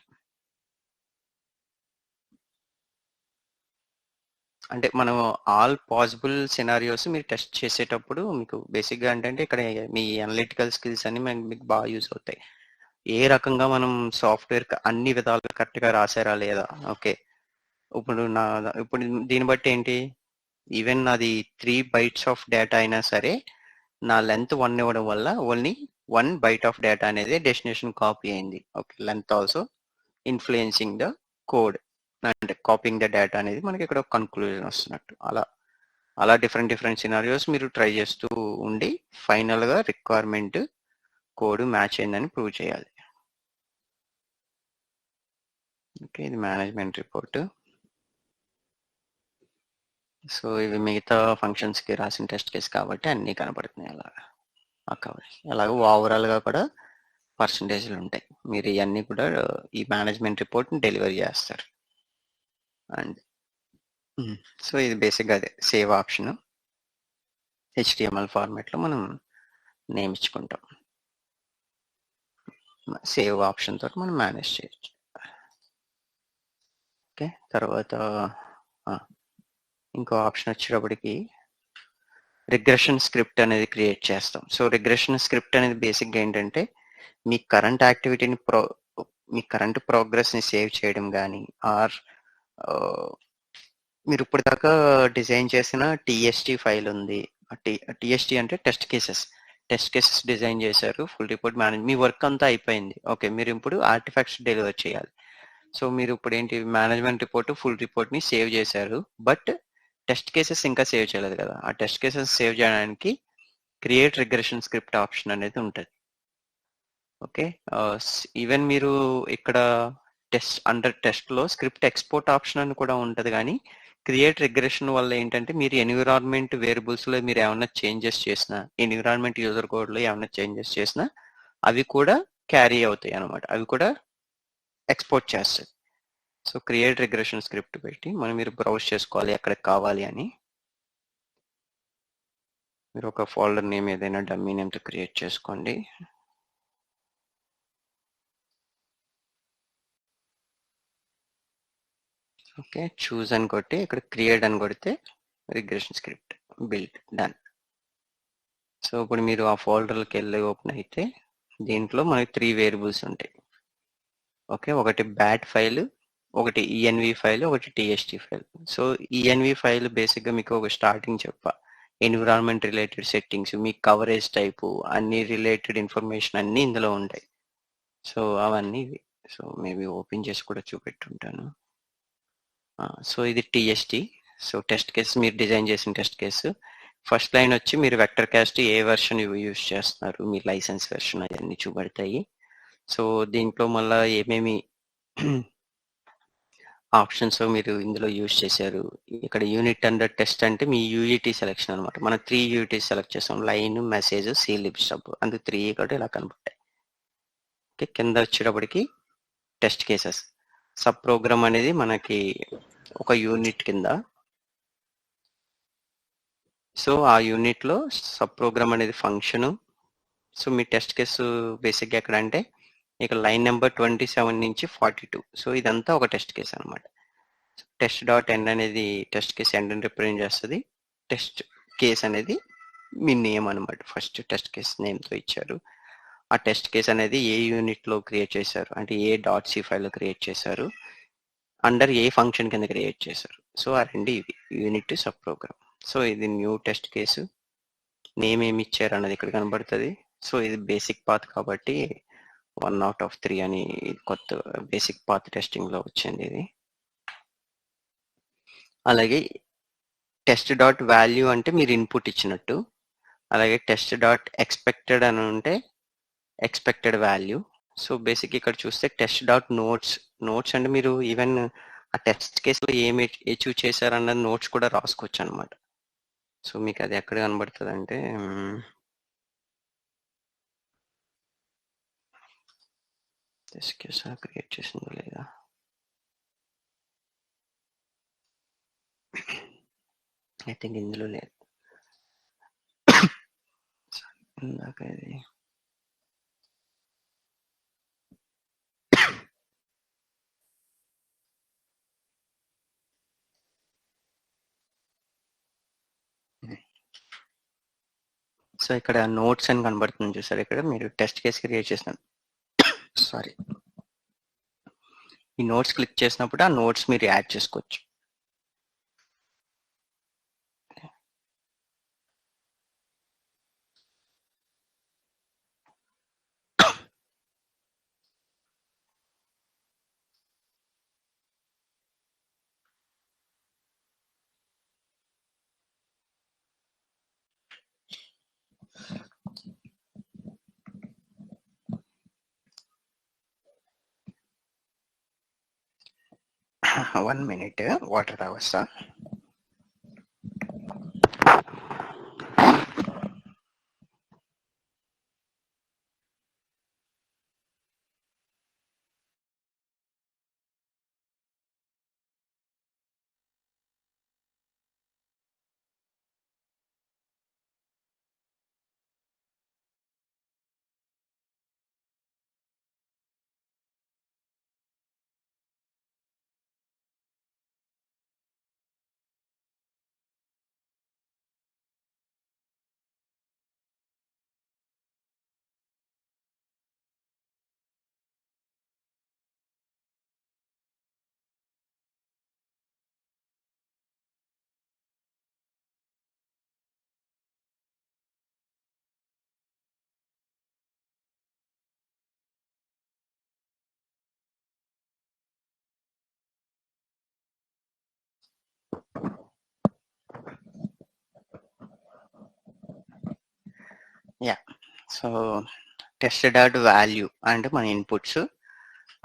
అంటే మనం ఆల్ పాసిబుల్ సినారియోస్ మీరు టెస్ట్ చేసేటప్పుడు మీకు బేసిక్గా ఏంటంటే ఇక్కడ మీ అనలిటికల్ స్కిల్స్ అన్ని మీకు బాగా యూజ్ అవుతాయి. ఏ రకంగా మనం సాఫ్ట్వేర్ అన్ని విధాలుగా కరెక్ట్గా రాసారా లేదా. ఓకే, ఇప్పుడు దీన్ని బట్టి ఏంటి, ఈవెన్ నాది 3 bytes ఆఫ్ డేటా అయినా సరే నా లెంత్ 1 ఇవ్వడం వల్ల ఓన్లీ 1 byte ఆఫ్ డేటా అనేది డెస్టినేషన్ కాపీ అయింది. Okay, length also influencing the code, అంటే కాపింగ్ ద డేటా అనేది మనకి ఇక్కడ కన్క్లూజన్ వస్తున్నట్టు. అలా డిఫరెంట్ సినారియోస్ మీరు ట్రై చేస్తూ ఉండి ఫైనల్గా రిక్వైర్మెంట్ కోడ్ మ్యాచ్ అయిందని ప్రూవ్ చేయాలి. ఓకే, ఇది మేనేజ్మెంట్ రిపోర్ట్. సో ఇవి మిగతా ఫంక్షన్స్కి రాసిన టెస్ట్ కేసు కాబట్టి అన్నీ కనపడుతున్నాయి అలాగే ఓవరాల్గా కూడా పర్సంటేజ్లు ఉంటాయి. మీరు ఇవన్నీ కూడా ఈ మేనేజ్మెంట్ రిపోర్ట్ని డెలివరీ చేస్తారు. అండ్ సో ఇది బేసిక్గా అదే సేవ్ ఆప్షన్ HTML ఫార్మాట్లో మనం నేమ్ ఇచ్చుకుంటాం. సేవ్ ఆప్షన్ తోటి మనం మేనేజ్ చేయొచ్చు. ఓకే, తర్వాత ఇంకో ఆప్షన్ వచ్చేటప్పటికి రిగ్రెషన్ స్క్రిప్ట్ అనేది క్రియేట్ చేస్తాం. సో రిగ్రెషన్ స్క్రిప్ట్ అనేది బేసిక్గా ఏంటంటే మీ కరెంట్ యాక్టివిటీని మీ కరెంట్ ప్రోగ్రెస్ని సేవ్ చేయడం కానీ, ఆర్ మీరు ఇప్పటిదాకా డిజైన్ చేసిన TST ఫైల్ ఉంది. TST అంటే టెస్ట్ కేసెస్ డిజైన్ చేశారు, ఫుల్ రిపోర్ట్ మేనేజ్, మీ వర్క్ అంతా అయిపోయింది. ఓకే, మీరు ఇప్పుడు ఆర్టిఫాక్ట్స్ డెలివర్ చేయాలి. సో మీరు ఇప్పుడు ఏంటి, మేనేజ్మెంట్ రిపోర్ట్ ఫుల్ రిపోర్ట్ని సేవ్ చేశారు, బట్ టెస్ట్ కేసెస్ ఇంకా సేవ్ చేయలేదు కదా. ఆ టెస్ట్ కేసెస్ సేవ్ చేయడానికి క్రియేట్ రిగ్రెషన్ స్క్రిప్ట్ ఆప్షన్ అనేది ఉంటుంది. ఓకే, ఈవెన్ మీరు ఇక్కడ అండర్ టెస్ట్లో స్క్రిప్ట్ ఎక్స్పోర్ట్ ఆప్షన్ అని కూడా ఉంటుంది. కానీ క్రియేట్ రిగ్రెషన్ వల్ల ఏంటంటే మీరు ఎన్విరాన్మెంట్ వేరియబుల్స్లో మీరు ఏమైనా చేంజెస్ చేసినా, ఎన్విరాన్మెంట్ యూజర్ కోడ్లో ఏమైనా చేంజెస్ చేసినా అవి కూడా క్యారీ అవుతాయి అనమాట, అవి కూడా ఎక్స్పోర్ట్ చేస్తుంది. సో క్రియేట్ రిగ్రెషన్ స్క్రిప్ట్ పెట్టి మీరు బ్రౌజ్ చేసుకోవాలి ఎక్కడికి కావాలి అని. మీరు ఒక ఫోల్డర్ నేమ్ ఏదైనా డమ్మీ నేమ్తో క్రియేట్ చేసుకోండి. ఓకే, చూజ్ అని కొట్టి ఇక్కడ క్రియేట్ అని కొడితే regression script build done. So ఇప్పుడు మీరు ఆ ఫోల్డర్కి వెళ్ళి ఓపెన్ అయితే దీంట్లో మనకి 3 వేరియబుల్స్ ఉంటాయి. ఓకే, ఒకటి బ్యాట్ ఫైల్, ఒకటి ENV ఫైల్, ఒకటి TST file. So ENV file బేసిక్గా మీకు ఒక స్టార్టింగ్ ఎన్విరాన్మెంట్ రిలేటెడ్ సెట్టింగ్స్, మీ కవరేజ్ టైపు, అన్ని రిలేటెడ్ ఇన్ఫర్మేషన్ అన్నీ ఇందులో ఉంటాయి. సో అవన్నీ సో మేబీ ఓపెన్ చేసి కూడా చూపెట్టుంటాను. సో ఇది TST. సో టెస్ట్ కేసు మీరు డిజైన్ చేసిన టెస్ట్ కేసు. ఫస్ట్ లైన్ వచ్చి మీరు వెక్టర్ క్యాస్ట్ ఏ వెర్షన్ యూజ్ చేస్తున్నారు, మీ లైసెన్స్ వెర్షన్ అవన్నీ చూపెడతాయి. సో దీంట్లో మళ్ళీ ఏమేమి ఆప్షన్స్ మీరు ఇందులో యూజ్ చేశారు. ఇక్కడ యూనిట్ అండర్ టెస్ట్ అంటే మీ UET సెలెక్షన్ అనమాట. మనం 3 UET సెలెక్ట్ చేసాం, లైన్, మెసేజ్, CLib స్టబ్, అందుకు 3 కూడా ఇలా కనపడతాయి. ఓకే, కింద వచ్చేటప్పటికి టెస్ట్ కేసెస్ సబ్ ప్రోగ్రామ్ అనేది మనకి ఒక యూనిట్ కింద. సో ఆ యూనిట్లో సబ్ ప్రోగ్రామ్ అనేది ఫంక్షను. సో మీ టెస్ట్ కేసు బేసిక్గా ఎక్కడ అంటే ఇక్కడ లైన్ నెంబర్ 27 నుంచి 42. సో ఇదంతా ఒక టెస్ట్ కేసు అనమాట. టెస్ట్ డాట్ ఎండ్ అనేది టెస్ట్ కేస్ ఎండ్ రిప్రజెంట్ చేస్తుంది. టెస్ట్ కేస్ అనేది మీ నేమ్ అనమాట. ఫస్ట్ టెస్ట్ కేస్ నేమ్తో ఇచ్చారు. ఆ టెస్ట్ కేస్ అనేది ఏ యూనిట్లో క్రియేట్ చేశారు, అంటే ఏ .c ఫైల్లో క్రియేట్ చేశారు, అండర్ ఏ ఫంక్షన్ కింద క్రియేట్ చేశారు. సో ఆ రెండు ఇవి యూనిట్ సబ్ ప్రోగ్రామ్. సో ఇది న్యూ టెస్ట్ కేసు, నేమ్ ఏమి ఇచ్చారు అన్నది ఇక్కడ కనబడుతుంది. సో ఇది బేసిక్ పాత్ కాబట్టి 1/3 అని కొత్త బేసిక్ పాత్ టెస్టింగ్లో వచ్చింది ఇది. అలాగే టెస్ట్ డాట్ వాల్యూ అంటే మీరు ఇన్పుట్ ఇచ్చినట్టు, అలాగే టెస్ట్ డాట్ ఎక్స్పెక్టెడ్ అని ఉంటే ఎక్స్పెక్టెడ్ వాల్యూ. సో బేసిక్ ఇక్కడ చూస్తే టెస్ట్ డాట్ నోట్స్ అంటే మీరు ఈవెన్ ఆ టెస్ట్ కేసులో ఏమి అచీవ్ చేశారన్నది నోట్స్ కూడా రాసుకోవచ్చు అనమాట. సో మీకు అది ఎక్కడ కనబడుతుంది అంటే టెస్ట్ కేసు క్రియేట్ చేసిందో లేదా, ఐ థింక్ ఇందులో లేదు. ఇందాక ఇది సో ఇక్కడ నోట్స్ అని కనబడుతుంది చూసారు. ఇక్కడ మీరు టెస్ట్ కేస్ క్రియేట్ చేసిన సారీ ఈ నోట్స్ క్లిక్ చేసినప్పుడు ఆ నోట్స్ మీరు యాడ్ చేసుకోవచ్చు. One minute, water అవసా. Yeah, so test dot value అంటే మన ఇన్పుట్స్,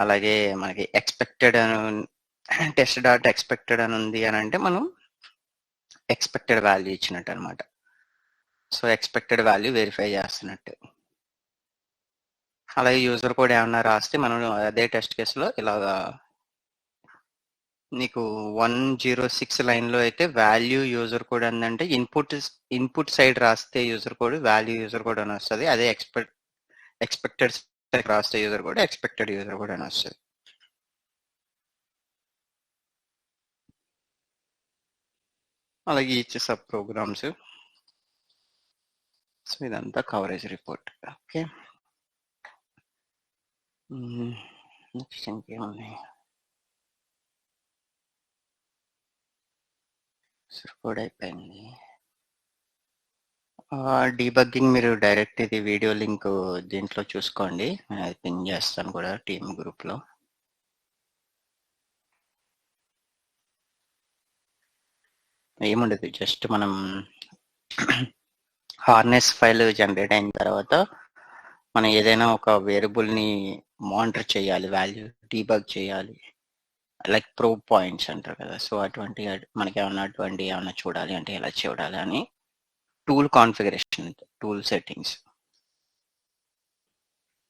అలాగే మనకి ఎక్స్పెక్టెడ్ అని టెస్ట్ డాట్ ఎక్స్పెక్టెడ్ అని ఉంది అని అంటే మనం ఎక్స్పెక్టెడ్ వాల్యూ ఇచ్చినట్టు అనమాట. సో ఎక్స్పెక్టెడ్ వాల్యూ వెరిఫై చేస్తున్నట్టు. అలాగే యూజర్ కోడ్ ఏమన్నా రాస్తే మనం అదే టెస్ట్ కేసులో ఇలాగా నీకు 106 లైన్లో అయితే వాల్యూ యూజర్ కోడ్ అందంటే ఇన్పుట్ సైడ్ రాస్తే user code value user code అని వస్తుంది. అదే ఎక్స్పెక్టెడ్ సైడ్ రాస్తే user code expected user code అని వస్తుంది. అలాగే ఈచ్ సబ్ ప్రోగ్రామ్స్. సో ఇదంతా కవరేజ్ రిపోర్ట్. ఓకే, నెక్స్ట్ ఇంకేమున్నాయి? కోడ్ అయిపోయింది. డీబగ్గింగ్ మీరు డైరెక్ట్ ఇది వీడియో లింక్ దీంట్లో చూసుకోండి, అది పిన్ చేస్తాను కూడా టీమ్ గ్రూప్లో. ఏముండదు, జస్ట్ మనం హార్నెస్ ఫైల్ జనరేట్ అయిన తర్వాత మనం ఏదైనా ఒక వేరియబుల్ని మానిటర్ చేయాలి, వాల్యూ డీబగ్ చేయాలి, లైక్ ప్రోబ్ పాయింట్స్ అంటారు కదా. సో అటువంటి మనకి ఏమన్నా చూడాలి అంటే ఎలా చూడాలి అని tool configuration, tool settings.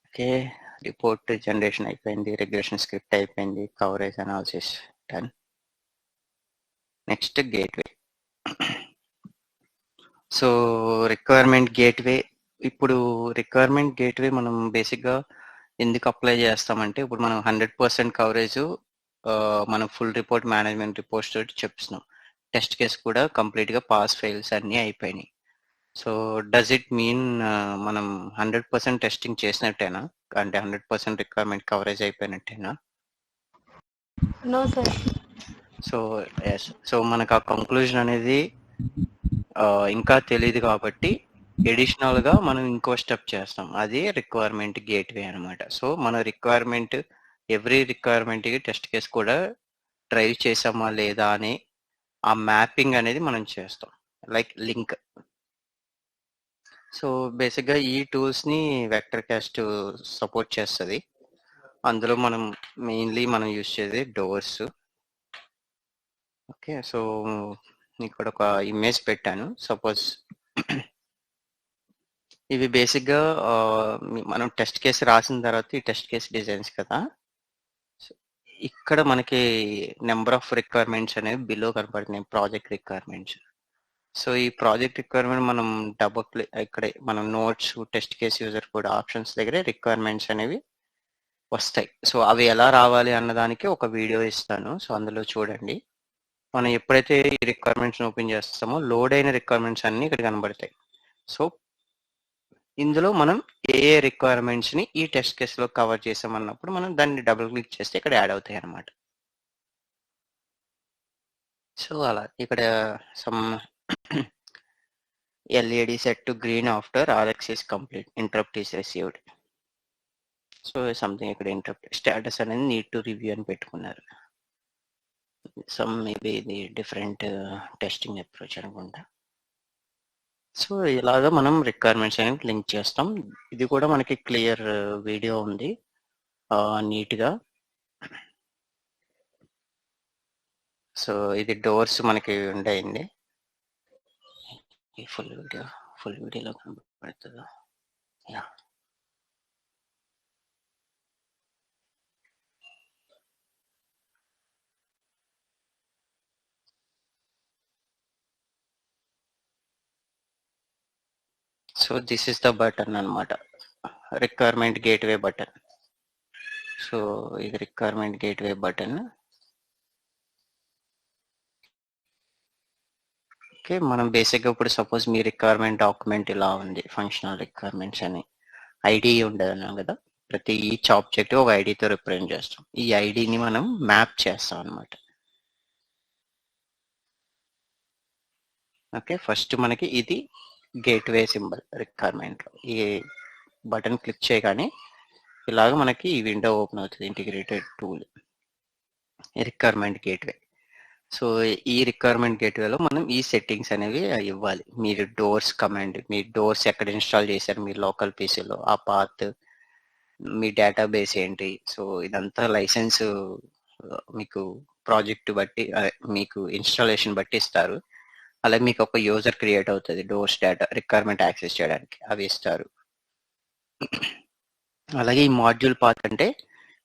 Okay, report generation అయిపోయింది, రిగ్రెషన్ స్క్రిప్ట్ అయిపోయింది, coverage analysis done. Next gateway. So requirement gateway. ఇప్పుడు రిక్వైర్మెంట్ గేట్వే మనం బేసిక్గా ఎందుకు అప్లై చేస్తామంటే, ఇప్పుడు మనం 100% కవరేజ్ మనం ఫుల్ రిపోర్ట్ మేనేజ్మెంట్ రిపోర్ట్స్ తోటి చెప్తున్నాం. టెస్ట్ కేస్ కూడా కంప్లీట్గా పాస్ ఫెయిల్స్ అన్నీ అయిపోయినాయి. సో డస్ ఇట్ మీన్ మనం 100% టెస్టింగ్ చేసినట్టేనా, అంటే 100% రిక్వైర్మెంట్ కవరేజ్ అయిపోయినట్టేనా? No sir. So yes, so మనకు ఆ కంక్లూజన్ అనేది ఇంకా తెలియదు కాబట్టి ఎడిషనల్ గా మనం ఇంకో స్టెప్ చేస్తాం, అది రిక్వైర్మెంట్ గేట్వే అనమాట. సో మన రిక్వైర్మెంట్ ఎవ్రీ రిక్వైర్మెంట్ కి టెస్ట్ కేస్ కూడా డ్రైవ్ చేసామా లేదా అని ఆ మ్యాపింగ్ అనేది మనం చేస్తాం, లైక్ లింక్. సో బేసిక్గా ఈ టూల్స్ ని వెక్టర్ కాస్ట్ సపోర్ట్ చేస్తుంది. అందులో మనం మెయిన్లీ మనం యూజ్ చేసేది డోర్స్. ఓకే, సో ఇక్కడ ఒక ఇమేజ్ పెట్టాను. సపోజ్ ఇవి బేసిక్గా మనం టెస్ట్ కేసు రాసిన తర్వాత ఈ టెస్ట్ కేస్ డిజైన్స్ కదా. ఇక్కడ మనకి నెంబర్ ఆఫ్ రిక్వైర్మెంట్స్ అనేవి బిలో కనపడుతున్నాయి, ప్రాజెక్ట్ రిక్వైర్మెంట్స్. సో ఈ ప్రాజెక్ట్ రిక్వైర్మెంట్ మనం డబుల్ ఇక్కడ మనం నోట్స్ టెస్ట్ కేస్ యూజర్ కూడా ఆప్షన్స్ దగ్గరే రిక్వైర్మెంట్స్ అనేవి వస్తాయి. సో అవి ఎలా రావాలి అన్నదానికి ఒక వీడియో ఇస్తాను, సో అందులో చూడండి. మనం ఎప్పుడైతే ఈ రిక్వైర్మెంట్స్ ఓపెన్ చేస్తామో లోడ్ అయిన రిక్వైర్మెంట్స్ అన్ని ఇక్కడ కనబడతాయి. సో ఇందులో మనం ఏ రిక్వైర్మెంట్స్ ని ఈ టెస్ట్ కేస్ లో కవర్ చేసామన్నప్పుడు మనం దాన్ని డబుల్ క్లిక్ చేస్తే ఇక్కడ యాడ్ అవుతాయి అన్నమాట. సో అలా ఇక్కడ some LED set to green after RX is complete, interrupt is received. So something ఇక్కడ ఇంటరప్ట్ స్టేటస్ అనేది నీడ్ టు రివ్యూ అని పెట్టుకున్నారు. సమ్ మేబీ ఇది డిఫరెంట్ టెస్టింగ్ అప్రోచ్ అనుకుంటా. సో ఇలాగా మనం రిక్వైర్మెంట్స్ అనేవి లింక్ చేస్తాం. ఇది కూడా మనకి క్లియర్ వీడియో ఉంది నీట్గా. సో ఇది డోర్స్ మనకి ఉండేయండి. ఈ ఫుల్ వీడియోలో కనబడుతుందా? Yeah, so this is the button అనమాట, రిక్వైర్మెంట్ గేట్వే బటన్. సో ఇది రిక్వైర్మెంట్ గేట్వే బటన్. ఓకే, మనం బేసిక్గా ఇప్పుడు సపోజ్ మీ రిక్వైర్మెంట్ డాక్యుమెంట్ ఇలా ఉంది, ఫంక్షనల్ రిక్వైర్మెంట్స్ అని ఐడి ఉండదు అన్నాం కదా. ప్రతి ఈచ్ ఆబ్జెక్ట్ ఒక ఐడితో రిప్రజెంట్ చేస్తాం. ఈ ఐడిని మనం మ్యాప్ చేస్తాం అనమాట. ఓకే, ఫస్ట్ మనకి ఇది గేట్వే సింబల్ రిక్వైర్మెంట్ లో. ఈ బటన్ క్లిక్ చేయగానే ఇలాగ మనకి ఈ విండో ఓపెన్ అవుతుంది, integrated tool requirement gateway. So ఈ రిక్వైర్మెంట్ గేట్వేలో మనం ఈ సెట్టింగ్స్ అనేవి ఇవ్వాలి. మీరు డోర్స్ కమాండ్, మీ డోర్స్ ఎక్కడ ఇన్స్టాల్ చేశారు మీ లోకల్ పీసీలో, ఆ పాత్, మీ డేటాబేస్ ఏంటి. సో ఇదంతా లైసెన్స్ మీకు ప్రాజెక్ట్ బట్టి మీకు ఇన్స్టాలేషన్ బట్టి ఇస్తారు. అలాగే మీకు ఒక యూజర్ క్రియేట్ అవుతుంది డోర్స్ డేటా రిక్వైర్మెంట్ యాక్సెస్ చేయడానికి, అవి ఇస్తారు. అలాగే ఈ మాడ్యూల్ పాత్ అంటే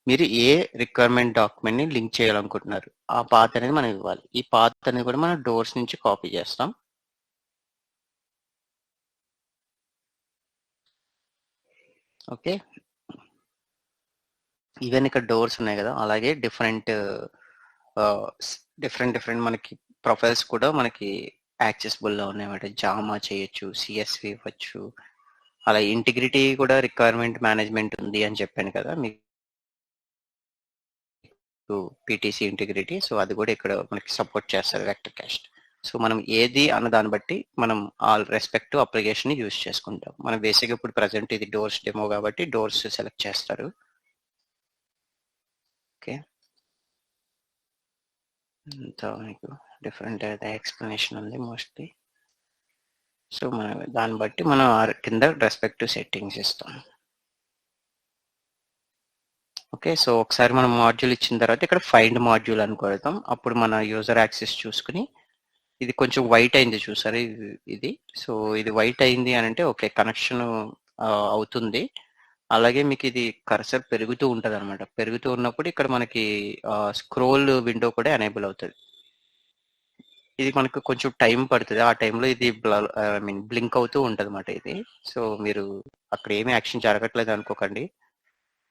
మీరు ఏ రిక్వైర్మెంట్ డాక్యుమెంట్ ని లింక్ చేయాలనుకుంటున్నారు ఆ పాత్ అనేది మనం ఇవ్వాలి. ఈ పాత్ అనేది కూడా మనం డోర్స్ నుంచి కాపీ చేస్తాం. ఓకే, ఈవెన్ ఇక్కడ డోర్స్ ఉన్నాయి కదా, అలాగే డిఫరెంట్ మనకి ప్రొఫైల్స్ కూడా మనకి యాక్సెసిబుల్ లో ఉన్నాయి. జామా చేయొచ్చు, సిఎస్వి ఇవ్వచ్చు. అలా ఇంటిగ్రిటీ కూడా రిక్వైర్మెంట్ మేనేజ్మెంట్ ఉంది అని చెప్పాను కదా మీకు, పిటిసి ఇంటిగ్రిటీ. సో అది కూడా ఇక్కడ మనకి సపోర్ట్ చేస్తారు వెక్టర్ కాస్ట్. సో మనం ఏది అన్న దాన్ని బట్టి మనం ఆల్ రెస్పెక్టివ్ అప్లికేషన్ ని యూజ్ చేసుకుంటాం. మనం బేసిక్ ఇప్పుడు ప్రజెంట్ ఇది డోర్స్ డెమో కాబట్టి డోర్స్ సెలెక్ట్ చేస్తారు. ఓకే, ఇంత మీకు డిఫరెంట్ ఎక్స్ప్లెనేషన్ ఉంది మోస్ట్లీ. సో మనం దాన్ని బట్టి మనం కింద రెస్పెక్టివ్ సెట్టింగ్స్ ఇస్తాం. ఓకే, సో ఒకసారి మనం మాడ్యూల్ ఇచ్చిన తర్వాత ఇక్కడ ఫైండ్ మాడ్యూల్ అని కొడతాం. అప్పుడు మన యూజర్ యాక్సెస్ చూసుకుని ఇది కొంచెం వైట్ అయింది చూసారు ఇది. సో ఇది వైట్ అయింది అని అంటే ఓకే కనెక్షన్ అవుతుంది. అలాగే మీకు ఇది కర్సర్ పెరుగుతూ ఉంటుంది అనమాట. పెరుగుతూ ఉన్నప్పుడు ఇక్కడ మనకి స్క్రోల్ విండో కూడా ఎనేబుల్ అవుతుంది. ఇది మనకు కొంచెం టైం పడుతుంది. ఆ టైంలో ఇది బ్లింక్ అవుతూ ఉంటుంది అనమాట ఇది. సో మీరు అక్కడ ఏమీ యాక్షన్ జరగట్లేదు అనుకోకండి,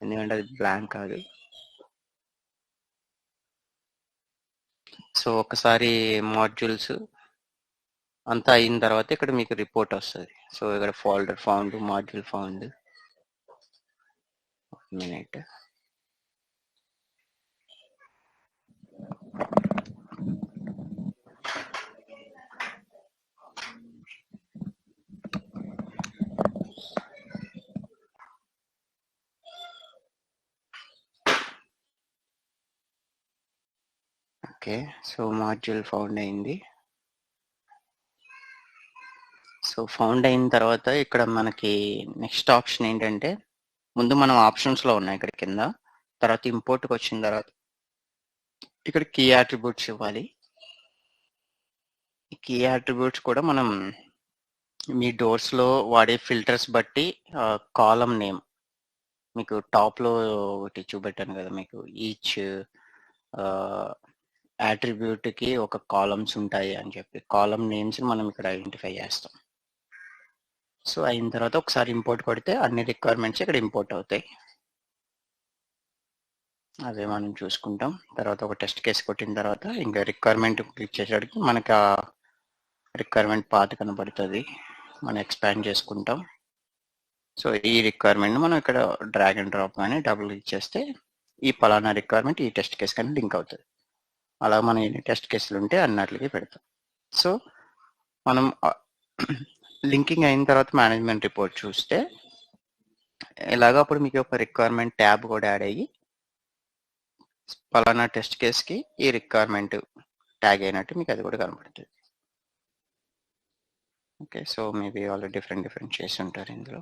ఎందుకంటే అది బ్లాంక్ కాదు. సో ఒకసారి మాడ్యూల్స్ అంతా అయిన తర్వాత ఇక్కడ మీకు రిపోర్ట్ వస్తుంది. సో ఇక్కడ folder found, module found. Minute. Okay, so module found అయింది. సో ఫౌండ్ అయిన తర్వాత ఇక్కడ మనకి నెక్స్ట్ ఆప్షన్ ఏంటంటే, ముందు మనం ఆప్షన్స్లో ఉన్నాయి ఇక్కడ కింద, తర్వాత ఇంపోర్ట్కి వచ్చిన తర్వాత ఇక్కడ కీ యాట్రిబ్యూట్స్ ఇవ్వాలి. ఈ కీ యాట్రిబ్యూట్స్ కూడా మనం మీ డోర్స్లో వాడే ఫిల్టర్స్ బట్టి కాలం నేమ్, మీకు టాప్లో ఒకటి చూపెట్టాను కదా, మీకు ఈచ్ యాట్రిబ్యూట్కి ఒక కాలమ్స్ ఉంటాయి అని చెప్పి, కాలం నేమ్స్ మనం ఇక్కడ ఐడెంటిఫై చేస్తాం. సో అయిన తర్వాత ఒకసారి ఇంపోర్ట్ కొడితే అన్ని రిక్వైర్మెంట్స్ ఇక్కడ ఇంపోర్ట్ అవుతాయి. అదే మనం చూసుకుంటాం. తర్వాత ఒక టెస్ట్ కేసు కొట్టిన తర్వాత ఇంకా రిక్వైర్మెంట్ క్లిక్ చేసేటికి మనకి ఆ రిక్వైర్మెంట్ పాత్ కనబడుతుంది. మనం ఎక్స్పాండ్ చేసుకుంటాం. సో ఈ రిక్వైర్మెంట్ మనం ఇక్కడ డ్రాగ్ అండ్ డ్రాప్ కానీ డబుల్ క్లిక్ చేస్తే ఈ పలానా రిక్వైర్మెంట్ ఈ టెస్ట్ కేసు కానీ లింక్ అవుతుంది. అలా మనం ఎన్ని టెస్ట్ కేసులు ఉంటే అన్నట్లకి పెడతాం. సో మనం లింకింగ్ అయిన తర్వాత మేనేజ్మెంట్ రిపోర్ట్ చూస్తే ఇలాగ అప్పుడు మీకు ఒక రిక్వైర్మెంట్ ట్యాబ్ కూడా యాడ్ అయ్యి పలానా టెస్ట్ కేస్కి ఈ రిక్వైర్మెంట్ ట్యాగ్ అయినట్టు మీకు అది కూడా కనబడుతుంది. ఓకే, సో మేబీ వాళ్ళు డిఫరెంట్ చేసి ఉంటారు ఇందులో.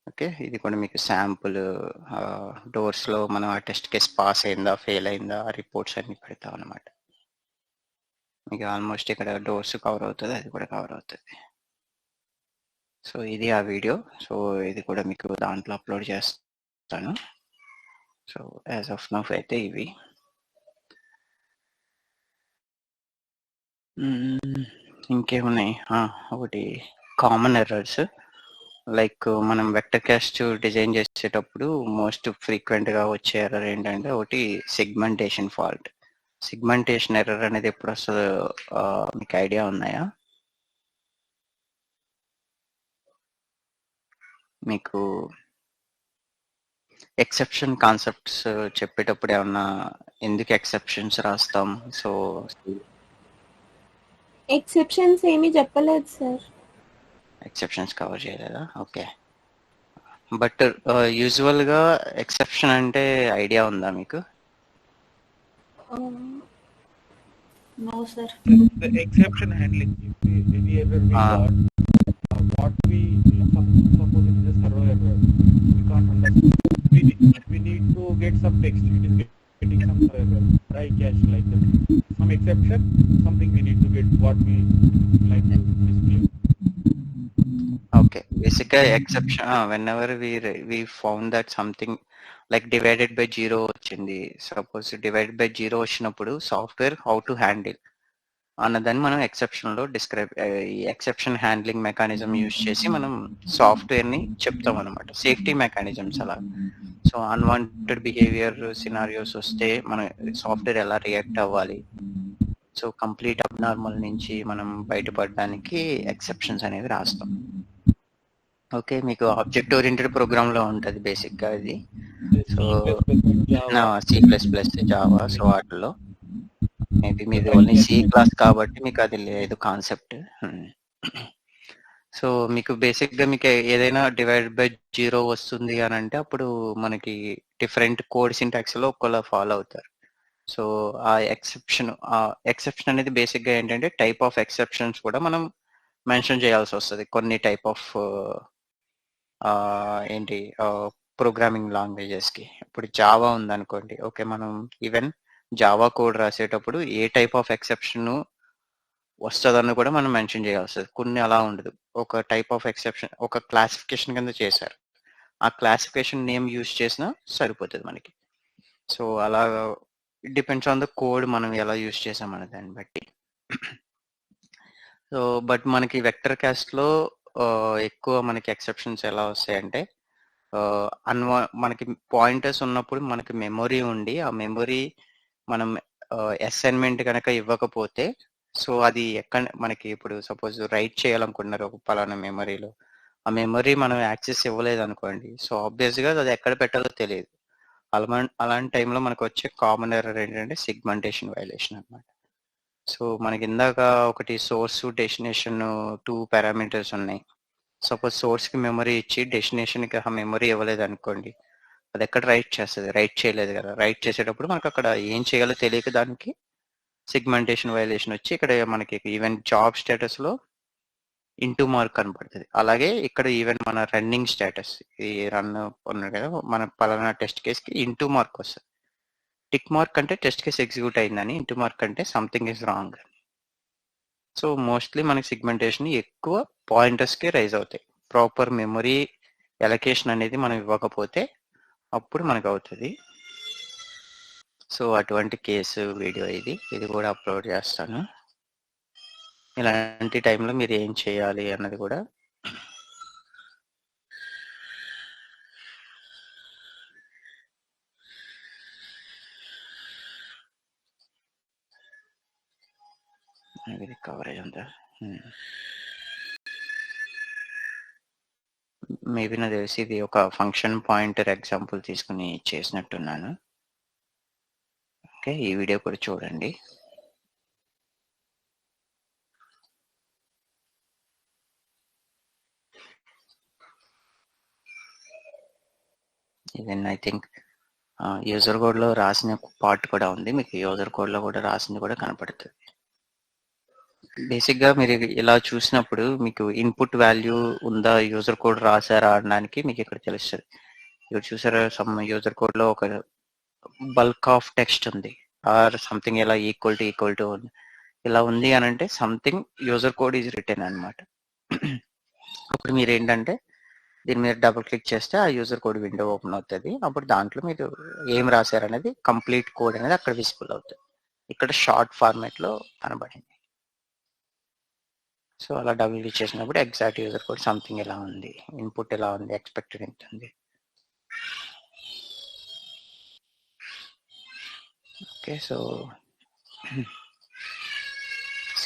ఓకే, ఇది కూడా మీకు శాంపుల్ డోర్స్లో మనం ఆ టెస్ట్ కేస్ పాస్ అయిందా ఫెయిల్ అయిందా రిపోర్ట్స్ అన్ని పెడతాం అన్నమాట. మీకు ఆల్మోస్ట్ ఇక్కడ డోర్స్ కవర్ అవుతుంది, అది కూడా కవర్ అవుతుంది. సో ఇది ఆ వీడియో. సో ఇది కూడా మీకు దాంట్లో అప్లోడ్ చేస్తాను. సో యాజ్ ఆఫ్ నౌ అయితే ఇవి. ఇంకేమున్నాయి, ఒకటి కామన్ ఎర్రర్స్, లైక్ మనం వెక్టర్ క్యాస్ట్ డిజైన్ చేసేటప్పుడు మోస్ట్ ఫ్రీక్వెంట్గా వచ్చే ఎర్రర్ ఏంటంటే ఒకటి సెగ్మెంటేషన్ ఫాల్ట్. సెగ్మెంటేషన్ ఎర్రర్ అనేది ఎప్పుడు వస్తుందో మీకు ఐడియా ఉన్నాయా? మీకు ఎక్సెప్షన్ కాన్సెప్ట్స్ చెప్పేటప్పుడు ఏమన్నా ఎందుకు ఎక్సెప్షన్స్ రాస్తాం? సో ఎక్సెప్షన్స్ ఏమీ చెప్పలేదు సార్. ఎక్సెప్షన్స్ కవర్ చేయలేదా? ఓకే, బట్ యూజువల్గా ఎక్సెప్షన్ అంటే ఐడియా ఉందా మీకు? No, sir. The exception handling. Any error we got, what we suppose it is a server error. We can't understand. We need to get some text. It is getting some error. Try cache like that. Some exception, something we need to get what we like to display. Okay, basically exception whenever we found that something like divided by 0 వచ్చింది, suppose divided by 0 వచ్చినప్పుడు software how to handle అన్నదాన్ని మనం ఎక్సెప్షన్లో describe, ఈ exception handling mechanism use చేసి మనం సాఫ్ట్వేర్ని చెప్తాం అనమాట, సేఫ్టీ మెకానిజమ్స్ అలా. సో అన్వాంటెడ్ బిహేవియర్ సినారియోస్ వస్తే మన సాఫ్ట్వేర్ ఎలా రియాక్ట్ అవ్వాలి, సో కంప్లీట్ అబ్నార్మల్ నుంచి మనం బయటపడడానికి ఎక్సెప్షన్స్ అనేవి రాస్తాం. ఓకే, మీకు ఆబ్జెక్ట్ ఓరియంటెడ్ ప్రోగ్రామ్లో ఉంటుంది బేసిక్గా ఇది. సో C++, జావా, సో వాటిలో మేబీ మీది ఓన్లీ C క్లాస్ కాబట్టి మీకు అది లేదు కాన్సెప్ట్. సో మీకు బేసిక్గా మీకు ఏదైనా డివైడ్ బై 0 వస్తుంది అని అంటే అప్పుడు మనకి డిఫరెంట్ కోడ్ సింటాక్స్లో ఒకలా ఫాలో అవుతారు. సో ఆ ఎక్సెప్షన్ అనేది బేసిక్గా ఏంటంటే టైప్ ఆఫ్ ఎక్సెప్షన్స్ కూడా మనం మెన్షన్ చేయాల్సి వస్తుంది. కొన్ని టైప్ ఆఫ్ ఏంటి ప్రోగ్రామింగ్ లాంగ్వేజెస్కి. ఇప్పుడు జావా ఉందనుకోండి, ఓకే, మనం ఈవెన్ జావా కోడ్ రాసేటప్పుడు ఏ టైప్ ఆఫ్ ఎక్సెప్షన్ వస్తుందని కూడా మనం మెన్షన్ చేయాల్సి వస్తుంది. కొన్ని అలా ఉండదు, ఒక టైప్ ఆఫ్ ఎక్సెప్షన్ ఒక క్లాసిఫికేషన్ కింద చేశారు, ఆ క్లాసిఫికేషన్ నేమ్ యూజ్ చేసినా సరిపోతుంది మనకి. సో అలా డిపెండ్స్ ఆన్ ద కోడ్ మనం ఎలా యూజ్ చేసామనే దాన్ని బట్టి. సో బట్ మనకి వెక్టర్ క్యాస్ట్లో ఎక్కువ మనకి ఎక్సెప్షన్స్ ఎలా వస్తాయంటే మనకి పాయింటర్స్ ఉన్నప్పుడు మనకి మెమొరీ ఉండి ఆ మెమొరీ మనం అసైన్మెంట్ కనుక ఇవ్వకపోతే సో అది ఎక్కడ మనకి ఇప్పుడు సపోజ్ రైట్ చేయాలనుకుంటున్నారు ఒక పలానా మెమొరీలో ఆ మెమొరీ మనం యాక్సెస్ ఇవ్వలేదు అనుకోండి సో ఆబ్వియస్గా అది ఎక్కడ పెట్టాలో తెలియదు. అలాంటి టైంలో మనకు వచ్చే కామన్ ఎర్రర్ ఏంటంటే సిగ్మెంటేషన్ వైలేషన్ అనమాట. సో మనకి ఇందాక ఒకటి సోర్స్ డెస్టినేషన్ 2 పారామీటర్స్ ఉన్నాయి. సపోజ్ సోర్స్కి మెమరీ ఇచ్చి డెస్టినేషన్కి ఆ మెమరీ ఇవ్వలేదు అనుకోండి అది ఎక్కడ రైట్ చేస్తుంది, రైట్ చేయలేదు కదా. రైట్ చేసేటప్పుడు మనకు అక్కడ ఏం చేయాలో తెలియక దానికి సిగ్మెంటేషన్ వైలేషన్ వచ్చి ఇక్కడ మనకి ఈవెన్ జాబ్ స్టేటస్లో ఇంటూ మార్క్ కనపడుతుంది. అలాగే ఇక్కడ ఈవెన్ మన రన్నింగ్ స్టేటస్ ఈ రన్ ఉన్నాయి కదా మన పలానా టెస్ట్ కేస్కి ఇంటూ మార్క్ వస్తుంది. టిక్ మార్క్ అంటే టెస్ట్ కేస్ ఎగ్జిక్యూట్ అయిందని, ఇంటూ మార్క్ అంటే something is wrong. So mostly మనకి సిగ్మెంటేషన్ ఎక్కువ పాయింటర్స్కి రైజ్ అవుతాయి. ప్రాపర్ మెమరీ ఎలకేషన్ అనేది మనం ఇవ్వకపోతే అప్పుడు మనకు అవుతుంది. సో అటువంటి కేసు వీడియో ఇది కూడా అప్లోడ్ చేస్తాను. ఇలాంటి టైంలో మీరు ఏం చేయాలి అన్నది కూడా కవరేజ్ అంతా మేబీ నాకు తెలిసి ఇది ఒక ఫంక్షన్ పాయింటర్ ఎగ్జాంపుల్ తీసుకుని చేసినట్టున్నాను. ఓకే, ఈ వీడియో కూడా చూడండి. ఈవెన్ ఐ థింక్ యూజర్ కోడ్లో రాసిన పార్ట్ కూడా ఉంది, మీకు యూజర్ కోడ్లో కూడా రాసింది కూడా కనపడుతుంది. బేసిక్గా మీరు ఇలా చూసినప్పుడు మీకు ఇన్పుట్ వాల్యూ ఉందా, యూజర్ కోడ్ రాసారా అనడానికి మీకు ఇక్కడ తెలుస్తుంది. ఇక్కడ చూసారా సమ్ యూజర్ కోడ్లో ఒక బల్క్ ఆఫ్ టెక్స్ట్ ఉంది ఆర్ సంథింగ్ ఇలా ఈక్వల్ టు ఇలా ఉంది అని అంటే something user code is return అనమాట. అప్పుడు మీరు ఏంటంటే దీని మీద డబుల్ క్లిక్ చేస్తే ఆ యూజర్ కోడ్ విండో ఓపెన్ అవుతుంది. అప్పుడు దాంట్లో మీరు ఏం రాశారనేది కంప్లీట్ కోడ్ అనేది అక్కడ విజిబుల్ అవుతుంది. ఇక్కడ షార్ట్ ఫార్మాట్లో కనబడింది. సో అలా డబుల్ క్లిక్ చేసినప్పుడు ఎగ్జాక్ట్ యూజర్ కోడ్ సంథింగ్ ఎలా ఉంది, ఇన్పుట్ ఎలా ఉంది, ఎక్స్పెక్టెడ్ ఎంత ఉంది. ఓకే, సో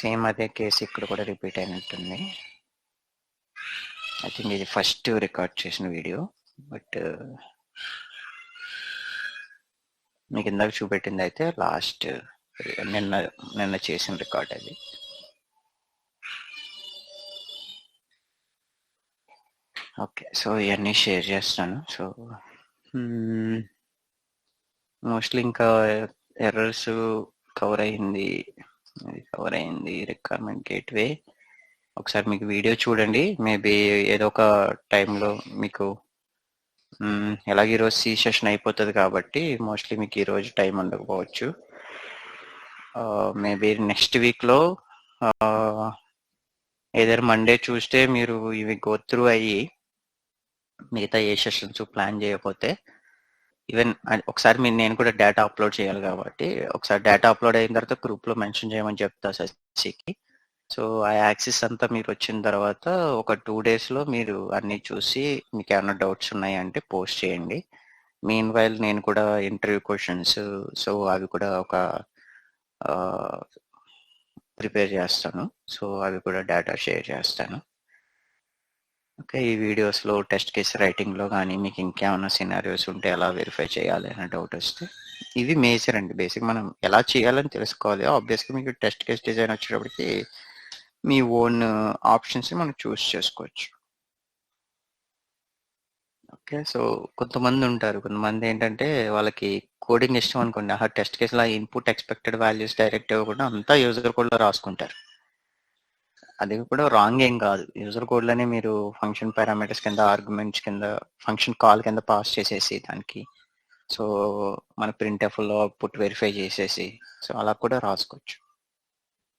సేమ్ అదే కేసు ఇక్కడ కూడా రిపీట్ అయినట్టుంది. ఐ థింక్ ఇది ఫస్ట్ రికార్డ్ చేసిన వీడియో, బట్ మీకు ఇందాక చూపెట్టింది అయితే లాస్ట్ నిన్న చేసిన రికార్డ్ అది. ఓకే, సో ఇవన్నీ షేర్ చేస్తాను. సో మోస్ట్లీ ఇంకా ఎర్రర్స్ కవర్ అయింది, రిక్వైర్మెంట్ గేట్వే ఒకసారి మీకు వీడియో చూడండి. మేబీ ఏదో ఒక టైంలో మీకు ఎలాగ ఈరోజు సి సెషన్ అయిపోతుంది కాబట్టి మోస్ట్లీ మీకు ఈరోజు టైం ఉండకపోవచ్చు. మేబీ నెక్స్ట్ వీక్లో ఏదైనా మండే చూస్తే మీరు ఇవి గో త్రూ అయ్యి మిగతా ఏ సెషన్స్ ప్లాన్ చేయకపోతే ఈవెన్ ఒకసారి నేను కూడా డేటా అప్లోడ్ చేయాలి కాబట్టి ఒకసారి డేటా అప్లోడ్ అయిన తర్వాత గ్రూప్లో మెన్షన్ చేయమని చెప్తా శశికి. సో ఆ యాక్సెస్ అంతా మీరు వచ్చిన తర్వాత ఒక 2 daysలో మీరు అన్నీ చూసి మీకు ఏమైనా డౌట్స్ ఉన్నాయంటే పోస్ట్ చేయండి. మీన్ వైల్ నేను కూడా ఇంటర్వ్యూ క్వశ్చన్స్ సో అవి కూడా ఒక ప్రిపేర్ చేస్తాను. సో అవి కూడా డేటా షేర్ చేస్తాను. ఓకే, ఈ వీడియోస్లో టెస్ట్ కేస్ రైటింగ్లో కానీ మీకు ఇంకేమైనా సినారియోస్ ఉంటే ఎలా వెరిఫై చేయాలి అనే డౌట్ వస్తే ఇవి మేజర్ అండి. బేసిక్ మనం ఎలా చేయాలని తెలుసుకోవాలి. ఆబ్వియస్గా మీకు టెస్ట్ కేస్ డిజైన్ వచ్చేటప్పటికి మీ ఓన్ ఆప్షన్స్ మనం చూస్ చేసుకోవచ్చు. ఓకే, సో కొంతమంది ఏంటంటే వాళ్ళకి కోడింగ్ ఇష్టం అనుకోండి, ఆ టెస్ట్ కేసులో ఇన్పుట్ ఎక్స్పెక్టెడ్ వాల్యూస్ డైరెక్ట్ ఇవ్వకుండా అంతా యూజర్ కోడ్లో రాసుకుంటారు. అది కూడా రాంగ్ ఏం కాదు. యూజర్ కోడ్లోనే మీరు ఫంక్షన్ పారామీటర్స్ కింద ఆర్గ్యుమెంట్స్ కింద ఫంక్షన్ కాల్ కింద పాస్ చేసేసి దానికి సో మన ప్రింట్ఎఫ్లో అవుట్పుట్ వెరిఫై చేసేసి సో అలా కూడా రాసుకోవచ్చు.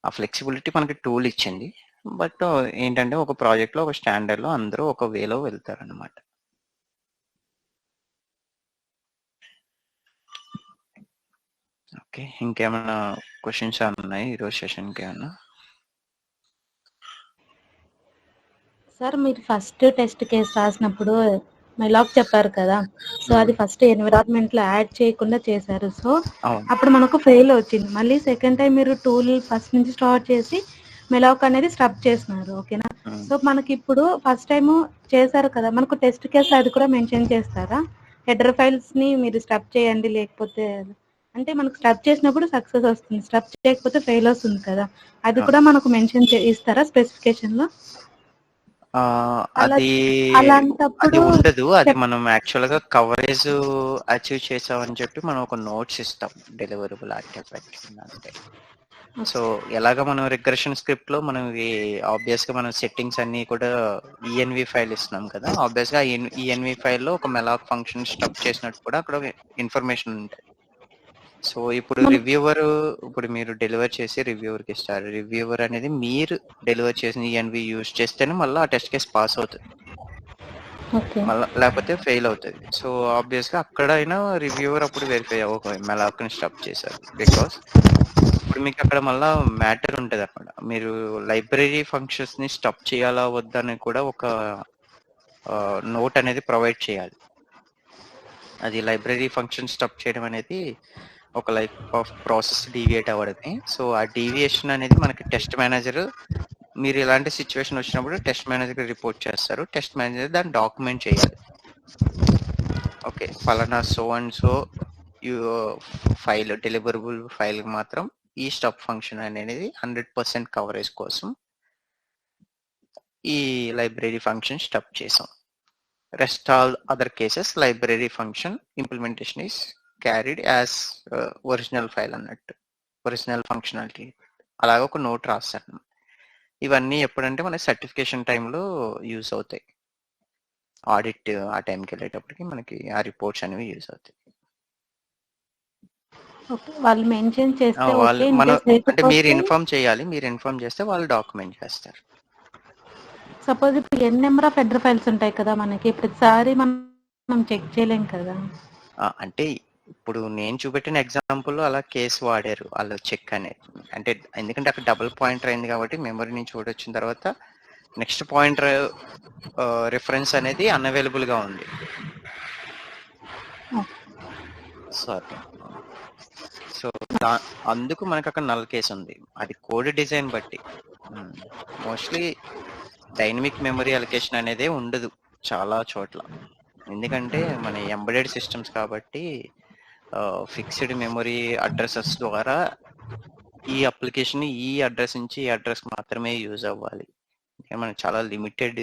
ఆ ఫ్లెక్సిబిలిటీ మనకి టూల్ ఇచ్చింది. బట్ ఏంటంటే ఒక ప్రాజెక్ట్లో ఒక స్టాండర్డ్లో అందరూ ఒక వేలో వెళ్తారనమాట. ఓకే, ఇంకేమైనా క్వశ్చన్స్ ఉన్నాయి ఈరోజు సెషన్కి ఏమన్నా? సార్ మీరు ఫస్ట్ టెస్ట్ కేసు రాసినప్పుడు మెలాక్ చెప్పారు కదా, సో అది ఫస్ట్ ఎన్విరాన్మెంట్ లో యాడ్ చేయకుండా చేశారు. సో అప్పుడు మనకు ఫెయిల్ వచ్చింది. మళ్ళీ సెకండ్ టైం మీరు టూల్ ఫస్ట్ నుంచి స్టార్ట్ చేసి మెలాక్ అనేది స్టబ్ చేస్తున్నారు. ఓకేనా? సో మనకి ఇప్పుడు ఫస్ట్ టైం చేశారు కదా, మనకు టెస్ట్ కేసు అది కూడా మెన్షన్ చేస్తారా? హెడర్ ఫైల్స్ ని మీరు స్టబ్ చేయండి, లేకపోతే అంటే మనకు స్టబ్ చేసినప్పుడు సక్సెస్ వస్తుంది, స్టబ్ చేయకపోతే ఫెయిల్ వస్తుంది కదా, అది కూడా మనకు మెన్షన్ ఇస్తారా స్పెసిఫికేషన్ లో? అది అది ఉండదు. అది మనం యాక్చువల్ గా కవరేజ్ అచీవ్ చేసామని చెప్పి మనం ఒక నోట్స్ ఇస్తాం డెలివరబుల్ ఆర్టిఫాక్ట్ అంటే. సో ఎలాగ మనం రిగ్రెషన్ స్క్రిప్ట్ లో మనం ఆబ్వియస్ గా మనం సెట్టింగ్స్ అన్ని కూడా ఈఎన్వి ఫైల్ ఇస్తున్నాం కదా, ఆబ్వియస్ గా ఈఎన్వి ఫైల్లో ఒక మెలాక్ ఫంక్షన్ స్టబ్ చేసినట్టు కూడా అక్కడ ఇన్ఫర్మేషన్ ఉంటుంది. సో ఇప్పుడు రివ్యూవర్, ఇప్పుడు మీరు డెలివర్ చేసి రివ్యూవర్ కి ఇస్తారు. రివ్యూవర్ అనేది మీరు డెలివర్ చేసిన ఈఎన్వి యూజ్ చేస్తేనే మళ్ళీ ఆ టెస్ట్ కేసు పాస్ అవుతుంది, మళ్ళీ లేకపోతే ఫెయిల్ అవుతుంది. సో ఆబ్వియస్ గా అక్కడైనా రివ్యూవర్ అప్పుడు వెరిఫై మెలాక్ ని స్టబ్ చేశారు. బికాస్ ఇప్పుడు మీకు అక్కడ మళ్ళా మ్యాటర్ ఉంటుంది. అక్కడ మీరు లైబ్రరీ ఫంక్షన్స్ ని స్టబ్ చేయాలా వద్దని కూడా ఒక నోట్ అనేది ప్రొవైడ్ చేయాలి. అది లైబ్రరీ ఫంక్షన్ స్టబ్ చేయడం అనేది ఒక లైఫ్ ఆఫ్ ప్రాసెస్ డీవియేట్ అవ్వడమే. సో ఆ డీవియేషన్ అనేది మనకి టెస్ట్ మేనేజర్, మీరు ఇలాంటి సిచ్యువేషన్ వచ్చినప్పుడు టెస్ట్ మేనేజర్ రిపోర్ట్ చేస్తారు. టెస్ట్ మేనేజర్ దాన్ని డాక్యుమెంట్ చేయాలి. ఓకే, ఫలానా so and so file deliverable file మాత్రం ఈ స్టబ్ ఫంక్షన్ అనేది 100% కవరేజ్ కోసం ఈ లైబ్రరీ ఫంక్షన్ స్టబ్ చేసాం. Rest all other cases library function implementation is carried as original file అన్నట్టు, ఒరిజినల్ ఫంక్షనాలిటీ అలాగ ఒక నోట్ రాస్తాను. ఇవన్నీ ఎప్పుడంటే మన సర్టిఫికేషన్ టైంలో యూజ్ అవుతాయి. ఆడిట్ ఆ టైంకి వెళ్ళేటప్పటికి మనకి ఆ రిపోర్ట్స్ అనేవి యూజ్ అవుతాయి. వాళ్ళు మెన్షన్ చేస్తే మనం అంటే మీరు ఇన్ఫార్మ్ చేయాలి, మీరు ఇన్ఫార్మ్ చేస్తే వాళ్ళు డాక్యుమెంట్ చేస్తారు. సపోజ్ ఇప్పుడు ఎన్ నెంబర్ ఆఫ్ హెడర్ ఫైల్స్ ఉంటాయి కదా, మనకి ప్రతిసారి మనం చెక్ చేయలేం కదా. అంటే ఇప్పుడు నేను చూపెట్టిన ఎగ్జాంపుల్ అలా కేసు వాడారు వాళ్ళు చెక్ అనేది, అంటే ఎందుకంటే అక్కడ డబుల్ పాయింటర్ అయింది కాబట్టి మెమరీ నుంచి చూడొచ్చిన తర్వాత నెక్స్ట్ పాయింటర్ రిఫరెన్స్ అనేది అన్అవైలబుల్ గా ఉంది. సారీ, సో అందుకు మనకు అక్కడ నల్ కేసు ఉంది. అది కోడ్ డిజైన్ బట్టి మోస్ట్లీ డైనమిక్ మెమరీ అలొకేషన్ అనేదే ఉండదు చాలా చోట్ల, ఎందుకంటే మన ఎంబెడెడ్ సిస్టమ్స్ కాబట్టి ఫిక్స్డ్ మెమరీ అడ్రసెస్ ద్వారా ఈ అప్లికేషన్ ఈ అడ్రస్ నుంచి ఈ అడ్రస్ మాత్రమే యూజ్ అవ్వాలి. మనకు చాలా లిమిటెడ్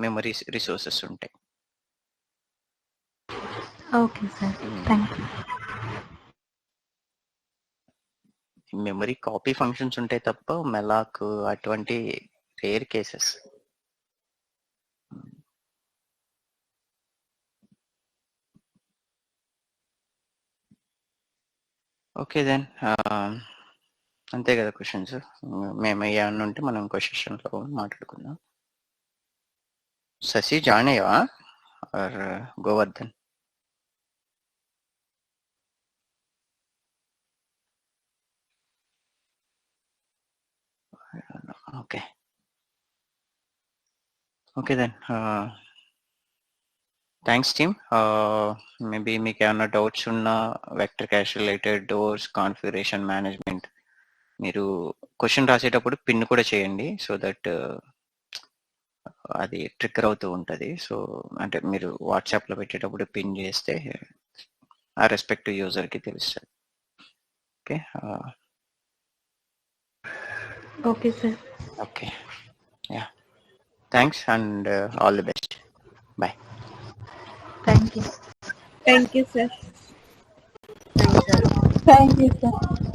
మెమరీ రిసోర్సెస్ ఉంటాయి. Okay sir, thank you. Memory copy functions ఉంటాయి తప్ప మెలాక్ అటువంటి రేర్ కేసెస్. ఓకే దెన్, అంతే కదా క్వశ్చన్స్. మేము ఏమన్నా ఉంటే మనం ఇంకో సెషన్లో మాట్లాడుకుందాం. శశి జాయిన్ అయ్యావా or Govardhan? Okay okay then, thanks team. Maybe మీకు ఏమైనా డౌట్స్ ఉన్నా vector cache related, doors, configuration management, మీరు క్వశ్చన్ రాసేటప్పుడు పిన్ కూడా చేయండి, సో దట్ అది ట్రిగ్గర్ అవుతూ ఉంటుంది. సో అంటే మీరు వాట్సాప్లో పెట్టేటప్పుడు పిన్ చేస్తే ఆ రెస్పెక్టివ్ యూజర్కి తెలుస్తుంది. Okay okay sir. Okay, yeah, thanks and all the best. Bye. Thank you. Thank you sir. Thank you sir.